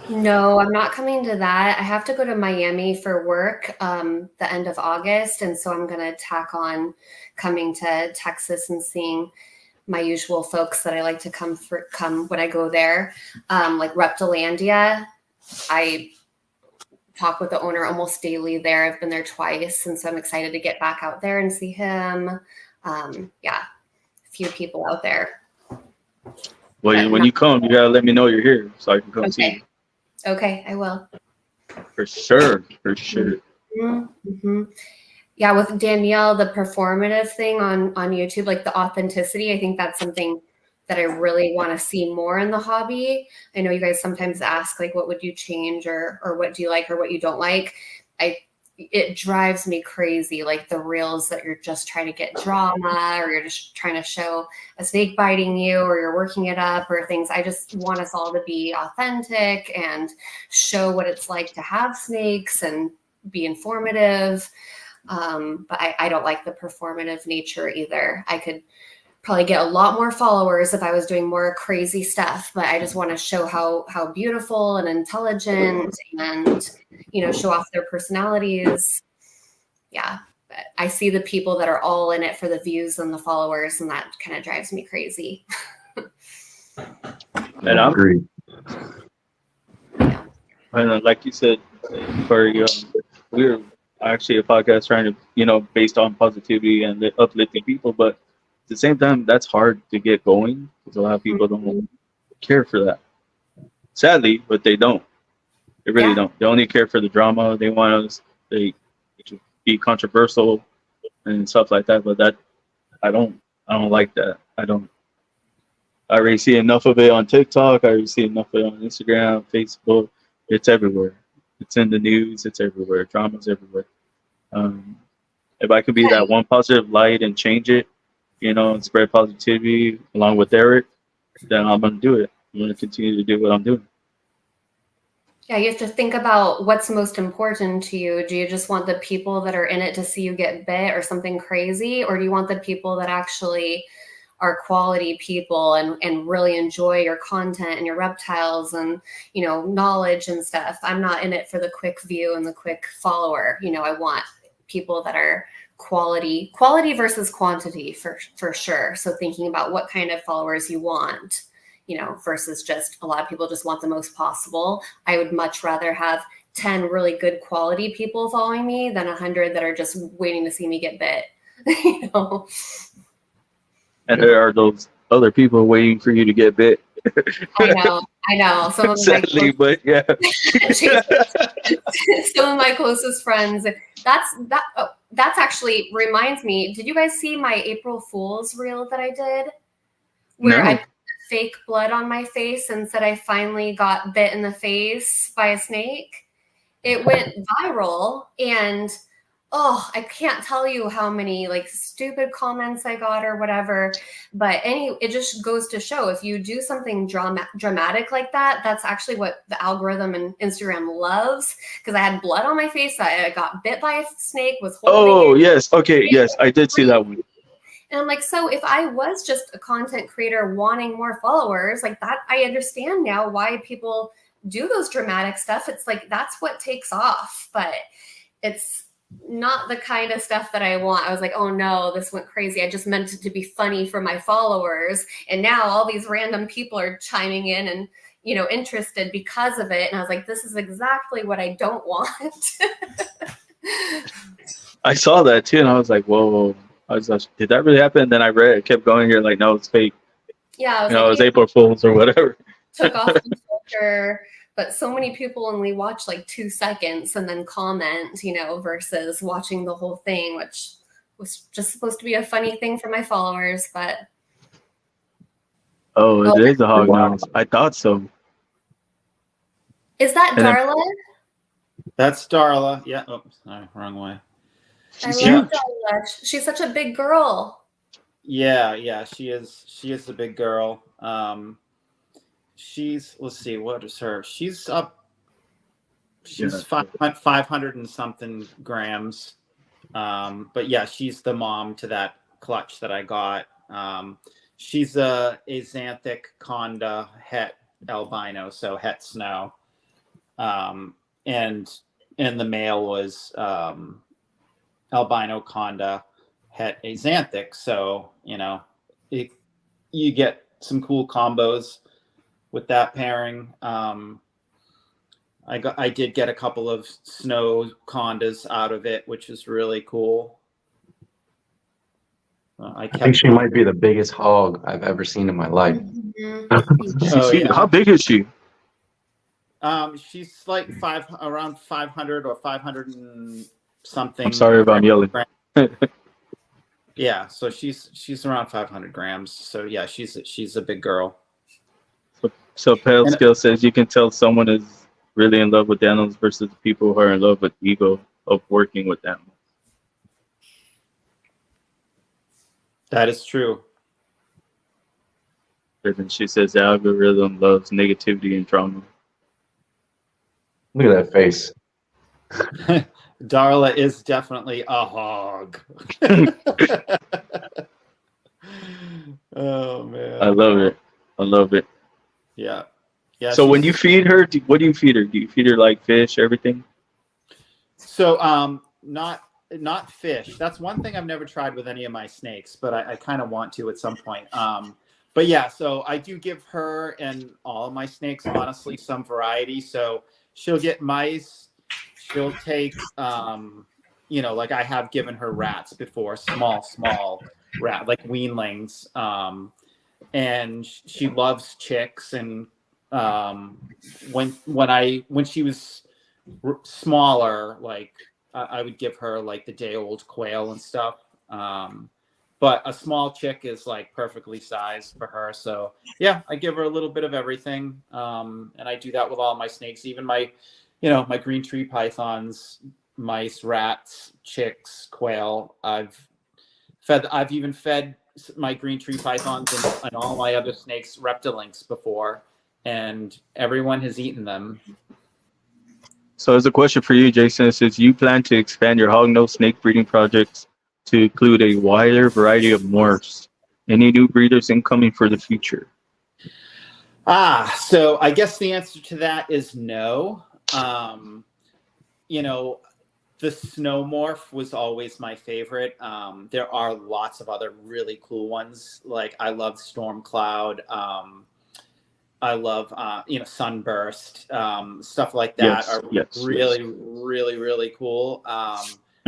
No, I'm not coming to that. I have to go to Miami for work the end of August, and so I'm going to tack on coming to Texas and seeing my usual folks that I like to come when I go there, like Reptilandia. I talk with the owner almost daily there. I've been there twice, and so I'm excited to get back out there and see him. Yeah, a few people out there. Well, when you come, you gotta let me know you're here so I can come see you. Okay, I will. For sure. Mm-hmm. Yeah, with Danielle, the performative thing on YouTube, like the authenticity, I think that's something that I really want to see more in the hobby. I know you guys sometimes ask, like, what would you change or what do you like or what you don't like? It drives me crazy, like the reels that you're just trying to get drama or you're just trying to show a snake biting you or you're working it up or things. I just want us all to be authentic and show what it's like to have snakes and be informative. But I don't like the performative nature either. I could probably get a lot more followers if I was doing more crazy stuff, but I just want to show how beautiful and intelligent and, you know, show off their personalities. Yeah. But I see the people that are all in it for the views and the followers, and that kind of drives me crazy. And I'm Agreed. Yeah. And like you said, Kari, we're actually a podcast trying to, you know, based on positivity and uplifting people, but at the same time, that's hard to get going because a lot of people don't care for that. Sadly, but they don't. They really Yeah. don't. They only care for the drama. They want us they to be controversial and stuff like that. But that I don't like that. I already see enough of it on TikTok. I already see enough of it on Instagram, Facebook. It's everywhere. It's in the news. It's everywhere. Drama's everywhere. If I could be that one positive light and change it, you know, and spread positivity along with Eric, then I'm gonna do it. I'm gonna continue to do what I'm doing. Yeah, you have to think about what's most important to you. Do you just want the people that are in it to see you get bit or something crazy? Or do you want the people that actually are quality people and really enjoy your content and your reptiles and, you know, knowledge and stuff? I'm not in it for the quick view and the quick follower. You know, I want people that are quality versus quantity for sure. So thinking about what kind of followers you want, you know, versus just a lot of people just want the most possible. I would much rather have 10 really good quality people following me than 100 that are just waiting to see me get bit. You know? And there are those other people waiting for you to get bit. I know. Some of Sadly, but yeah. Some of my closest friends. That's actually reminds me. Did you guys see my April Fool's reel that I did? Where No. I put fake blood on my face and said I finally got bit in the face by a snake. It went viral, and I can't tell you how many like stupid comments I got or whatever. But it just goes to show if you do something dramatic like that, that's actually what the algorithm and Instagram loves. Because I had blood on my face, I got bit by a snake, was holding it. Yes. Okay. Yes, I did see that one. And I'm like, so if I was just a content creator wanting more followers, like that, I understand now why people do those dramatic stuff. It's like, that's what takes off, but it's not the kind of stuff that I want. I was like, oh no, this went crazy. I just meant it to be funny for my followers. And now all these random people are chiming in and, you know, interested because of it. And I was like, this is exactly what I don't want. I saw that too, and I was like, whoa. I was like, did that really happen? And then I kept going here, like, no, it's fake. Yeah, I was You know, like, it was April Fool's or whatever. took off the filter, but so many people only watch like 2 seconds and then comment, you know, versus watching the whole thing, which was just supposed to be a funny thing for my followers. But It is a hog nose. I thought so. is that And then- Darla? That's Darla. Yeah. Oh, sorry, wrong way. I She's love huge. Darla. She's such a big girl. Yeah, she is a big girl. Let's see, what is her? She's 500 and something grams. But yeah, she's the mom to that clutch that I got. She's a Xanthic Conda het albino, so het snow. And the male was albino Conda het Xanthic. So, you know, you get some cool combos with that pairing. I did get a couple of snow condas out of it, which is really cool. I think she might be the biggest hog I've ever seen in my life. Oh, yeah. How big is she? She's like around 500 or 500 and something. I'm sorry if I'm yelling. Yeah, so she's around 500 grams. So yeah, she's a big girl. So Pale Skill says you can tell someone is really in love with animals versus people who are in love with the ego of working with animals. That is true. And then she says the algorithm loves negativity and drama. Look at that face. Darla is definitely a hog. Oh man. I love it. I love it. Yeah. Yeah. So when you she's- feed her, what do you feed her? Do you feed her like fish, everything? So not fish. That's one thing I've never tried with any of my snakes, but I kind of want to at some point. But yeah, so I do give her and all of my snakes, honestly, some variety. So she'll get mice. She'll take, like I have given her rats before, small rat, like weanlings. And she loves chicks. And when she was smaller, like I would give her like the day old quail and stuff. But a small chick is like perfectly sized for her. So yeah, I give her a little bit of everything. And I do that with all my snakes, even my green tree pythons, mice, rats, chicks, quail. I've even fed my green tree pythons and all my other snakes reptilinks before, and everyone has eaten them. So as a question for you, Jason, since you plan to expand your hognose snake breeding projects to include a wider variety of morphs, any new breeders incoming for the future? So I guess the answer to that is no. The snow morph was always my favorite. There are lots of other really cool ones. Like I love Storm Cloud. I love, Sunburst, stuff like that really, really, really cool.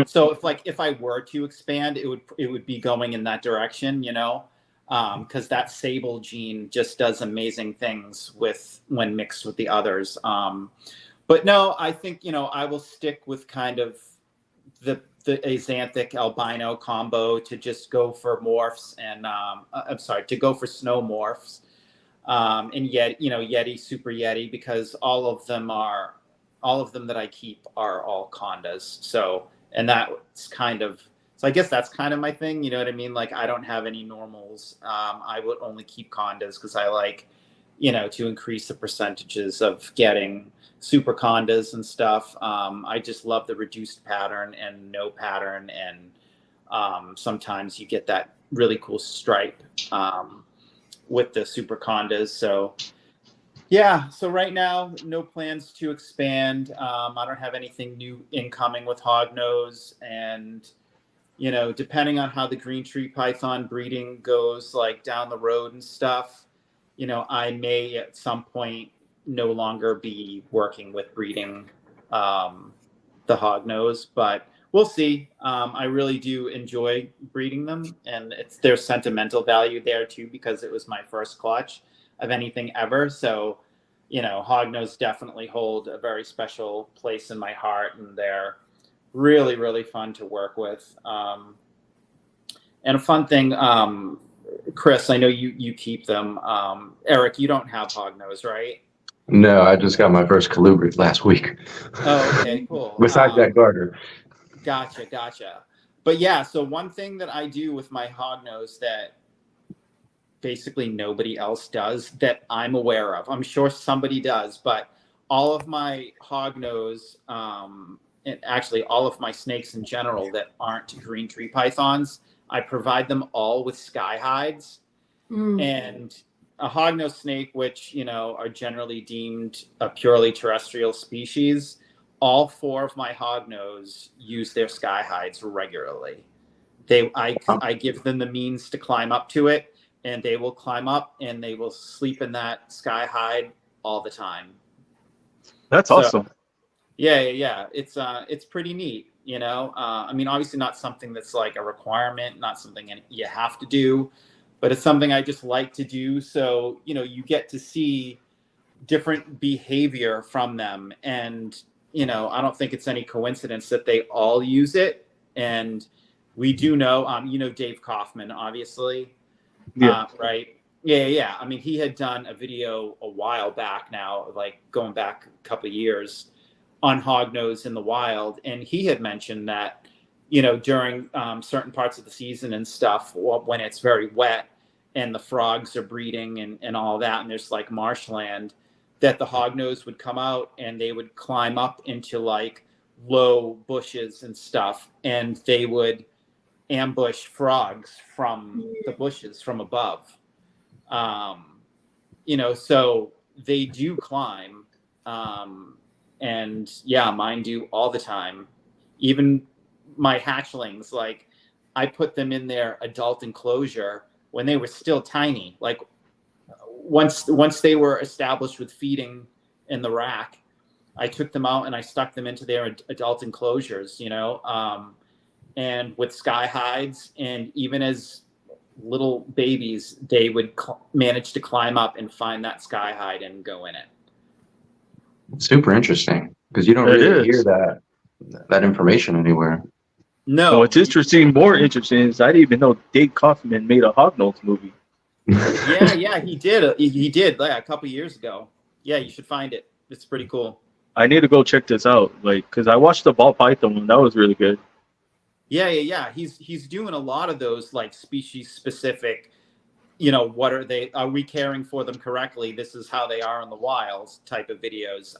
So if I were to expand, it would be going in that direction, because that Sable gene just does amazing things when mixed with the others. But no, I think, I will stick with kind of the axanthic albino combo to just go for morphs and to go for snow morphs. And yet, Yeti, Super Yeti, because all of them that I keep are all condas. So I guess that's kind of my thing. You know what I mean? Like I don't have any normals. I would only keep condas because I like, to increase the percentages of getting super condas and stuff. I just love the reduced pattern and no pattern. And sometimes you get that really cool stripe. With the super condas. So yeah, so right now, no plans to expand. I don't have anything new incoming with hognose. And, depending on how the green tree python breeding goes, like down the road and stuff, I may at some point no longer be working with breeding the hognose, but we'll see. I really do enjoy breeding them, and there's sentimental value there too because it was my first clutch of anything ever. So, hognose definitely hold a very special place in my heart, and they're really, really fun to work with. And a fun thing, Chris, I know you keep them. Eric, you don't have hognose, right? No, I just got my first colubrid last week. Oh, okay, cool. Besides that garter. Gotcha. But yeah, so one thing that I do with my hognose that basically nobody else does that I'm aware of, I'm sure somebody does, but all of my hognose, and actually all of my snakes in general that aren't green tree pythons, I provide them all with sky hides. And a hognose snake, which, are generally deemed a purely terrestrial species, all 4 of my hognose use their sky hides regularly. I give them the means to climb up to it, and they will climb up and they will sleep in that sky hide all the time. That's awesome. Yeah. It's pretty neat, I mean, obviously not something that's like a requirement, not something you have to do, but it's something I just like to do. So, you get to see different behavior from them. And, I don't think it's any coincidence that they all use it. And we do know, Dave Kaufman, obviously. Yeah. Right. Yeah. I mean, he had done a video a while back now, like going back a couple of years on hognose in the wild. And he had mentioned that, during certain parts of the season and stuff, when it's very wet and the frogs are breeding and all that, and there's like marshland, that the hognose would come out and they would climb up into like low bushes and stuff, and they would ambush frogs from the bushes from above. You know, so they do climb. And yeah, mine do all the time. Even my hatchlings, like I put them in their adult enclosure when they were still tiny. Like once they were established with feeding in the rack, I took them out and I stuck them into their adult enclosures, you know, and with sky hides. And even as little babies, they would manage to climb up and find that sky hide and go in it. Super interesting, because you don't It really hear is. that information anywhere. No. And what's interesting, more interesting, is I didn't even know Dave Kaufman made a Hognose movie. Yeah, he did. He did like a couple years ago. Yeah, you should find it. It's pretty cool. I need to go check this out, like, because I watched the ball python one. That was really good. Yeah. He's doing a lot of those like species specific, you know, what are they? Are we caring for them correctly? This is how they are in the wilds type of videos.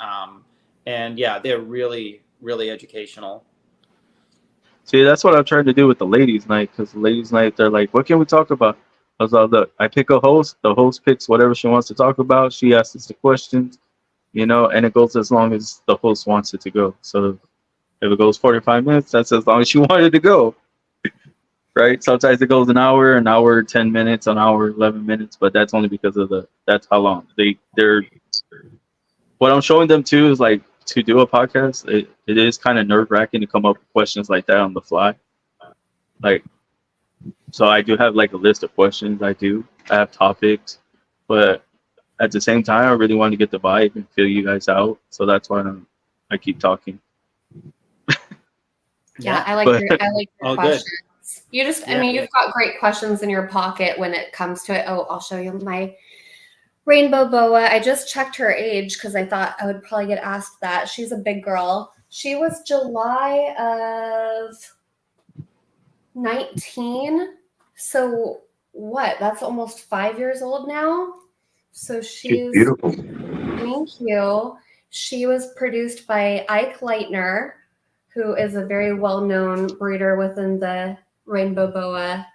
And yeah, they're really, really educational. See, that's what I'm trying to do with the ladies' night, because the ladies' night, they're like, what can we talk about? I was like, look, I pick a host. The host picks whatever she wants to talk about. She asks us the questions, you know, and it goes as long as the host wants it to go. So if it goes 45 minutes, that's as long as she wanted to go. Right? Sometimes it goes an hour, 10 minutes, an hour, 11 minutes, but that's only because of that's how long they're, what I'm showing them too is like, to do a podcast, it is kind of nerve wracking to come up with questions like that on the fly. Like, so I do have like a list of questions. I have topics, but at the same time, I really want to get the vibe and feel you guys out. So that's why I keep talking. Yeah, I like But- your Oh, good. questions. You just, I Yeah, mean, yeah. you've got great questions in your pocket when it comes to it. Oh, I'll show you my rainbow boa. I just checked her age because I thought I would probably get asked that. She's a big girl. She was July of 19. So what? That's almost 5 years old now. So She's beautiful. Thank you. She was produced by Ike Leitner, who is a very well-known breeder within the rainbow boa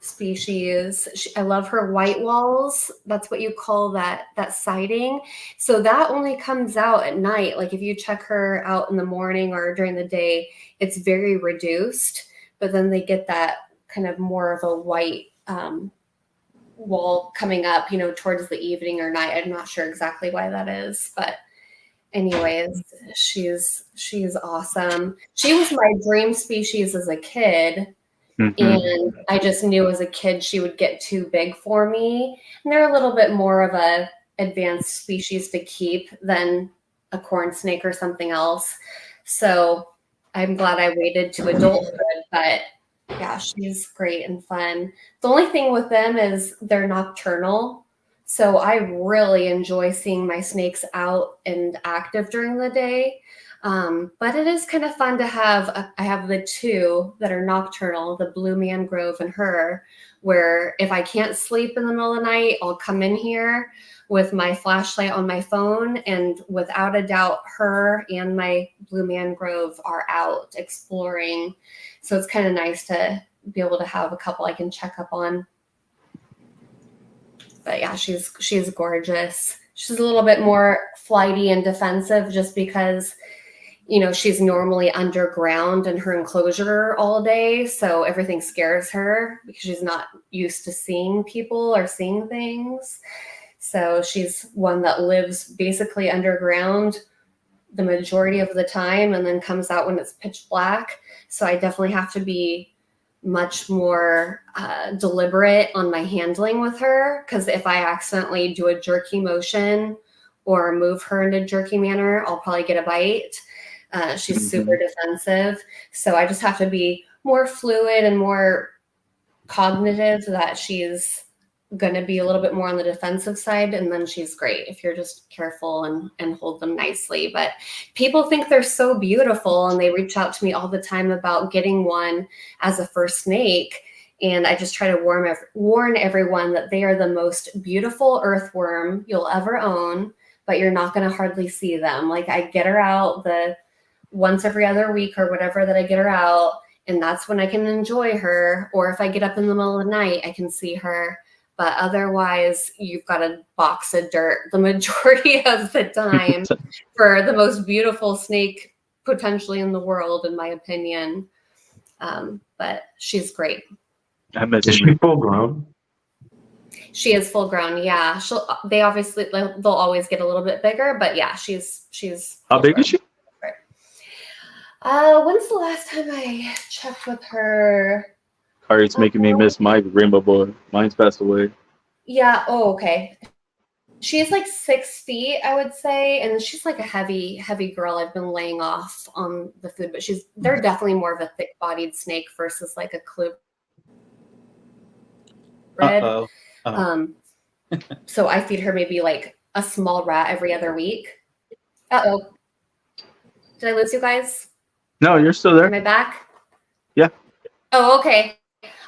species. I love her white walls. That's what you call that siding. So that only comes out at night. Like if you check her out in the morning or during the day, it's very reduced. But then they get that kind of more of a white wall coming up, you know, towards the evening or night. I'm not sure exactly why that is, but anyways, she's awesome. She was my dream species as a kid. And I just knew as a kid she would get too big for me. And they're a little bit more of a advanced species to keep than a corn snake or something else. So I'm glad I waited to adulthood. But yeah, she's great and fun. The only thing with them is they're nocturnal. So I really enjoy seeing my snakes out and active during the day. But it is kind of fun to have, I have the two that are nocturnal, the blue mangrove and her, where if I can't sleep in the middle of the night, I'll come in here with my flashlight on my phone, and without a doubt, her and my blue mangrove are out exploring. So it's kind of nice to be able to have a couple I can check up on. But yeah, she's gorgeous. She's a little bit more flighty and defensive just because, you know, she's normally underground in her enclosure all day. So everything scares her because she's not used to seeing people or seeing things. So she's one that lives basically underground the majority of the time and then comes out when it's pitch black. So I definitely have to be much more deliberate on my handling with her, because if I accidentally do a jerky motion or move her in a jerky manner, I'll probably get a bite. She's super defensive. So I just have to be more fluid and more cognitive that she's going to be a little bit more on the defensive side. And then she's great if you're just careful and hold them nicely. But people think they're so beautiful and they reach out to me all the time about getting one as a first snake. And I just try to warn everyone that they are the most beautiful earthworm you'll ever own, but you're not going to hardly see them. Like I get her out the once every other week or whatever that I get her out, and that's when I can enjoy her. Or if I get up in the middle of the night, I can see her. But otherwise, you've got a box of dirt the majority of the time for the most beautiful snake potentially in the world, in my opinion. But she's great. Is she full grown? She is full grown. Yeah, they obviously they'll always get a little bit bigger, but yeah, she's. How big is she? When's the last time I checked with her? Kari's making me miss my rainbow boy. Mine's passed away. Yeah. Oh, okay. She's like 6 feet, I would say, and she's like a heavy girl. I've been laying off on the food, but they're definitely more of a thick-bodied snake versus like a clue. Uh-oh. So I feed her maybe like a small rat every other week. Uh-oh. Did I lose you guys? No, you're still there. Am I back? Yeah. Oh, okay.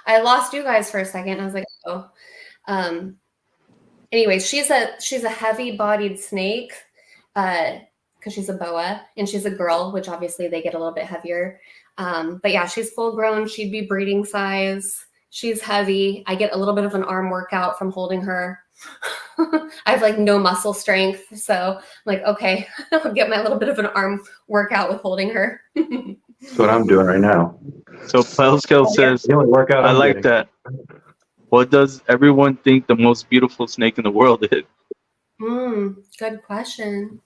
I lost you guys for a second. I was like, oh. Anyways, she's a heavy-bodied snake because she's a boa, and she's a girl, which obviously they get a little bit heavier. But yeah, she's full-grown. She'd be breeding size. She's heavy. I get a little bit of an arm workout from holding her. I have like no muscle strength, so I'm like, okay, I'll get my little bit of an arm workout with holding her. That's what I'm doing right now. So Pelskill says, The only workout I I'm like getting. that. What does everyone think the most beautiful snake in the world is? Good question.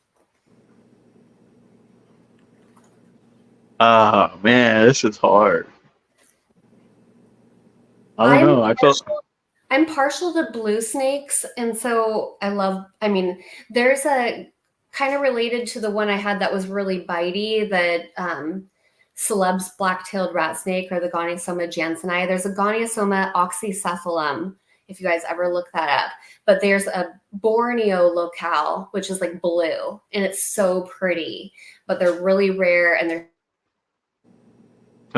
Ah, man, this is hard. I don't know. I'm partial to blue snakes, and so there's a kind of related to the one I had that was really bitey, that Celeb's black-tailed rat snake, or the Goniosoma jansenii. There's a Goniosoma oxycephalum, if you guys ever look that up. But there's a Borneo locale, which is like blue, and it's so pretty. But they're really rare, and they're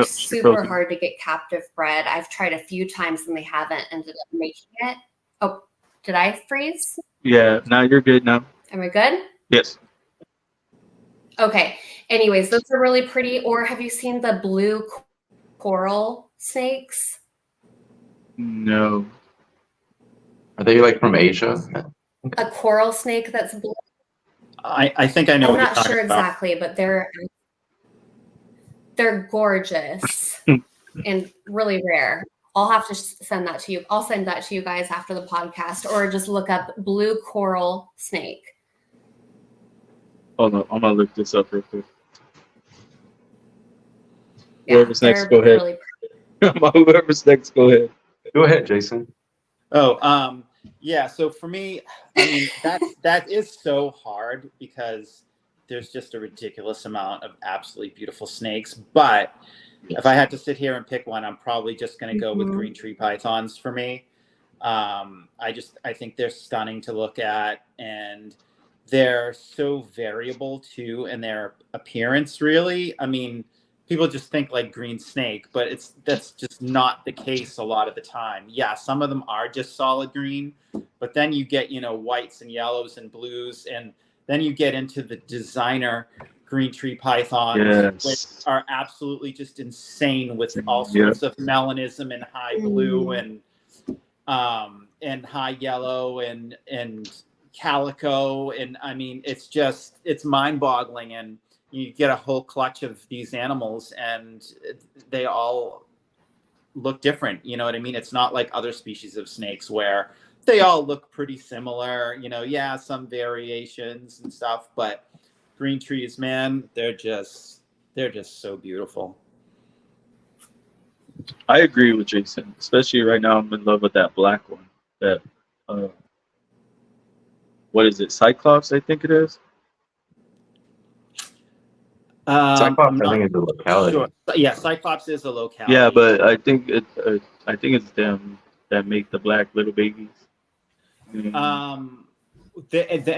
super hard to get captive bred. I've tried a few times, and they haven't ended up making it. Oh, did I freeze? Yeah, now you're good now. Am I good? Yes. Okay. Anyways, those are really pretty. Or have you seen the blue coral snakes? No. Are they like from Asia? A coral snake that's blue? I think I know. I'm not sure exactly, but they're gorgeous and really rare. I'll have to send that to you. I'll send that to you guys after the podcast, or just look up blue coral snake. Hold on, I'm gonna look this up real quick. Yeah, Whoever's next, go ahead. Really Whoever's next, go ahead. Go ahead, Jason. Oh, yeah. So for me, I mean, that is so hard because there's just a ridiculous amount of absolutely beautiful snakes. But if I had to sit here and pick one, I'm probably just going to go with green tree pythons for me. I think they're stunning to look at, and they're so variable too in their appearance, really. I mean, people just think like green snake, but that's just not the case a lot of the time. Yeah, some of them are just solid green, but then you get, whites and yellows and blues, and then you get into the designer green tree pythons, which are absolutely just insane with all sorts of melanism and high blue and high yellow and calico, and I mean, it's mind-boggling, and you get a whole clutch of these animals, and they all look different. You know what I mean? It's not like other species of snakes where they all look pretty similar. Yeah, some variations and stuff, but green trees, man, they're just so beautiful. I agree with Jason, especially right now. I'm in love with that black one. That what is it? Cyclops, I think it is. Cyclops, I think it's a locality. Sure. Yeah, Cyclops is a locality. Yeah, but I think it's them that make the black little babies. I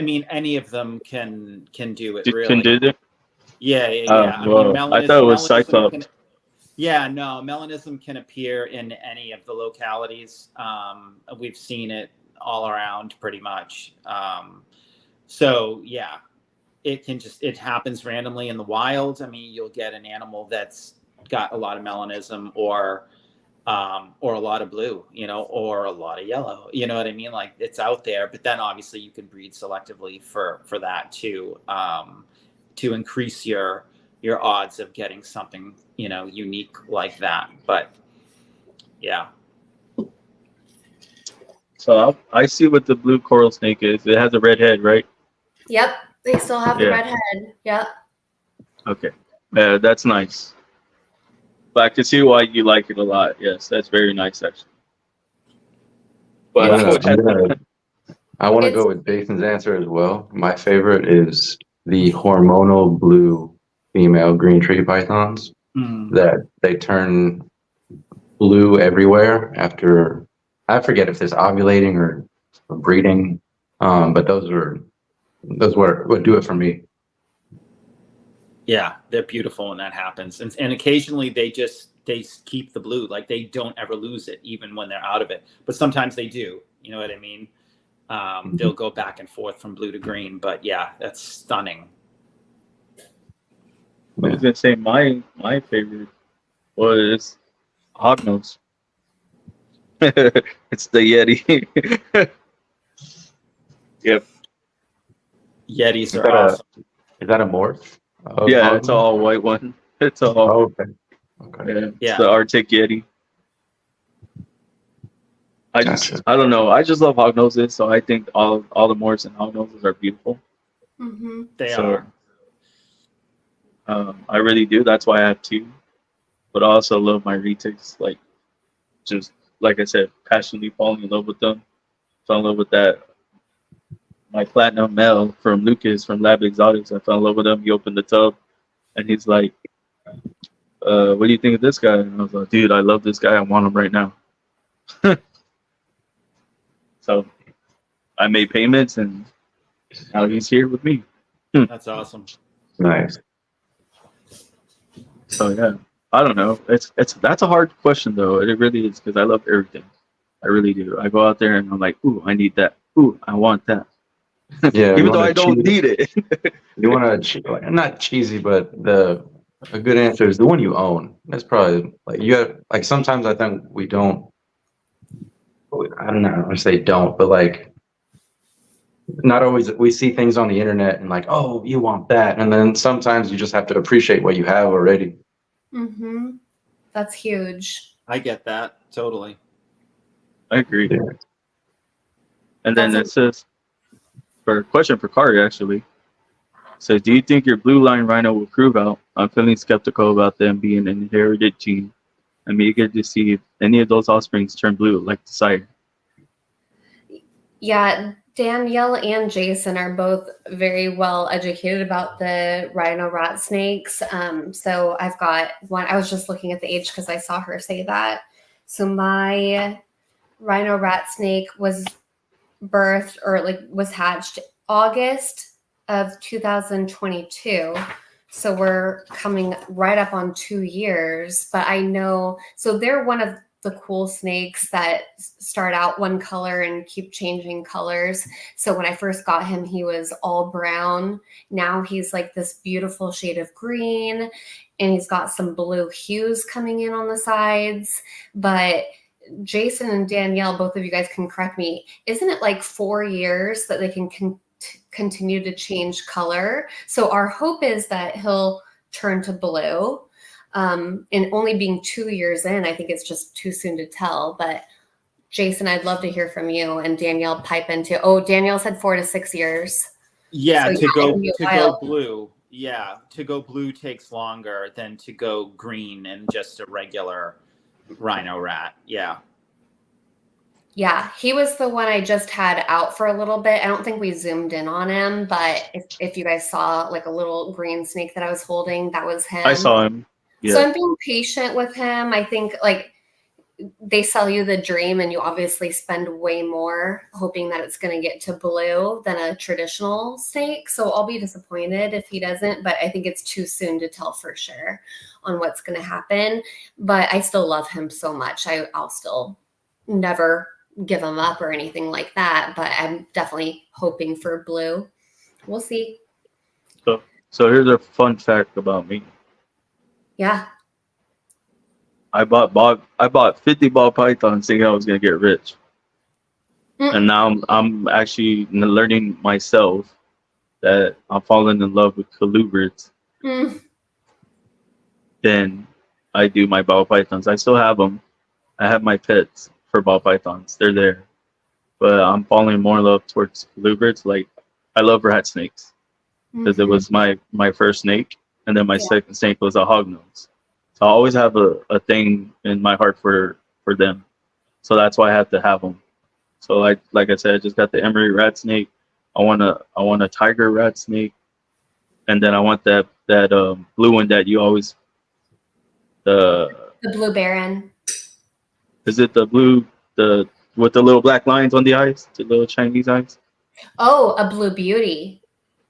mean, any of them can do it. Really. Can do it? Yeah. I thought it was Cyclops. Melanism can appear in any of the localities. We've seen it all around pretty much. So yeah, it happens randomly in the wild. I mean, you'll get an animal that's got a lot of melanism or a lot of blue, or a lot of yellow. You know what I mean? Like it's out there, but then obviously you can breed selectively for that too, to increase your odds of getting something, unique like that. But yeah. So I see what the blue coral snake is. It has a red head, right? Yep, they still have the Yeah. red head. Yep. Okay. That's nice. But I can see why you like it a lot. Yes, that's very nice, actually. But I would have I want to It's- go with Jason's answer as well. My favorite is the hormonal blue female green tree pythons that they turn blue everywhere after, I forget if it's ovulating or breeding, but those would do it for me. Yeah, they're beautiful when that happens, and occasionally they keep the blue, like they don't ever lose it, even when they're out of it. But sometimes they do. You know what I mean? They'll go back and forth from blue to green. But yeah, that's stunning. I was gonna say my favorite was hognose. It's the Yeti. Yep. Yetis are that awesome. Is that a morph? Yeah, it's all white one. It's all. Oh, okay. Yeah, it's the Arctic Yeti. Gotcha. I don't know. I just love hognoses, so I think all the morphs and hognoses are beautiful. Mm-hmm. They are. I really do. That's why I have two. But I also love my retics. Like, just like I said, passionately falling in love with them. Fell in love with that. My platinum male from Lucas from Lab Exotics. I fell in love with him. He opened the tub, and he's like, "What do you think of this guy?" And I was like, "Dude, I love this guy. I want him right now." So I made payments, and now he's here with me. That's awesome. Nice. So yeah, I don't know. That's a hard question though. It really is because I love everything. I really do. I go out there and I'm like, ooh, I need that. Ooh, I want that. Yeah. Even though I don't need it. You want to not cheesy, but a good answer is the one you own. That's probably like you have like sometimes I think we don't. I don't know. I want to say don't, but like not always. We see things on the internet and like, oh, you want that, and then sometimes you just have to appreciate what you have already. Mm-hmm. That's huge. I get that totally. I agree. Yeah. And then it says, for a question for Kari actually, it says, do you think your blue line rhino will prove out? I'm feeling skeptical about them being an inherited gene. I'm eager to see if any of those offsprings turn blue like the sire. Yeah, Danielle and Jason are both very well educated about the rhino rat snakes. So I've got one. I was just looking at the age because I saw her say that. So my rhino rat snake was birthed or was hatched August of 2022. So we're coming right up on 2 years. But I know, so they're one of the cool snakes that start out one color and keep changing colors. So when I first got him, he was all brown. Now he's like this beautiful shade of green, and he's got some blue hues coming in on the sides. But Jason and Danielle, both of you guys can correct me. Isn't it like 4 years that they can continue to change color? So our hope is that he'll turn to blue. And only being 2 years in, I think it's just too soon to tell. But Jason, I'd love to hear from you, and Danielle pipe into. Oh, Danielle said 4 to 6 years. Yeah, So to go go blue. Yeah, to go blue takes longer than to go green and just a regular rhino rat. Yeah. Yeah, he was the one I just had out for a little bit. I don't think we zoomed in on him, but if you guys saw like a little green snake that I was holding, that was him. I saw him. Yeah. So I'm being patient with him. I think like they sell you the dream and you obviously spend way more hoping that it's going to get to blue than a traditional snake. So I'll be disappointed if he doesn't, but I think it's too soon to tell for sure on what's going to happen. But I still love him so much. I'll still never give him up or anything like that, but I'm definitely hoping for blue. We'll see. So here's a fun fact about me. Yeah. I bought 50 ball pythons thinking I was gonna get rich, and now I'm actually learning myself that I'm falling in love with colubrids. Mm. Then I do my ball pythons. I still have them. I have my pets for ball pythons. They're there, but I'm falling more in love towards colubrids. Like I love rat snakes because it Mhm. was my first snake, and then my Yeah. second snake was a hognose. So I always have a thing in my heart for them. So that's why I have to have them. So like I said, I just got the emery rat snake. I want a tiger rat snake, and then I want that blue one that you always the The Blue Baron. is it the blue the with the little black lines on the eyes, the little Chinese eyes? Oh, a Blue Beauty.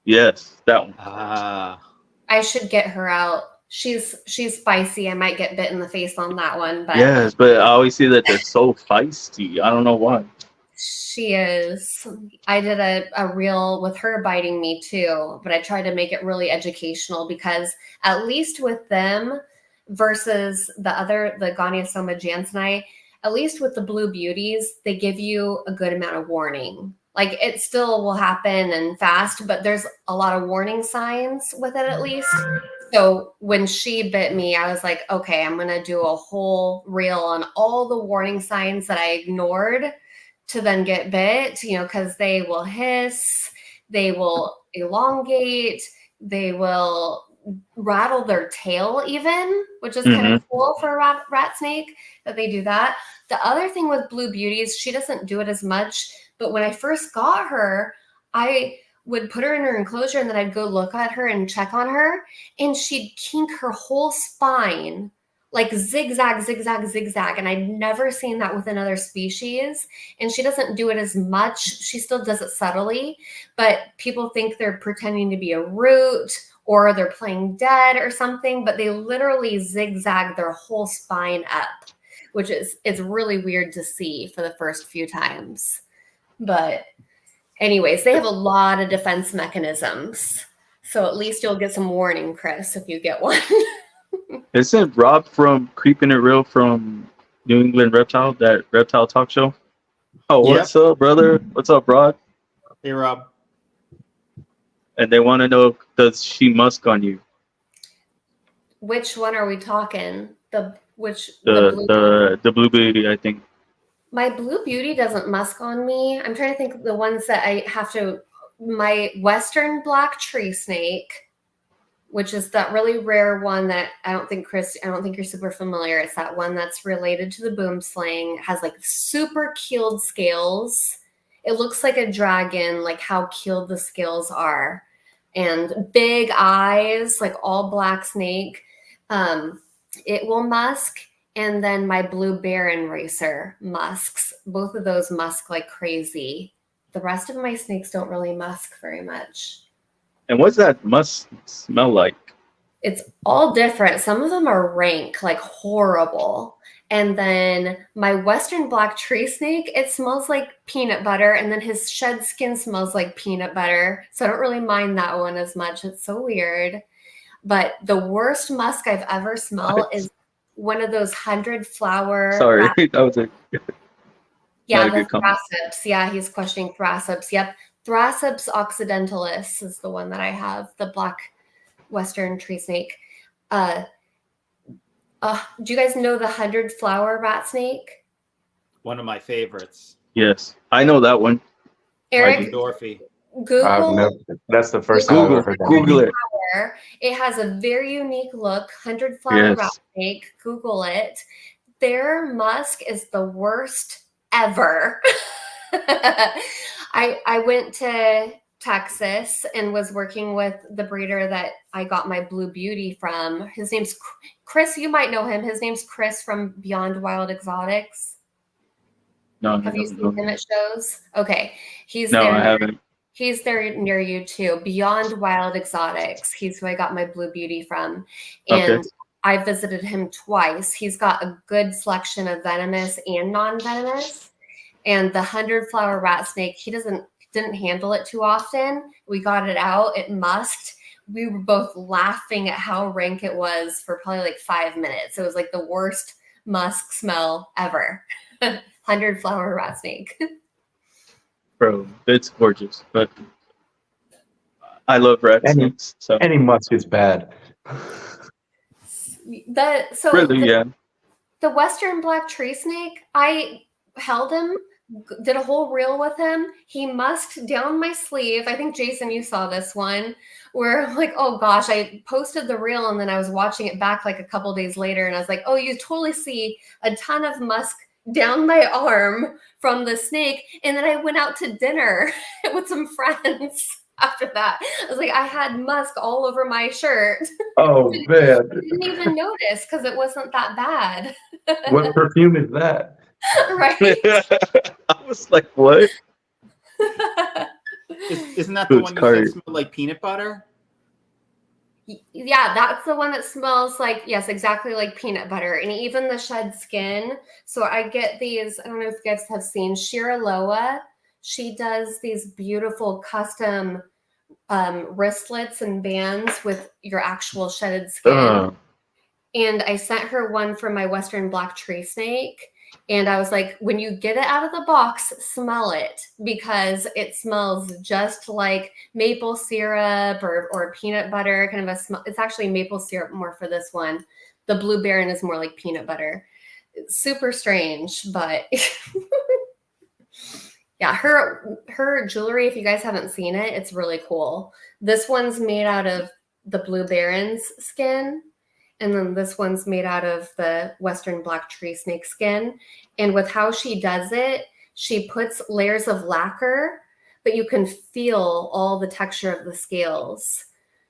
Yes, that one. Ah. I should get her out. She's spicy. I might get bit in the face on that one, but Yes, but I always see that they're so feisty. I don't know why. she is. I did a reel with her biting me too, but I tried to make it really educational because at least with them versus the Goniosoma jansenii, at least with the Blue Beauties, they give you a good amount of warning. Like it still will happen and fast, but there's a lot of warning signs with it at least. So when she bit me, I was like, okay, I'm going to do a whole reel on all the warning signs that I ignored to then get bit, because they will hiss, they will elongate, they will rattle their tail even, which is kind of cool for a rat snake that they do that. The other thing with Blue Beauties, she doesn't do it as much, but when I first got her, I would put her in her enclosure and then I'd go look at her and check on her, and she'd kink her whole spine like zigzag, zigzag, zigzag. And I'd never seen that with another species. And she doesn't do it as much. She still does it subtly, but people think they're pretending to be a root or they're playing dead or something, but they literally zigzag their whole spine up, which it's really weird to see for the first few times. But anyways, they have a lot of defense mechanisms. So at least you'll get some warning, Chris, if you get one. Isn't Rob from Creeping It Real from New England Reptile, that reptile talk show? Oh, what's up, brother? What's up, Rod? Hey, Rob. And they want to know, does she musk on you? Which one are we talking? The Blue Beauty, I think. My Blue Beauty doesn't musk on me. I'm trying to think of the ones that I have to. My Western black tree snake, which is that really rare one that I don't think you're super familiar. It's that one that's related to the boom sling. It has like super keeled scales. It looks like a dragon, like how keeled the scales are, and big eyes, like all black snake. It will musk. And then my Blue Baron racer musks. Both of those musk like crazy. The rest of my snakes don't really musk very much. And what's that musk smell like? It's all different. Some of them are rank, like horrible. And then my Western black tree snake, it smells like peanut butter. And then his shed skin smells like peanut butter. So I don't really mind that one as much. It's so weird. But the worst musk I've ever smelled is one of those 100 flower. Sorry, that was a yeah, the Thraceps. Yeah, he's questioning Thraceps. Yep, Thraceps occidentalis is the one that I have, the black Western tree snake. Do you guys know the 100 flower rat snake? One of my favorites. Yes, I know that one. Eric, Dorothy. Google. That's the first time I've heard that. Google it. It has a very unique look. 100 flower rat snake. Google it. Their musk is the worst ever. I went to Texas and was working with the breeder that I got my Blue Beauty from. His name's Chris. You might know him. His name's Chris from Beyond Wild Exotics. No, have you seen him at shows? Okay, I haven't. He's there near you too. Beyond Wild Exotics. He's who I got my Blue Beauty from, and I visited him twice. He's got a good selection of venomous and non-venomous. And the 100 flower rat snake, he didn't handle it too often. We got it out. It musked. We were both laughing at how rank it was for probably like 5 minutes. It was like the worst musk smell ever. 100 flower rat snake. Bro, it's gorgeous. But I love rat snakes. So Any musk is bad. really, yeah. The Western black tree snake, I held him, did a whole reel with him. He musked down my sleeve. I think, Jason, you saw this one where I'm like, oh gosh, I posted the reel and then I was watching it back like a couple days later and I was like, oh, you totally see a ton of musk down my arm from the snake. And then I went out to dinner with some friends after that. I was like, I had musk all over my shirt. Oh man. I didn't even notice because it wasn't that bad. What perfume is that? Right. I was like, what? Isn't that the It's one you Kari. said smelled like peanut butter? Yeah, that's the one that smells like, yes, exactly like peanut butter. And even the shed skin. So I get these, I don't know if you guys have seen Shira Loa. She does these beautiful custom wristlets and bands with your actual shedded skin. And I sent her one for my Western black tree snake. And I was like, when you get it out of the box, smell it because it smells just like maple syrup or peanut butter, kind of a smell. It's actually maple syrup more for this one. The Blue Baron is more like peanut butter. It's super strange, but yeah, her jewelry, if you guys haven't seen it, it's really cool. This one's made out of the Blue Baron's skin. And then this one's made out of the Western black tree snake skin. And with how she does it, she puts layers of lacquer, but you can feel all the texture of the scales.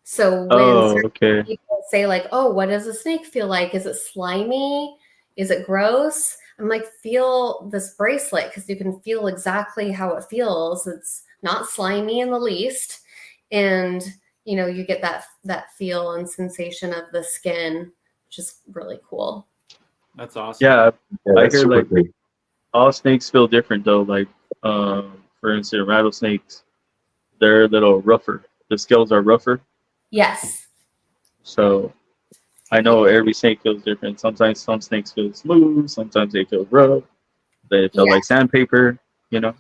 So when people say like, oh, what does a snake feel like? Is it slimy? Is it gross? I'm like, feel this bracelet because you can feel exactly how it feels. It's not slimy in the least. And you know, you get that feel and sensation of the skin, which is really cool. That's awesome. Yeah, I hear like great. all snakes feel different though. Like, for instance, rattlesnakes, they're a little rougher. The scales are rougher. Yes. So I know every snake feels different. Sometimes some snakes feel smooth. Sometimes they feel rough. They feel like sandpaper, you know?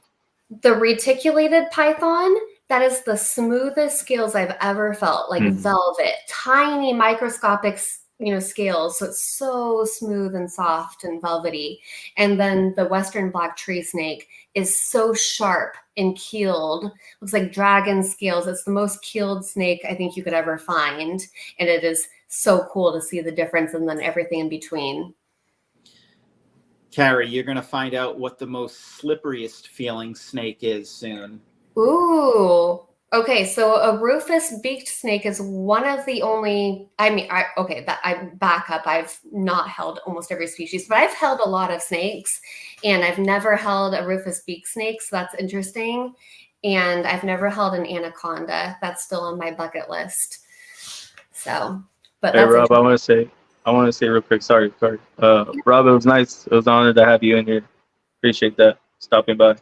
The reticulated python, that is the smoothest scales I've ever felt, like velvet, tiny microscopic, scales. So it's so smooth and soft and velvety. And then the Western black tree snake is so sharp and keeled. Looks like dragon scales. It's the most keeled snake I think you could ever find. And it is so cool to see the difference and then everything in between. Kari, you're going to find out what the most slipperiest feeling snake is soon. Ooh. Okay, so a rufous-beaked snake is one of the only, I back up. I've not held almost every species, but I've held a lot of snakes, and I've never held a rufous-beaked snake, so that's interesting. And I've never held an anaconda. That's still on my bucket list. So, but hey, that's Rob, I want to say real quick, sorry, Rob, it was nice. It was an honor to have you in here. Appreciate that, stopping by.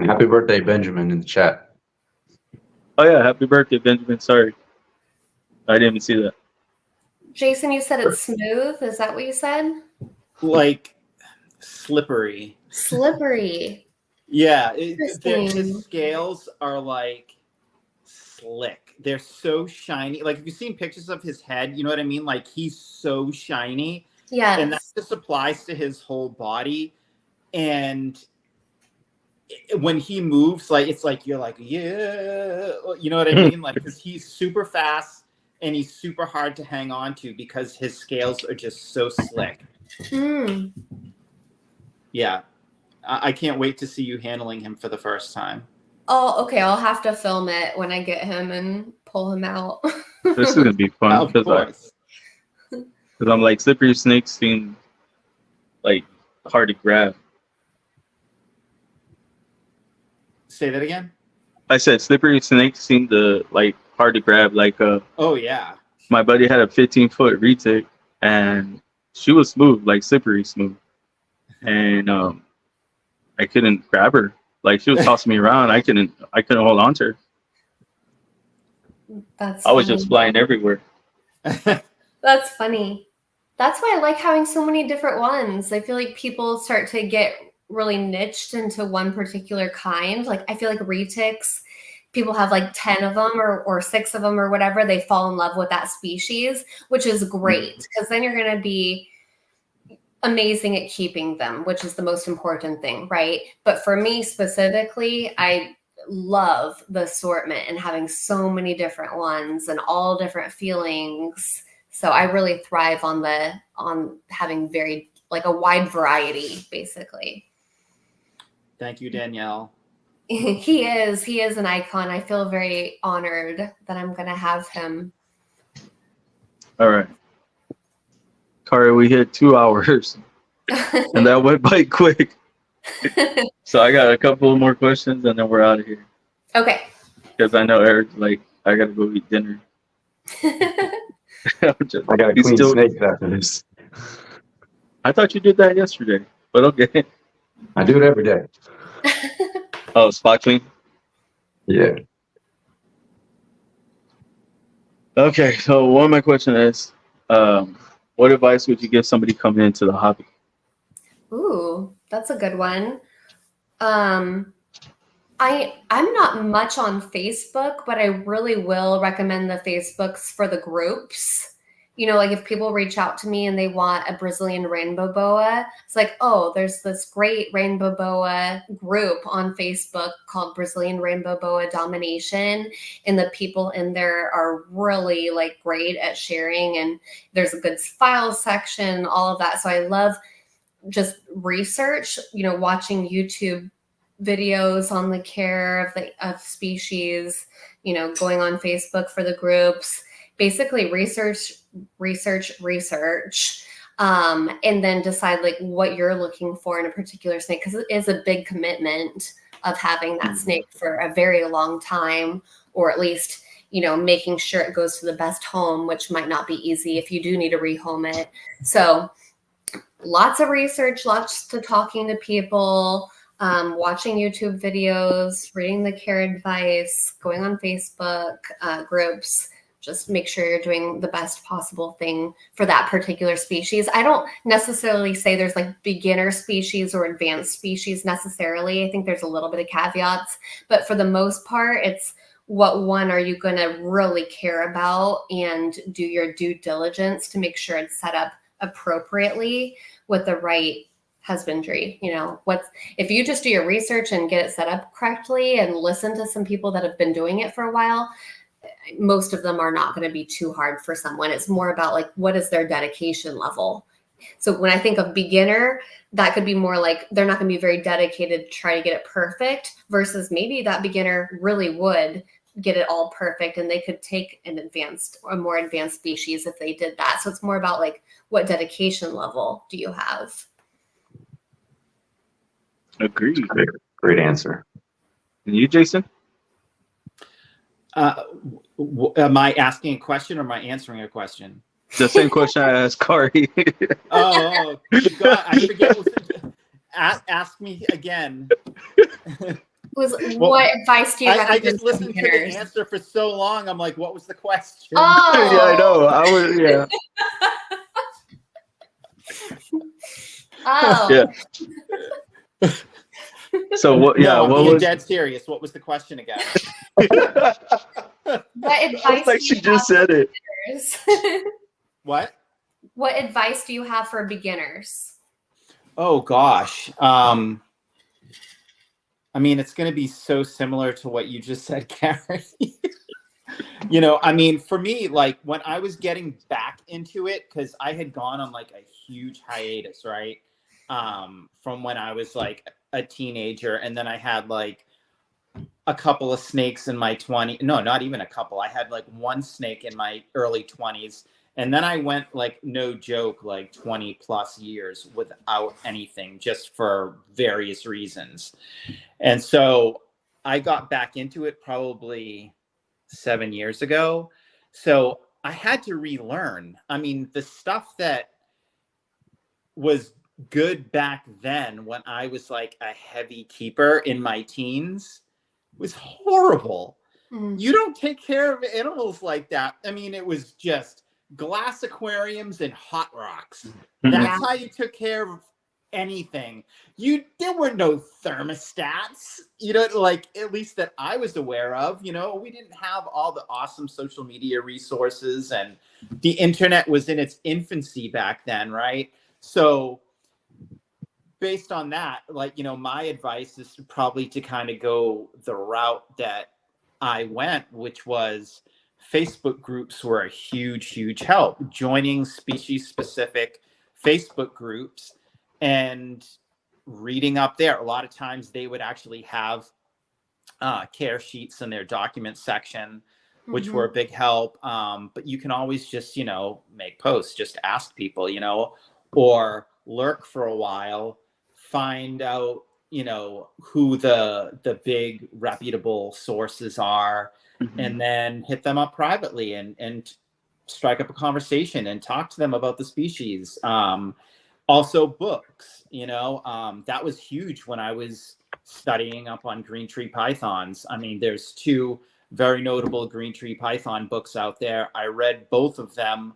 Happy birthday, Benjamin, in the chat. Oh yeah, happy birthday, Benjamin. Sorry, I didn't even see that. Jason, you said it's smooth. Is that what you said? Like slippery. Slippery. Yeah, his scales are like slick. They're so shiny. Like if you've seen pictures of his head, you know what I mean? Like he's so shiny. Yeah. And that just applies to his whole body. And when he moves, like it's like you're like, yeah, you know what I mean? Like because he's super fast and he's super hard to hang on to because his scales are just so slick. Yeah, I can't wait to see you handling him for the first time. Oh, okay. I'll have to film it when I get him and pull him out. This is gonna be fun because I'm like slippery snakes seem like hard to grab. Say that again. I said slippery snakes seem to like hard to grab. Like oh yeah, my buddy had a 15-foot retic and she was smooth, like slippery smooth, and I couldn't grab her. Like she was tossing me around. I couldn't hold on to her. That's I was just flying everywhere. That's funny. That's why I like having so many different ones. I feel like people start to get really niched into one particular kind. Like I feel like retics, people have like 10 of them or 6 of them or whatever. They fall in love with that species, which is great because then you're going to be amazing at keeping them, which is the most important thing, right? But for me specifically, I love the assortment and having so many different ones and all different feelings. So I really thrive on having very like a wide variety, basically. Thank you, Danielle. He is an icon. I feel very honored that I'm going to have him. All right. Kari, we hit 2 hours and that went by quick. So I got a couple more questions and then we're out of here. Okay. Because I know Eric's like, I got to go eat dinner. I got to clean snakes after this. I thought you did that yesterday, but okay. I do it every day. Oh, spot clean? Yeah. Okay, so one of my questions is, what advice would you give somebody coming into the hobby? Ooh, that's a good one. I'm not much on Facebook, but I really will recommend the Facebooks for the groups. You know, like if people reach out to me and they want a Brazilian rainbow boa, it's like, oh, there's this great rainbow boa group on Facebook called Brazilian Rainbow Boa Domination. And the people in there are really like great at sharing. And there's a good file section, all of that. So I love just research, you know, watching YouTube videos on the care of species, you know, going on Facebook for the groups, basically research, and then decide like what you're looking for in a particular snake, because it is a big commitment of having that snake for a very long time, or at least, you know, making sure it goes to the best home, which might not be easy if you do need to rehome it. So lots of research, lots to talking to people, watching YouTube videos, reading the care advice, going on Facebook groups. Just make sure you're doing the best possible thing for that particular species. I don't necessarily say there's like beginner species or advanced species necessarily. I think there's a little bit of caveats, but for the most part, it's what one are you going to really care about and do your due diligence to make sure it's set up appropriately with the right husbandry. You know, if you just do your research and get it set up correctly and listen to some people that have been doing it for a while, most of them are not going to be too hard for someone. It's more about like, what is their dedication level? So when I think of beginner, that could be more like they're not going to be very dedicated to try to get it perfect, versus maybe that beginner really would get it all perfect and they could take a more advanced species if they did that. So it's more about like, what dedication level do you have? Agreed. Great answer. And you, Jason? Am I asking a question or am I answering a question? The same question I asked Kari. Oh, I forget. Ask me again. What advice do you have? I just listened to the answer for so long. I'm like, what was the question? Oh. Yeah, I know. I was, yeah. Oh. Yeah. So what? Yeah, No, I'm what being was? dead serious. What was the question again? What advice? Like she just said it. What? What advice do you have for beginners? Oh gosh. I mean, it's going to be so similar to what you just said, Kari. You know, I mean, for me, like when I was getting back into it, because I had gone on like a huge hiatus, right? From when I was like a teenager, and then I had like a couple of snakes in my 20s. No, not even a couple. I had like one snake in my early 20s. And then I went like, no joke, like 20 plus years without anything, just for various reasons. And so I got back into it probably 7 years ago. So I had to relearn. I mean, the stuff that was good back then when I was like a heavy keeper in my teens was horrible. You don't take care of animals like that. I mean, it was just glass aquariums and hot rocks. Mhm. That's Yeah. how you took care of anything. There were no thermostats, like at least that I was aware of. We didn't have all the awesome social media resources, and the internet was in its infancy back then, right? So based on that, like, my advice is probably to kind of go the route that I went, which was Facebook groups were a huge help. Joining species specific Facebook groups and reading up there. A lot of times they would actually have care sheets in their document section, which were a big help. But you can always just, make posts, just ask people, or lurk for a while, find out, who the big reputable sources are, and then hit them up privately and strike up a conversation and talk to them about the species. Also books, that was huge when I was studying up on green tree pythons. I mean, there's two very notable green tree python books out there. I read both of them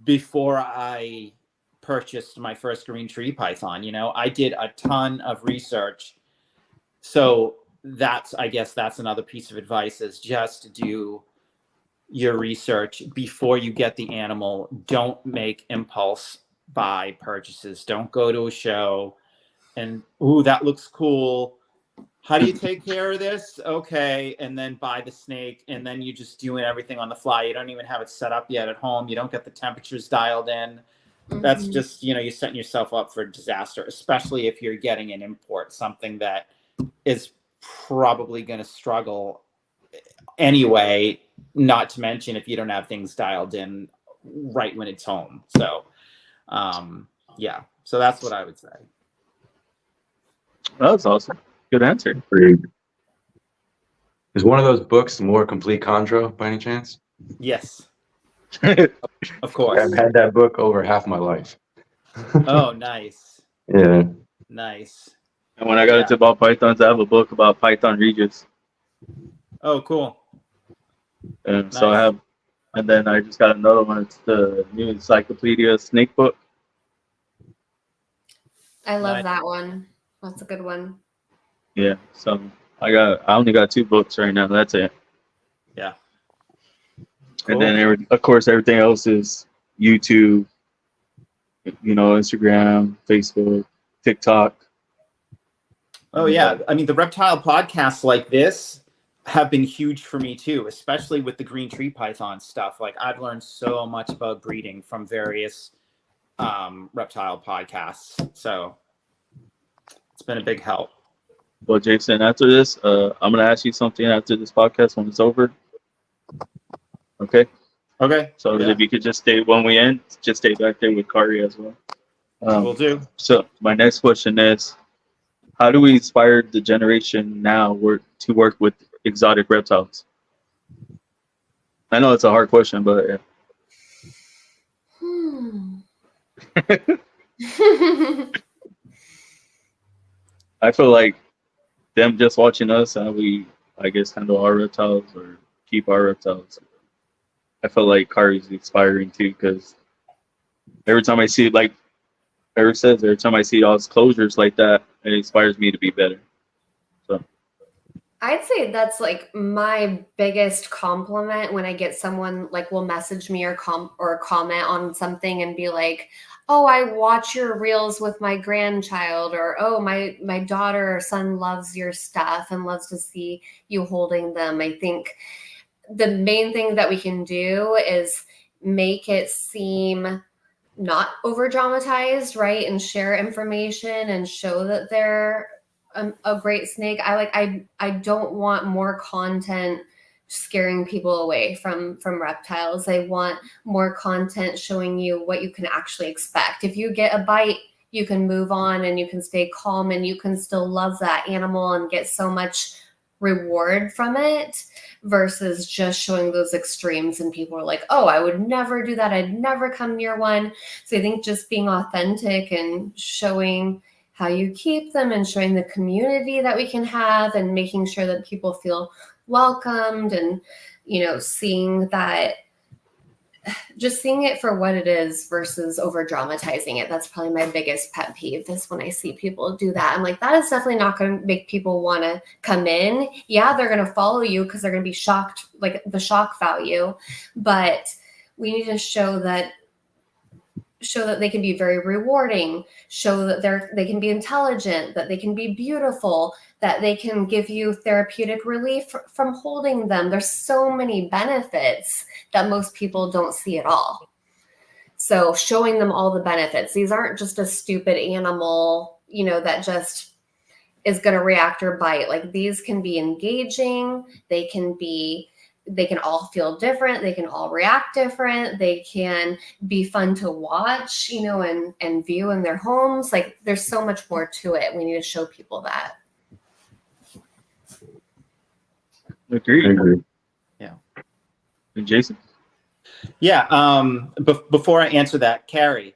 before I purchased my first green tree python. I did a ton of research. So I guess that's another piece of advice, is just do your research before you get the animal. Don't make impulse buy purchases. Don't go to a show and, ooh, that looks cool. How do you take care of this? Okay. And then buy the snake, and then you're just doing everything on the fly. You don't even have it set up yet at home. You don't get the temperatures dialed in. That's just, you're setting yourself up for disaster, especially if you're getting an import, something that is probably going to struggle anyway, not to mention if you don't have things dialed in right when it's home. So, yeah. So that's what I would say. That's awesome. Good answer. Is one of those books the More Complete Chondro by any chance? Yes, And of course. I've had that book over half my life. Oh, nice. Yeah. Nice. when I got into ball pythons, I have a book about Python Regis. Oh, cool. And so I have, and then I just got another one. It's the new Encyclopedia Snake book. I love that one. That's a good one. Yeah. So I only got 2 books right now. That's it. Yeah. And then of course everything else is YouTube, Instagram, Facebook, TikTok. Oh, yeah. I mean, the reptile podcasts like this have been huge for me too, especially with the green tree python stuff. Like, I've learned so much about breeding from various reptile podcasts. So it's been a big help. Well, Jason, after this, I'm going to ask you something after this podcast when it's over. Okay? Okay. So if you could just stay, when we end, just stay back there with Kari as well. Will do. So my next question is, how do we inspire the generation now to work with exotic reptiles? I know it's a hard question, but yeah. I feel like them just watching us and we, I guess, handle our reptiles or keep our reptiles. I feel like Kari's inspiring too, because every time I see, like Eric says, every time I see all his closures like that, it inspires me to be better. So I'd say that's like my biggest compliment when I get someone like will message me or comment on something and be like, "Oh, I watch your reels with my grandchild," or "Oh, my daughter or son loves your stuff and loves to see you holding them." I think the main thing that we can do is make it seem not over dramatized, right? And share information and show that they're a great snake. I don't want more content scaring people away from reptiles. I want more content showing you what you can actually expect. If you get a bite, you can move on and you can stay calm and you can still love that animal and get so much reward from it, versus just showing those extremes and people are like, "Oh, I would never do that. I'd never come near one." So I think just being authentic and showing how you keep them and showing the community that we can have and making sure that people feel welcomed and, seeing that just seeing it for what it is versus over dramatizing it. That's probably my biggest pet peeve is when I see people do that. I'm like, that is definitely not going to make people want to come in. Yeah, they're going to follow you because they're going to be shocked, like the shock value. But we need to show that they can be very rewarding, show that they can be intelligent, that they can be beautiful, that they can give you therapeutic relief from holding them. There's so many benefits that most people don't see at all. So showing them all the benefits. These aren't just a stupid animal, that just is going to react or bite. Like, these can be engaging. They can all feel different. They can all react different. They can be fun to watch, and view in their homes. Like, there's so much more to it. We need to show people that. Agreed. Yeah. And Jason? Yeah. Before I answer that, Kari,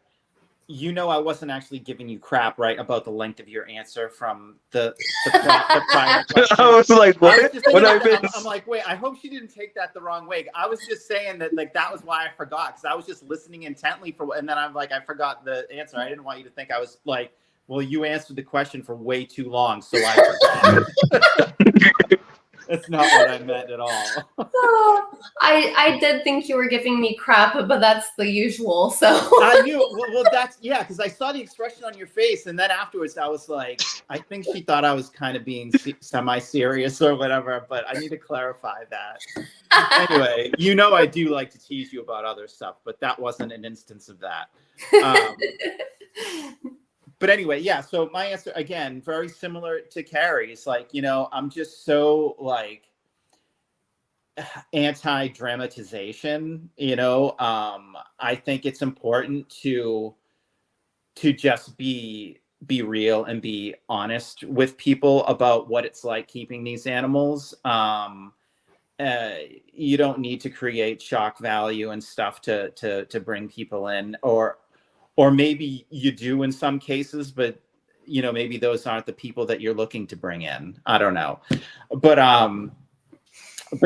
I wasn't actually giving you crap, right, about the length of your answer from the prior question. I was like, what? I'm like, wait, I hope she didn't take that the wrong way. I was just saying that, like, that was why I forgot, because I was just listening intently and then I'm like, I forgot the answer. I didn't want you to think I was like, well, you answered the question for way too long, so I forgot. That's not what I meant at all. I did think you were giving me crap, but that's the usual. So I knew. Well, that's because I saw the expression on your face, and then afterwards, I was like, I think she thought I was kind of being semi-serious or whatever. But I need to clarify that. Anyway, I do like to tease you about other stuff, but that wasn't an instance of that. But anyway, yeah, so my answer, again, very similar to Kari's. Like, I'm just so, like, anti-dramatization, I think it's important to just be real and be honest with people about what it's like keeping these animals. You don't need to create shock value and stuff to bring people in, or maybe you do in some cases, but maybe those aren't the people that you're looking to bring in. I don't know. But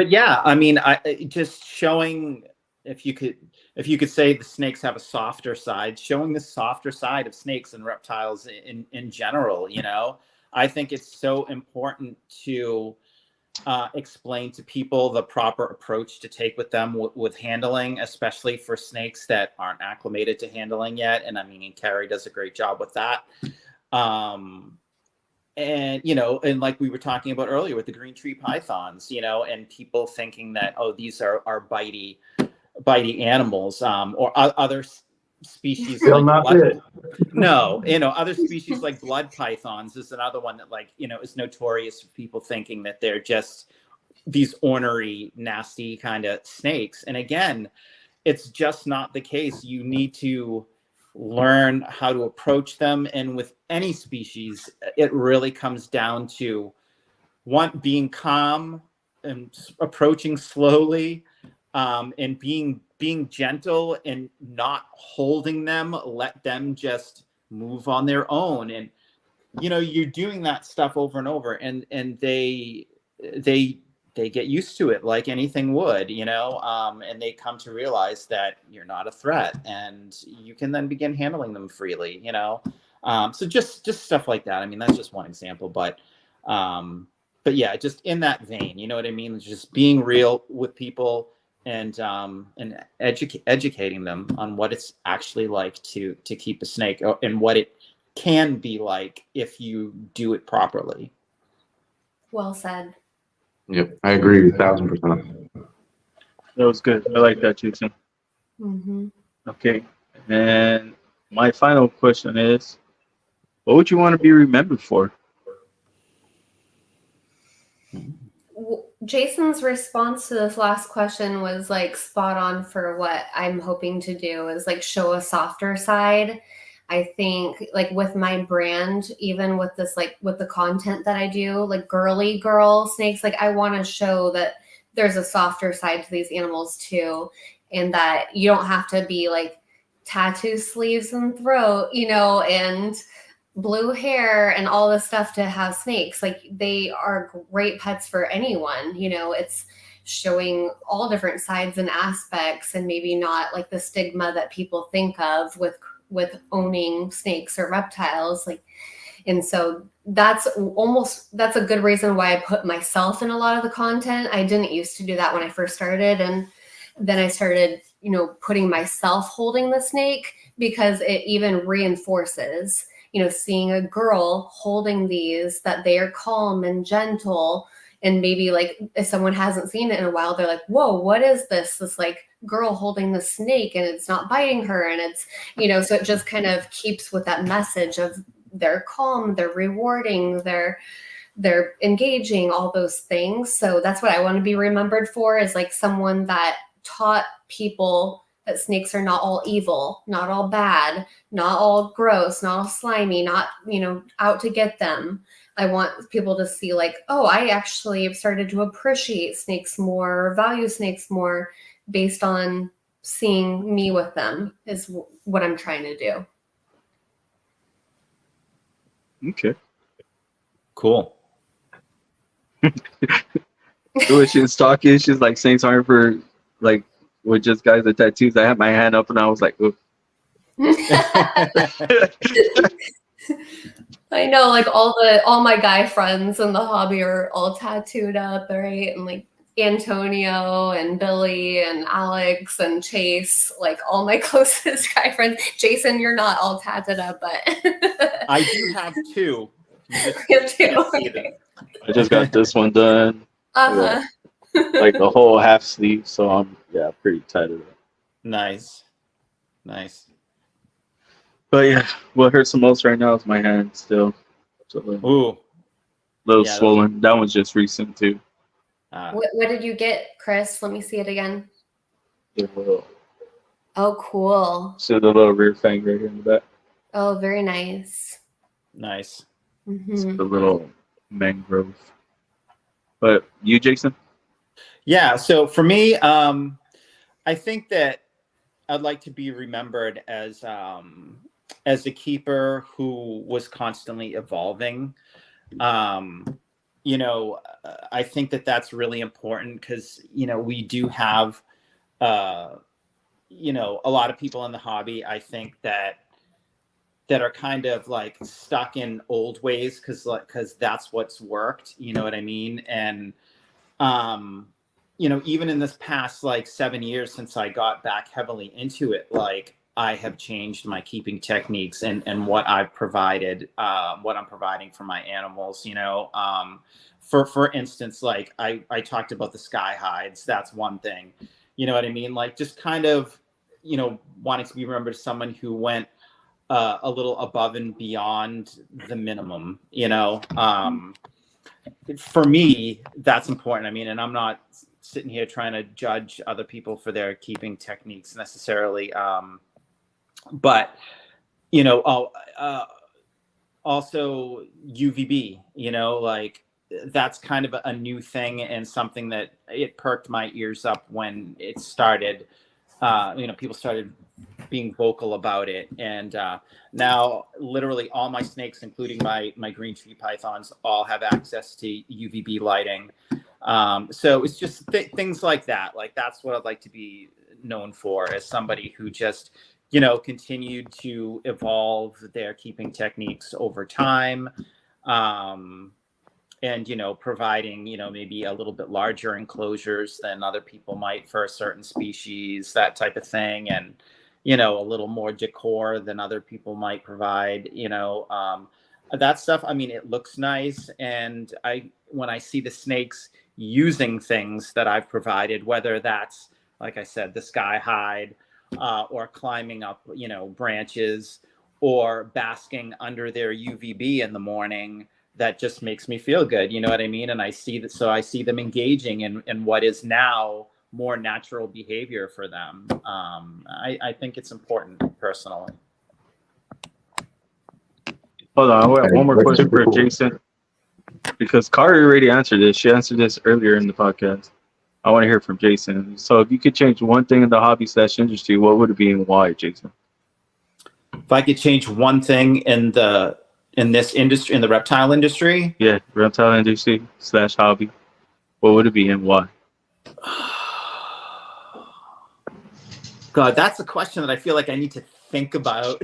yeah, I mean, I just showing, if you could say the snakes have a softer side, showing the softer side of snakes and reptiles in general, I think it's so important to explain to people the proper approach to take with them with handling, especially for snakes that aren't acclimated to handling yet. And I mean, Kari does a great job with that. And and like we were talking about earlier with the green tree pythons, and people thinking that, oh, these are bitey animals, or other species. Other species like blood pythons is another one that, like, is notorious for people thinking that they're just these ornery, nasty kind of snakes. And again, it's just not the case. You need to learn how to approach them. And with any species, it really comes down to being calm and approaching slowly, and being gentle and not holding them. Let them just move on their own. And you're doing that stuff over and over, and they get used to it like anything would, and they come to realize that you're not a threat, and you can then begin handling them freely, so just stuff like that. I mean, that's just one example, but yeah, just in that vein, you know what I mean? Just being real with people and educating them on what it's actually like to keep a snake, and what it can be like if you do it properly. Well said. Yep, I agree 1,000%. That was good. I like that, Jason. Mm-hmm. Okay. And my final question is, what would you want to be remembered for? Jason's response to this last question was like spot on for what I'm hoping to do, is like show a softer side. I think, like, with my brand, even with this, like with the content that I do, like girly girl snakes, like I want to show that there's a softer side to these animals too, and that you don't have to be like tattoo sleeves and throat, and blue hair and all this stuff to have snakes. Like, they are great pets for anyone. It's showing all different sides and aspects, and maybe not like the stigma that people think of with owning snakes or reptiles. Like, and so that's a good reason why I put myself in a lot of the content. I didn't used to do that when I first started, and then I started, putting myself holding the snake, because it even reinforces, seeing a girl holding these, that they are calm and gentle. And maybe like if someone hasn't seen it in a while, they're like, whoa, what is this like girl holding the snake, and it's not biting her, and it's, so it just kind of keeps with that message of they're calm, they're rewarding, they're engaging, all those things. So that's what I want to be remembered for, is like someone that taught people that snakes are not all evil, not all bad, not all gross, not all slimy, not, out to get them. I want people to see like, oh, I actually have started to appreciate snakes more, value snakes more, based on seeing me with them, is what I'm trying to do. Okay. Cool. When she was talking, she's like, snakes aren't for like with just guys with tattoos. I had my hand up and I was like, ooh. I know, like all my guy friends in the hobby are all tattooed up, right? And like Antonio and Billy and Alex and Chase, like all my closest guy friends. Jason, you're not all tattooed up, but I do have two. You have two. I just got this one done. Uh-huh. Like the whole half sleeve, so I'm pretty tight of it. Nice. But yeah, what hurts the most right now is my hand still. So a Ooh. little Yeah, swollen. That one's just recent too. What did you get, Chris? Let me see it again. The little, Oh, cool. so the little rear fang right here in the back. Oh, very nice. Nice. It's Mm-hmm. the little mangrove. But you, Jason? Yeah. So for me, I think that I'd like to be remembered as a keeper who was constantly evolving. I think that that's really important, because we do have a lot of people in the hobby, I think, that are kind of like stuck in old ways, because that's what's worked, you know what I mean? And even in this past like 7 years since I got back heavily into it, like I have changed my keeping techniques and what I've provided, what I'm providing for my animals. For instance, like I talked about the sky hides. That's one thing. You know what I mean? Like just kind of, wanting to be remembered as someone who went a little above and beyond the minimum. For me, that's important. I mean, and I'm not sitting here trying to judge other people for their keeping techniques necessarily. But, also UVB, like that's kind of a new thing, and something that it perked my ears up when it started. People started being vocal about it, and now literally all my snakes, including my green tree pythons, all have access to UVB lighting. So it's just things like that. Like that's what I'd like to be known for, as somebody who just continued to evolve their keeping techniques over time, and providing maybe a little bit larger enclosures than other people might for a certain species, that type of thing, and a little more decor than other people might provide. That stuff, I mean, it looks nice, and when I see the snakes using things that I've provided, whether that's, like I said, the sky hide, or climbing up branches, or basking under their UVB in the morning, that just makes me feel good. You know what I mean? And I see that, so I see them engaging in what is now more natural behavior for them. I think it's important personally. Hold on, I have one more question for Jason, because Kari already answered this. She answered this earlier in the podcast. I want to hear from Jason. So if you could change one thing in the hobby / industry, what would it be and why, Jason? If I could change one thing in this industry, in the reptile industry? Yeah, reptile industry / hobby. What would it be and why? God, that's a question that I feel like I need to think about.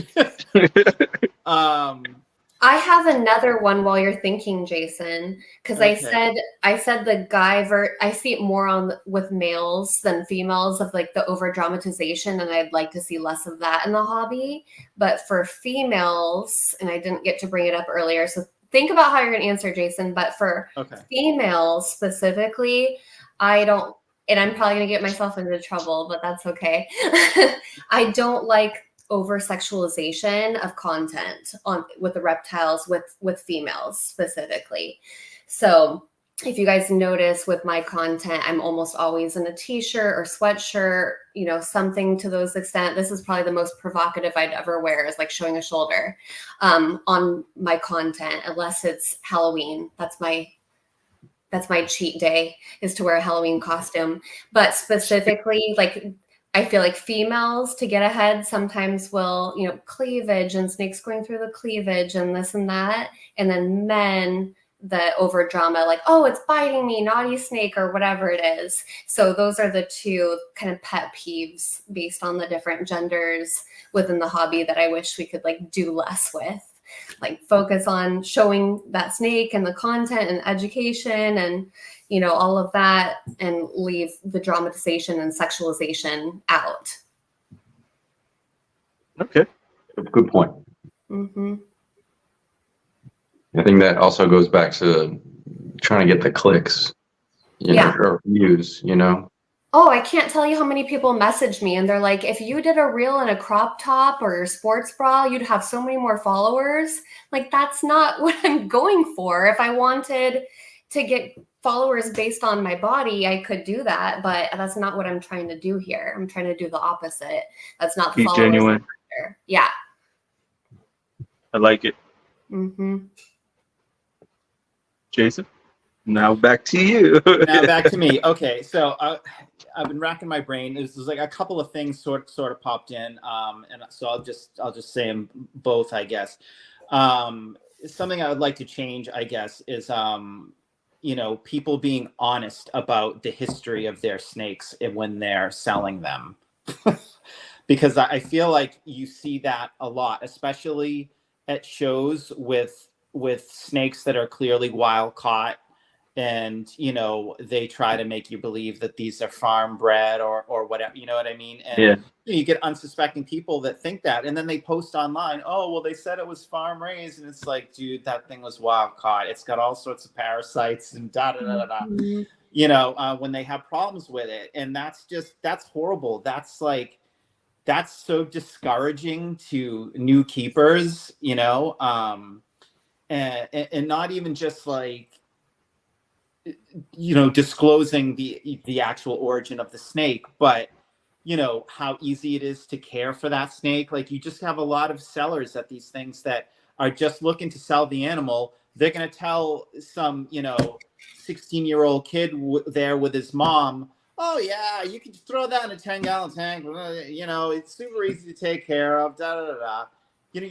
I have another one while you're thinking, Jason, because Okay. I said the guy I see it more on with males than females of like the over dramatization, and I'd like to see less of that in the hobby. But for females, and I didn't get to bring it up earlier, so think about how you're going to answer, Jason. But for females specifically, I don't, and I'm probably going to get myself into trouble, but that's okay. I don't like over sexualization of content on with the reptiles with females specifically. So if you guys notice with my content, I'm almost always in a t-shirt or sweatshirt, you know, something to those extent. This is probably the most provocative I'd ever wear, is like showing a shoulder on my content, unless it's Halloween. That's my cheat day, is to wear a Halloween costume. But specifically, like, I feel like females, to get ahead, sometimes will, you know, cleavage and snakes going through the cleavage and this and that. And then men, the over drama, like, oh, it's biting me, naughty snake, or whatever it is. So those are the two kind of pet peeves based on the different genders within the hobby that I wish we could like do less with. Like focus on showing that snake and the content and education and, you know, all of that, and leave the dramatization and sexualization out. Okay. Good point. Mm-hmm. I think that also goes back to trying to get the clicks, you know, or views, you know. Oh, I can't tell you how many people message me and they're like, if you did a reel in a crop top or your sports bra, you'd have so many more followers. Like, that's not what I'm going for. If I wanted to get followers based on my body, I could do that, but that's not what I'm trying to do here. I'm trying to do the opposite. That's not the Be followers. genuine. Yeah. I like it. Mm-hmm. Jason, now back to you. Now back to me. Okay, so I've been racking my brain. There's like a couple of things sort of popped in, and so I'll just say them both, I guess. Something I would like to change, I guess, is you know, people being honest about the history of their snakes when they're selling them, because I feel like you see that a lot, especially at shows with snakes that are clearly wild caught. And, you know, they try to make you believe that these are farm bred or whatever, you know what I mean? And Yeah. you get unsuspecting people that think that, and then they post online, oh, well, they said it was farm raised. And it's like, dude, that thing was wild caught. It's got all sorts of parasites and da da da da. Mm-hmm. You know, when they have problems with it. And that's horrible. That's so discouraging to new keepers, you know, and not even just like, you know, disclosing the actual origin of the snake, but, you know, how easy it is to care for that snake. Like, you just have a lot of sellers at these things that are just looking to sell the animal. They're going to tell some, you know, 16-year-old kid there with his mom, oh yeah, you can throw that in a 10-gallon tank, you know, it's super easy to take care of, da da da da. You know,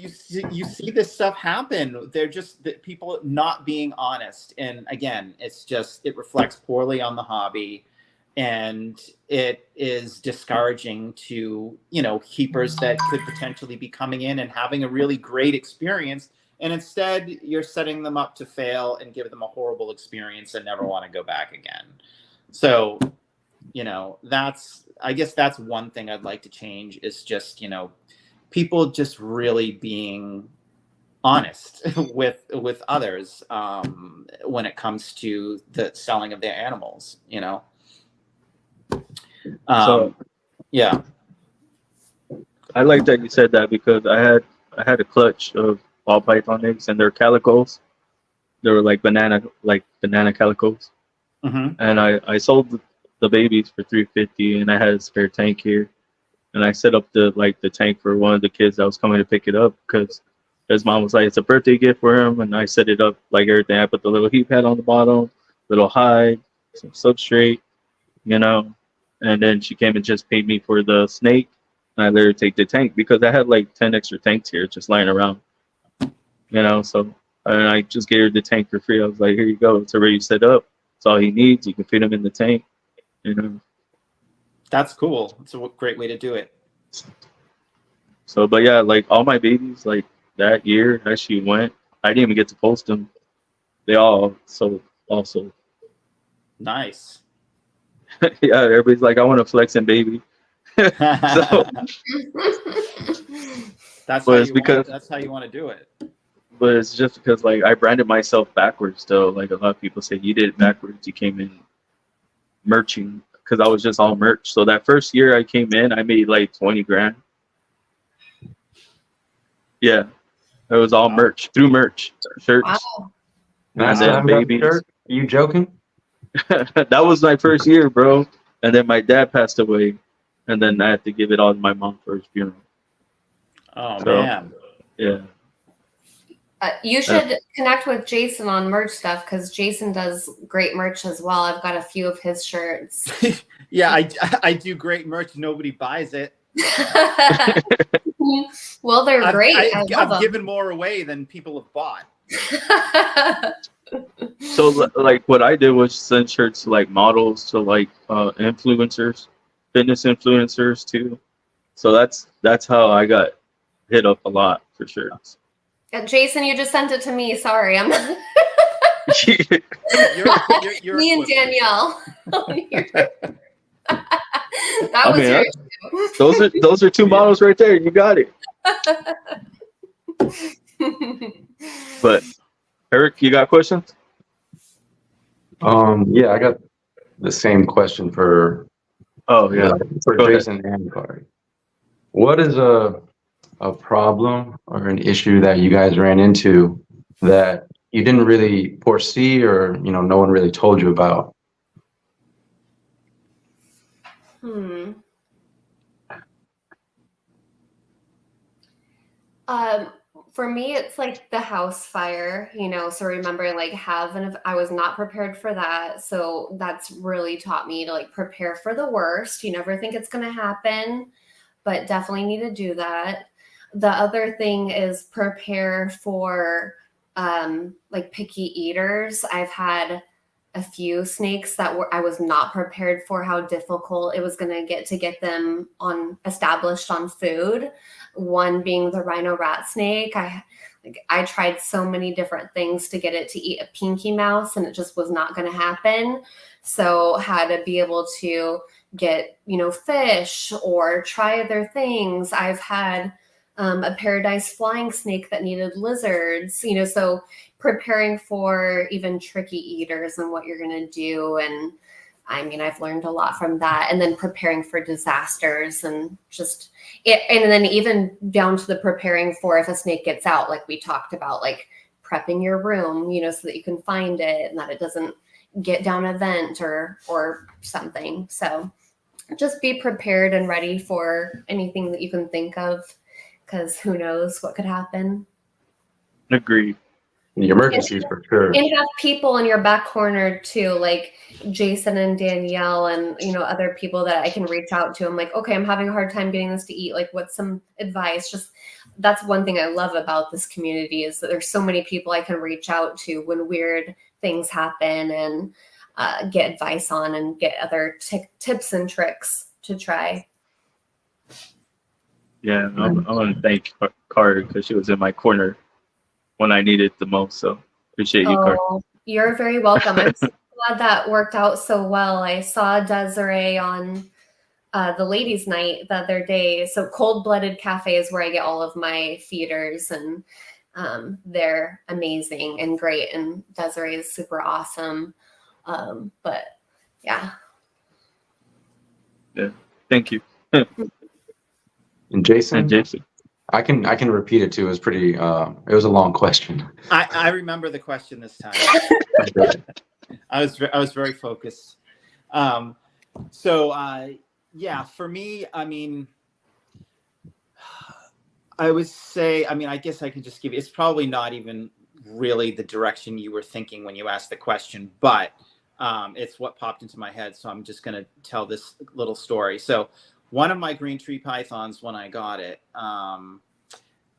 you see this stuff happen. They're just people not being honest. And again, it reflects poorly on the hobby, and it is discouraging to, you know, keepers that could potentially be coming in and having a really great experience. And instead you're setting them up to fail and give them a horrible experience and never want to go back again. So, you know, I guess that's one thing I'd like to change, is just, you know, people just really being honest with others when it comes to the selling of their animals, you know. So yeah, I like that you said that, because I had a clutch of ball python eggs, and they're calicos. They were like banana calicos. mm-hmm. And I sold the babies for $350, and I had a spare tank here. And I set up the tank for one of the kids that was coming to pick it up, because his mom was like, it's a birthday gift for him. And I set it up like everything. I put the little heat pad on the bottom, little hide, some substrate, you know. And then she came and just paid me for the snake. And I let her take the tank, because I had like 10 extra tanks here just lying around, you know. So, and I just gave her the tank for free. I was like, here you go. It's already set up. It's all he needs. You can fit him in the tank. you know. That's cool. It's a great way to do it. So, but yeah, like all my babies, like that year that she went, I didn't even get to post them. They all sold, also. Nice. Yeah, everybody's like, I want to flex and baby. So, That's but how it's you because, want. That's how you want to do it. but it's just because like I branded myself backwards. Though, like a lot of people say, you did it backwards. You came in merching because I was just all merch. So that first year I came in, I made like 20 grand. Yeah, it was all Wow. merch through merch shirts Wow. And I and still then haven't got the babies. shirt. Are you joking? That was my first year, bro. And then my dad passed away, and then I had to give it all to my mom for his funeral. Oh So man. yeah, You should connect with Jason on merch stuff because Jason does great merch as well. I've got a few of his shirts. Yeah, I do great merch. Nobody buys it. Well, they're great. I love I've them. given more away than people have bought. so like what I did was send shirts to like models, to like influencers, fitness influencers too. So that's how I got hit up a lot for shirts. Jason, you just sent it to me. Sorry, I'm You're me and equipped. Danielle. That I was mean, your those are two models right there. You got it. But Eric, you got questions? Yeah, I got the same question for Oh yeah, for Go ahead. Jason and Kari. What is a problem or an issue that you guys ran into that you didn't really foresee, or no one really told you about? For me, it's like the house fire, so remembering like I was not prepared for that. So that's really taught me to like prepare for the worst. You never think it's going to happen, but definitely need to do that. The other thing is prepare for like picky eaters. I've had a few snakes that I was not prepared for how difficult it was going to get them established on food. One being the rhino rat snake. I tried so many different things to get it to eat a pinky mouse, and it just was not going to happen. So had to be able to get fish or try other things. I've had a paradise flying snake that needed lizards. So preparing for even tricky eaters and what you're going to do. And I mean, I've learned a lot from that. And then preparing for disasters and and then even down to the preparing for if a snake gets out, like we talked about, like prepping your room, so that you can find it and that it doesn't get down a vent or something. So just be prepared and ready for anything that you can think of, because who knows what could happen. Agreed. The emergencies for sure. And have people in your back corner too, like Jason and Danielle and other people that I can reach out to. I'm like, okay, I'm having a hard time getting this to eat. Like, what's some advice? Just that's one thing I love about this community, is that there's so many people I can reach out to when weird things happen and get advice on and get other tips and tricks to try. Yeah, I want to thank Kari because she was in my corner when I needed it the most. So appreciate you, Kari. You're very welcome. I'm so glad that worked out so well. I saw Desiree on the ladies' night the other day. So Cold Blooded Cafe is where I get all of my feeders, and they're amazing and great. And Desiree is super awesome. But yeah. Yeah, thank you. And Jason, And Jason. I can repeat it too. It was pretty. It was a long question. I remember the question this time. I was very focused. Yeah, for me, I mean, I would say, I guess I could just give you, it's probably not even really the direction you were thinking when you asked the question, but it's what popped into my head. So I'm just going to tell this little story. So one of my green tree pythons, when I got it,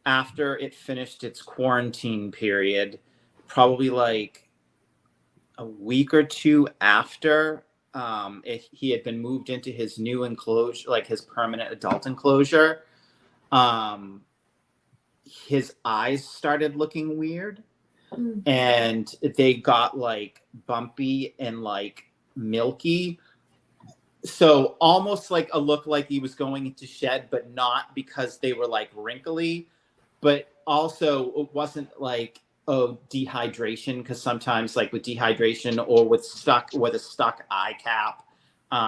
after it finished its quarantine period, probably like a week or two after he had been moved into his new enclosure, like his permanent adult enclosure, his eyes started looking weird, and they got like bumpy and like milky. So almost like a look like he was going into shed, but not because they were like wrinkly, but also it wasn't like, oh, dehydration, because sometimes like with dehydration or with a stuck eye cap,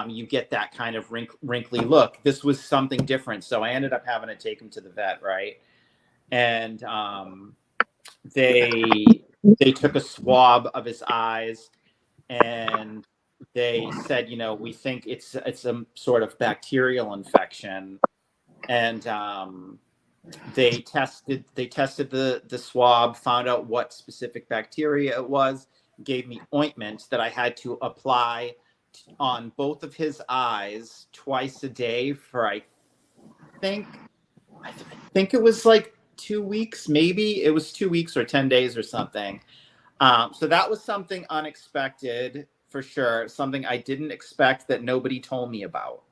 you get that kind of wrinkly look. This was something different. So I ended up having to take him to the vet, right? And they took a swab of his eyes, and they said, you know, we think it's some sort of bacterial infection. And they tested the swab, found out what specific bacteria it was, gave me ointment that I had to apply on both of his eyes twice a day for I think it was like 2 weeks, maybe it was 2 weeks or 10 days or something. So that was something unexpected for sure, something I didn't expect that nobody told me about.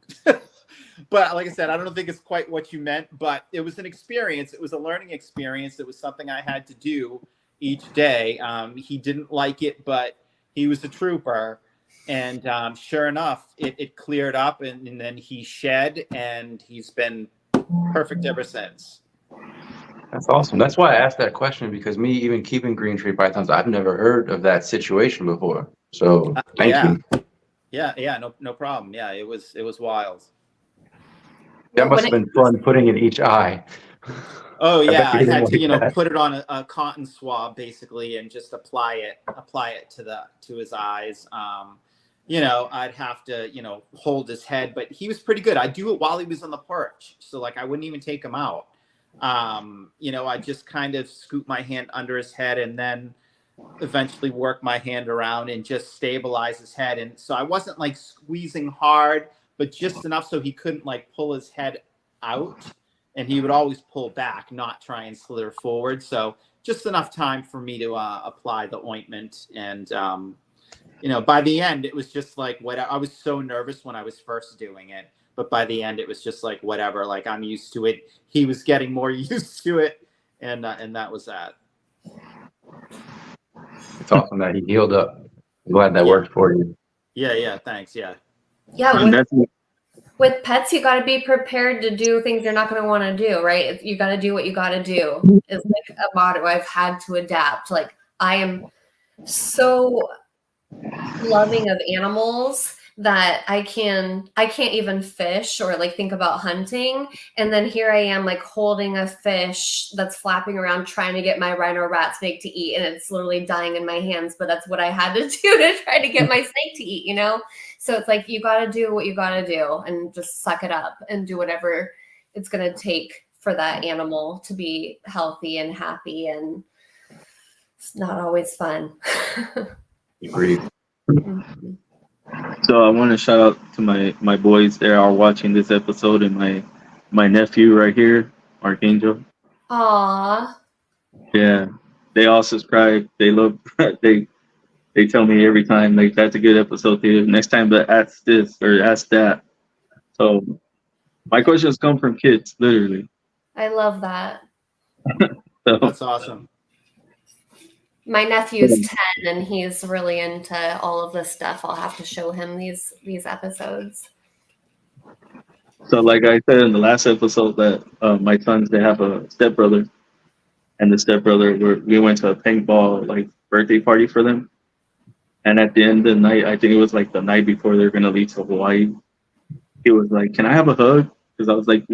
But like I said, I don't think it's quite what you meant, but it was an experience. It was a learning experience. It was something I had to do each day. He didn't like it, but he was a trooper. And sure enough, it cleared up, and then he shed, and he's been perfect ever since. That's awesome. That's why I asked that question, because me even keeping green tree pythons, I've never heard of that situation before. So thank you. Yeah, no problem. Yeah, it was wild. That must have been fun putting in each eye. Oh yeah, I had to, like put it on a cotton swab basically, and just apply it to his eyes. I'd have to, hold his head, but he was pretty good. I'd do it while he was on the perch. So like, I wouldn't even take him out. I just kind of scoop my hand under his head, and then eventually work my hand around and just stabilize his head. And so I wasn't like squeezing hard, but just enough so he couldn't like pull his head out, and he would always pull back, not try and slither forward. So just enough time for me to apply the ointment. And, by the end, it was just like, whatever. I was so nervous when I was first doing it, but by the end, it was just like, whatever, like I'm used to it. He was getting more used to it. And that was that. It's awesome that he healed up. I'm glad that worked for you. Yeah. Thanks. Yeah. Yeah. With pets, you got to be prepared to do things you're not going to want to do, right? You got to do what you got to do. It's like a motto I've had to adapt. Like, I am so loving of animals that I can't even fish or like think about hunting. And then here I am like holding a fish that's flapping around trying to get my rhino rat snake to eat, and it's literally dying in my hands, but that's what I had to do to try to get my snake to eat, So it's like, you got to do what you got to do and just suck it up and do whatever it's going to take for that animal to be healthy and happy. And it's not always fun. Agreed. Mm-hmm. So I want to shout out to my boys that are watching this episode, and my nephew right here, Archangel. Aww. Yeah, they all subscribe. They love. They tell me every time, like, that's a good episode, dude. Next time, but ask this or ask that. So my questions come from kids, literally. I love that. So, That's awesome. My nephew's 10, and he's really into all of this stuff. I'll have to show him these episodes. So like I said in the last episode, that my sons, they have a stepbrother, and the stepbrother, we went to a paintball like birthday party for them. And at the end of the night, I think it was like the night before they were gonna leave to Hawaii, he was like, "Can I have a hug?" Because I was like,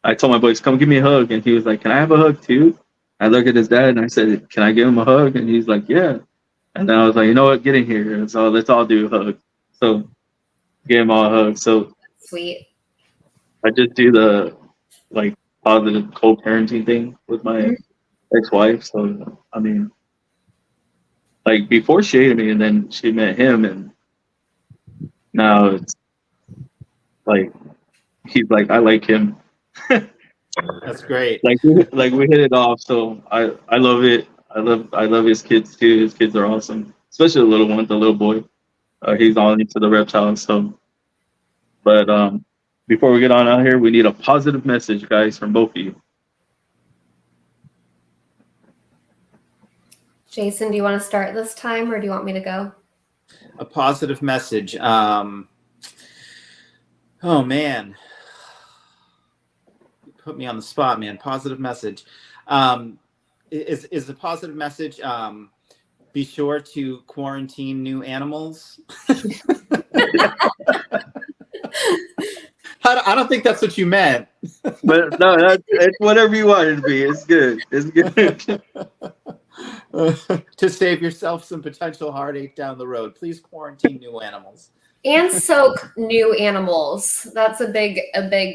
I told my boys, "Come give me a hug," and he was like, "Can I have a hug too?" I looked at his dad and I said, "Can I give him a hug?" And he's like, "Yeah." And then I was like, "You know what? Get in here." And so let's all do a hug. So gave him all a hug. So Sweet. I just do the like positive co-parenting thing with my ex-wife. So I mean, like before she hated me, and then she met him, and now it's like he's like, I like him. That's great. Like we hit it off. So I love it. I love his kids too. His kids are awesome, especially the little one, the little boy. He's all into the reptiles. So, but before we get on out here, we need a positive message, guys, from both of you. Jason, do you want to start this time or do you want me to go? A positive message. Oh man, you put me on the spot, man. Positive message. Is the positive message? Be sure to quarantine new animals. I don't think that's what you meant. But no, it's whatever you want it to be. It's good. It's good. To save yourself some potential heartache down the road, please quarantine new animals. And soak new animals. That's a big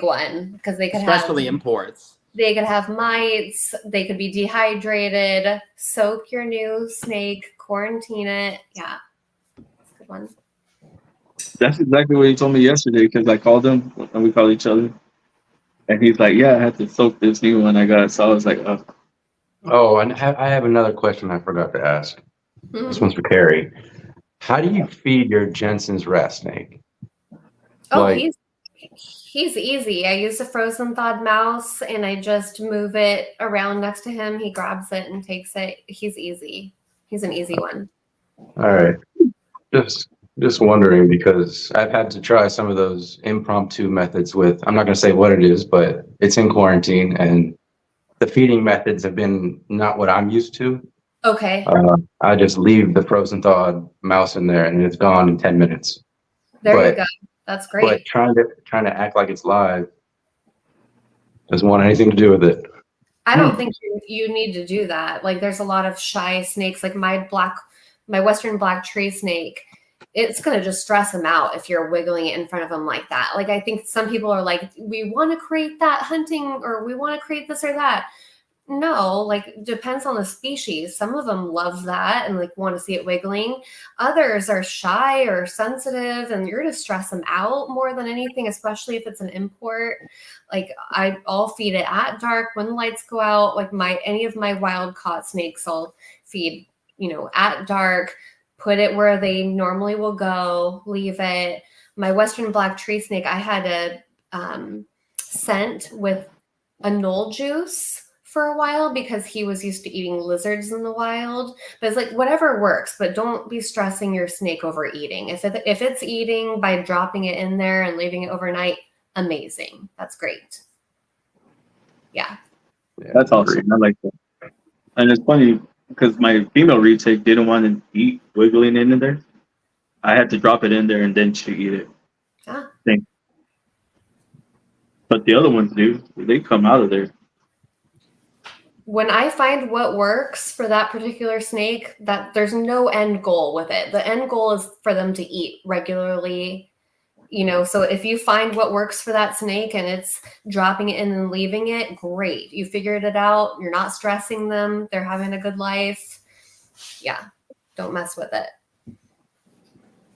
one because they could Especially have imports. They could have mites. They could be dehydrated. Soak your new snake. Quarantine it. Yeah, that's a good one. That's exactly what he told me yesterday because I called him and we called each other. And he's like, yeah, I had to soak this new one I got. So I was like, oh. Oh, and I have another question I forgot to ask. This one's for Kari. How do you feed your Jensen's rat snake? Oh, Like- he's easy. I use a frozen thawed mouse and I just move it around next to him. He grabs it and takes it. He's easy. He's an easy one. All right. Just wondering because I've had to try some of those impromptu methods with, I'm not going to say what it is, but it's in quarantine and the feeding methods have been not what I'm used to. Okay. I just leave the frozen thawed mouse in there and it's gone in 10 minutes. There you go. That's great. But trying to act like it's live doesn't want anything to do with it. I don't think you need to do that. Like there's a lot of shy snakes, like my Western black tree snake. It's going to just stress him out if you're wiggling it in front of him like that. Like I think some people are like, we want to create that hunting or we want to create this or that. No, like depends on the species. Some of them love that and like want to see it wiggling. Others are shy or sensitive and you're to stress them out more than anything, especially if it's an import. Like I'll feed it at dark when the lights go out. Like any of my wild caught snakes I'll feed, at dark, put it where they normally will go, leave it. My Western black tree snake, I had a scent with a knoll juice for a while because he was used to eating lizards in the wild. But it's like whatever works, but don't be stressing your snake over eating. If it's eating by dropping it in there and leaving it overnight, amazing. That's great. Yeah. That's awesome. I like that. And it's funny because my female retake didn't want to eat wiggling in there. I had to drop it in there and then she eat it. Ah. But the other ones do. They come out of there. When I find what works for that particular snake, that there's no end goal with it. The end goal is for them to eat regularly. So if you find what works for that snake and it's dropping it in and leaving it, great. You figured it out. You're not stressing them. They're having a good life. Yeah. Don't mess with it.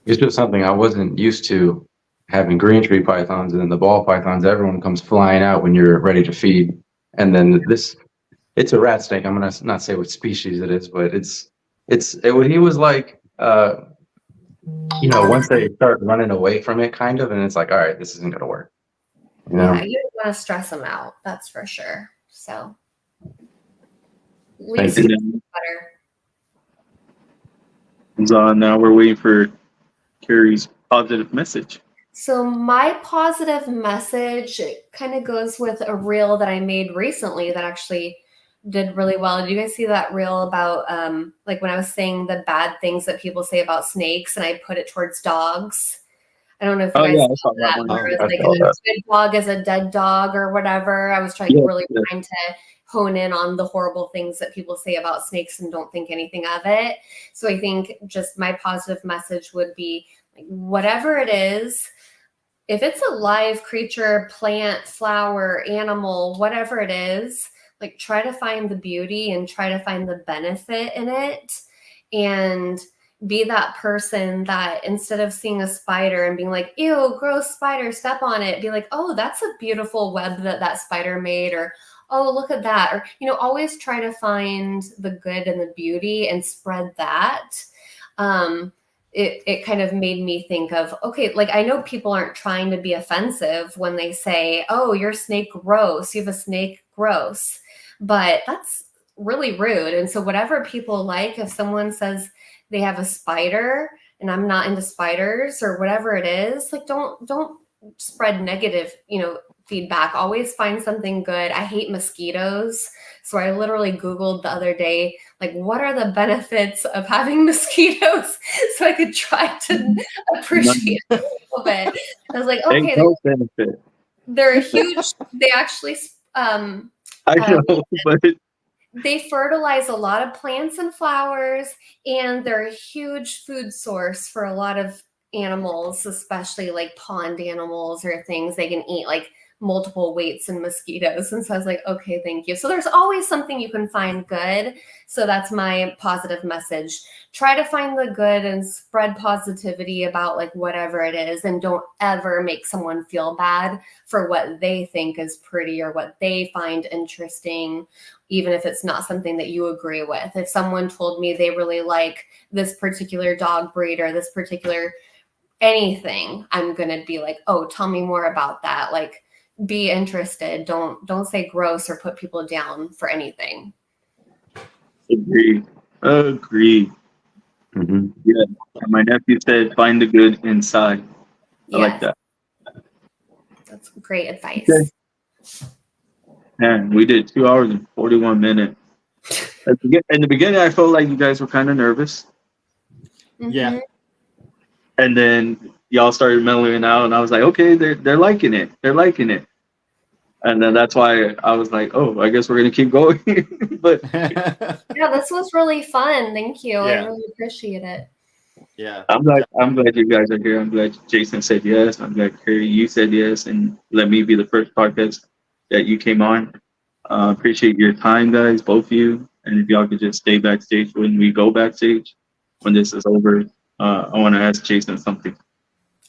It's just something I wasn't used to, having green tree pythons and then the ball pythons. Everyone comes flying out when you're ready to feed. And then it's a rat snake. I'm going to not say what species it is, but he was like, once they start running away from it kind of, and it's like, all right, this isn't going to work. Yeah, you don't want to stress them out. That's for sure. So least better. So now we're waiting for Kari's positive message. So my positive message kind of goes with a reel that I made recently that actually did really well. Did you guys see that reel about like when I was saying the bad things that people say about snakes and I put it towards dogs? I don't know if you guys saw that. Where it was like a good dog is a dead dog or whatever. I was trying to hone in on the horrible things that people say about snakes and don't think anything of it. So I think just my positive message would be like, whatever it is, if it's a live creature, plant, flower, animal, whatever it is, like try to find the beauty and try to find the benefit in it and be that person that instead of seeing a spider and being like, ew, gross spider, step on it, be like, oh, that's a beautiful web that spider made, or oh, look at that. Or, always try to find the good and the beauty and spread that. it kind of made me think of, okay, like I know people aren't trying to be offensive when they say, oh, your snake gross, you have a snake, gross, but that's really rude. And so whatever people like, if someone says they have a spider and I'm not into spiders or whatever it is, like don't spread negative, feedback. Always find something good. I hate mosquitoes. So I literally Googled the other day, like, what are the benefits of having mosquitoes? So I could try to appreciate it a little bit. I was like, Ain't okay, no benefit. they're huge. They actually, I know, but they fertilize a lot of plants and flowers, and they're a huge food source for a lot of animals, especially like pond animals or things they can eat, like multiple weights in mosquitoes. And so I was like, okay, thank you. So there's always something you can find good. So that's my positive message. Try to find the good and spread positivity about like whatever it is, and don't ever make someone feel bad for what they think is pretty or what they find interesting, even if it's not something that you agree with. If someone told me they really like this particular dog breed or this particular anything, I'm going to be like, oh, tell me more about that. Like, be interested. Don't say gross or put people down for anything. agree. Mm-hmm. Yeah. My nephew said, find the good inside. I like that. That's great advice. Okay. Man, we did 2 hours and 41 minutes. In the beginning, I felt like you guys were kind of nervous. Yeah. And then y'all started mellowing out, and I was like, okay, they're liking it. They're liking it. And then that's why I was like, oh, I guess we're gonna keep going. But Yeah, this was really fun. Thank you. Yeah. I really appreciate it. Yeah. I'm glad you guys are here. I'm glad Jason said yes. I'm glad Kari, you said yes, and let me be the first podcast that you came on. Appreciate your time, guys, both of you. And if y'all could just stay backstage when we go backstage, when this is over, I want to ask Jason something.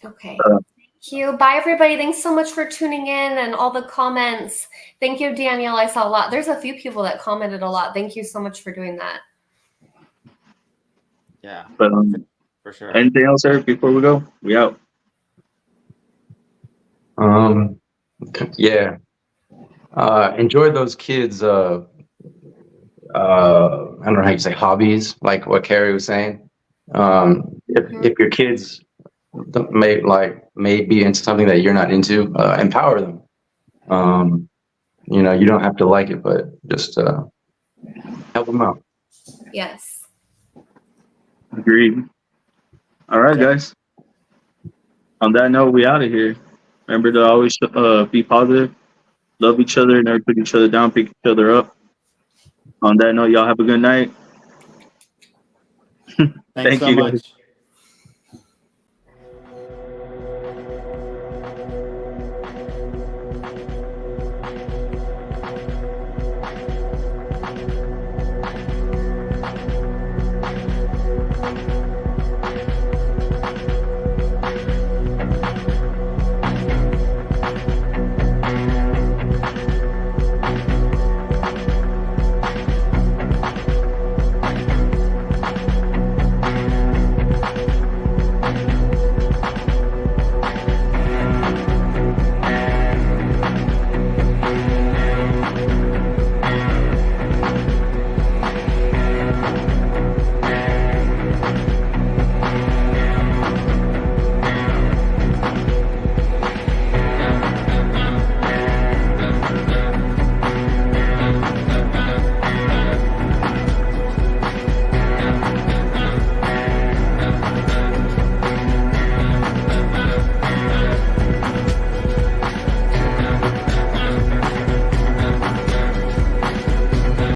Okay. Thank you. Bye, everybody. Thanks so much for tuning in and all the comments. Thank you, Danielle. I saw a lot. There's a few people that commented a lot. Thank you so much for doing that. Yeah. But For sure. anything else, Eric, before we go? We out. Yeah. Enjoy those kids. I don't know how you say hobbies, like what Kari was saying. If your kids may be into something that you're not into, empower them. You don't have to like it, but just help them out. Yes. Agreed. All right, guys. On that note, we out of here. Remember to always be positive, love each other, never put each other down, pick each other up. On that note, y'all have a good night. Thanks so you, much. guys.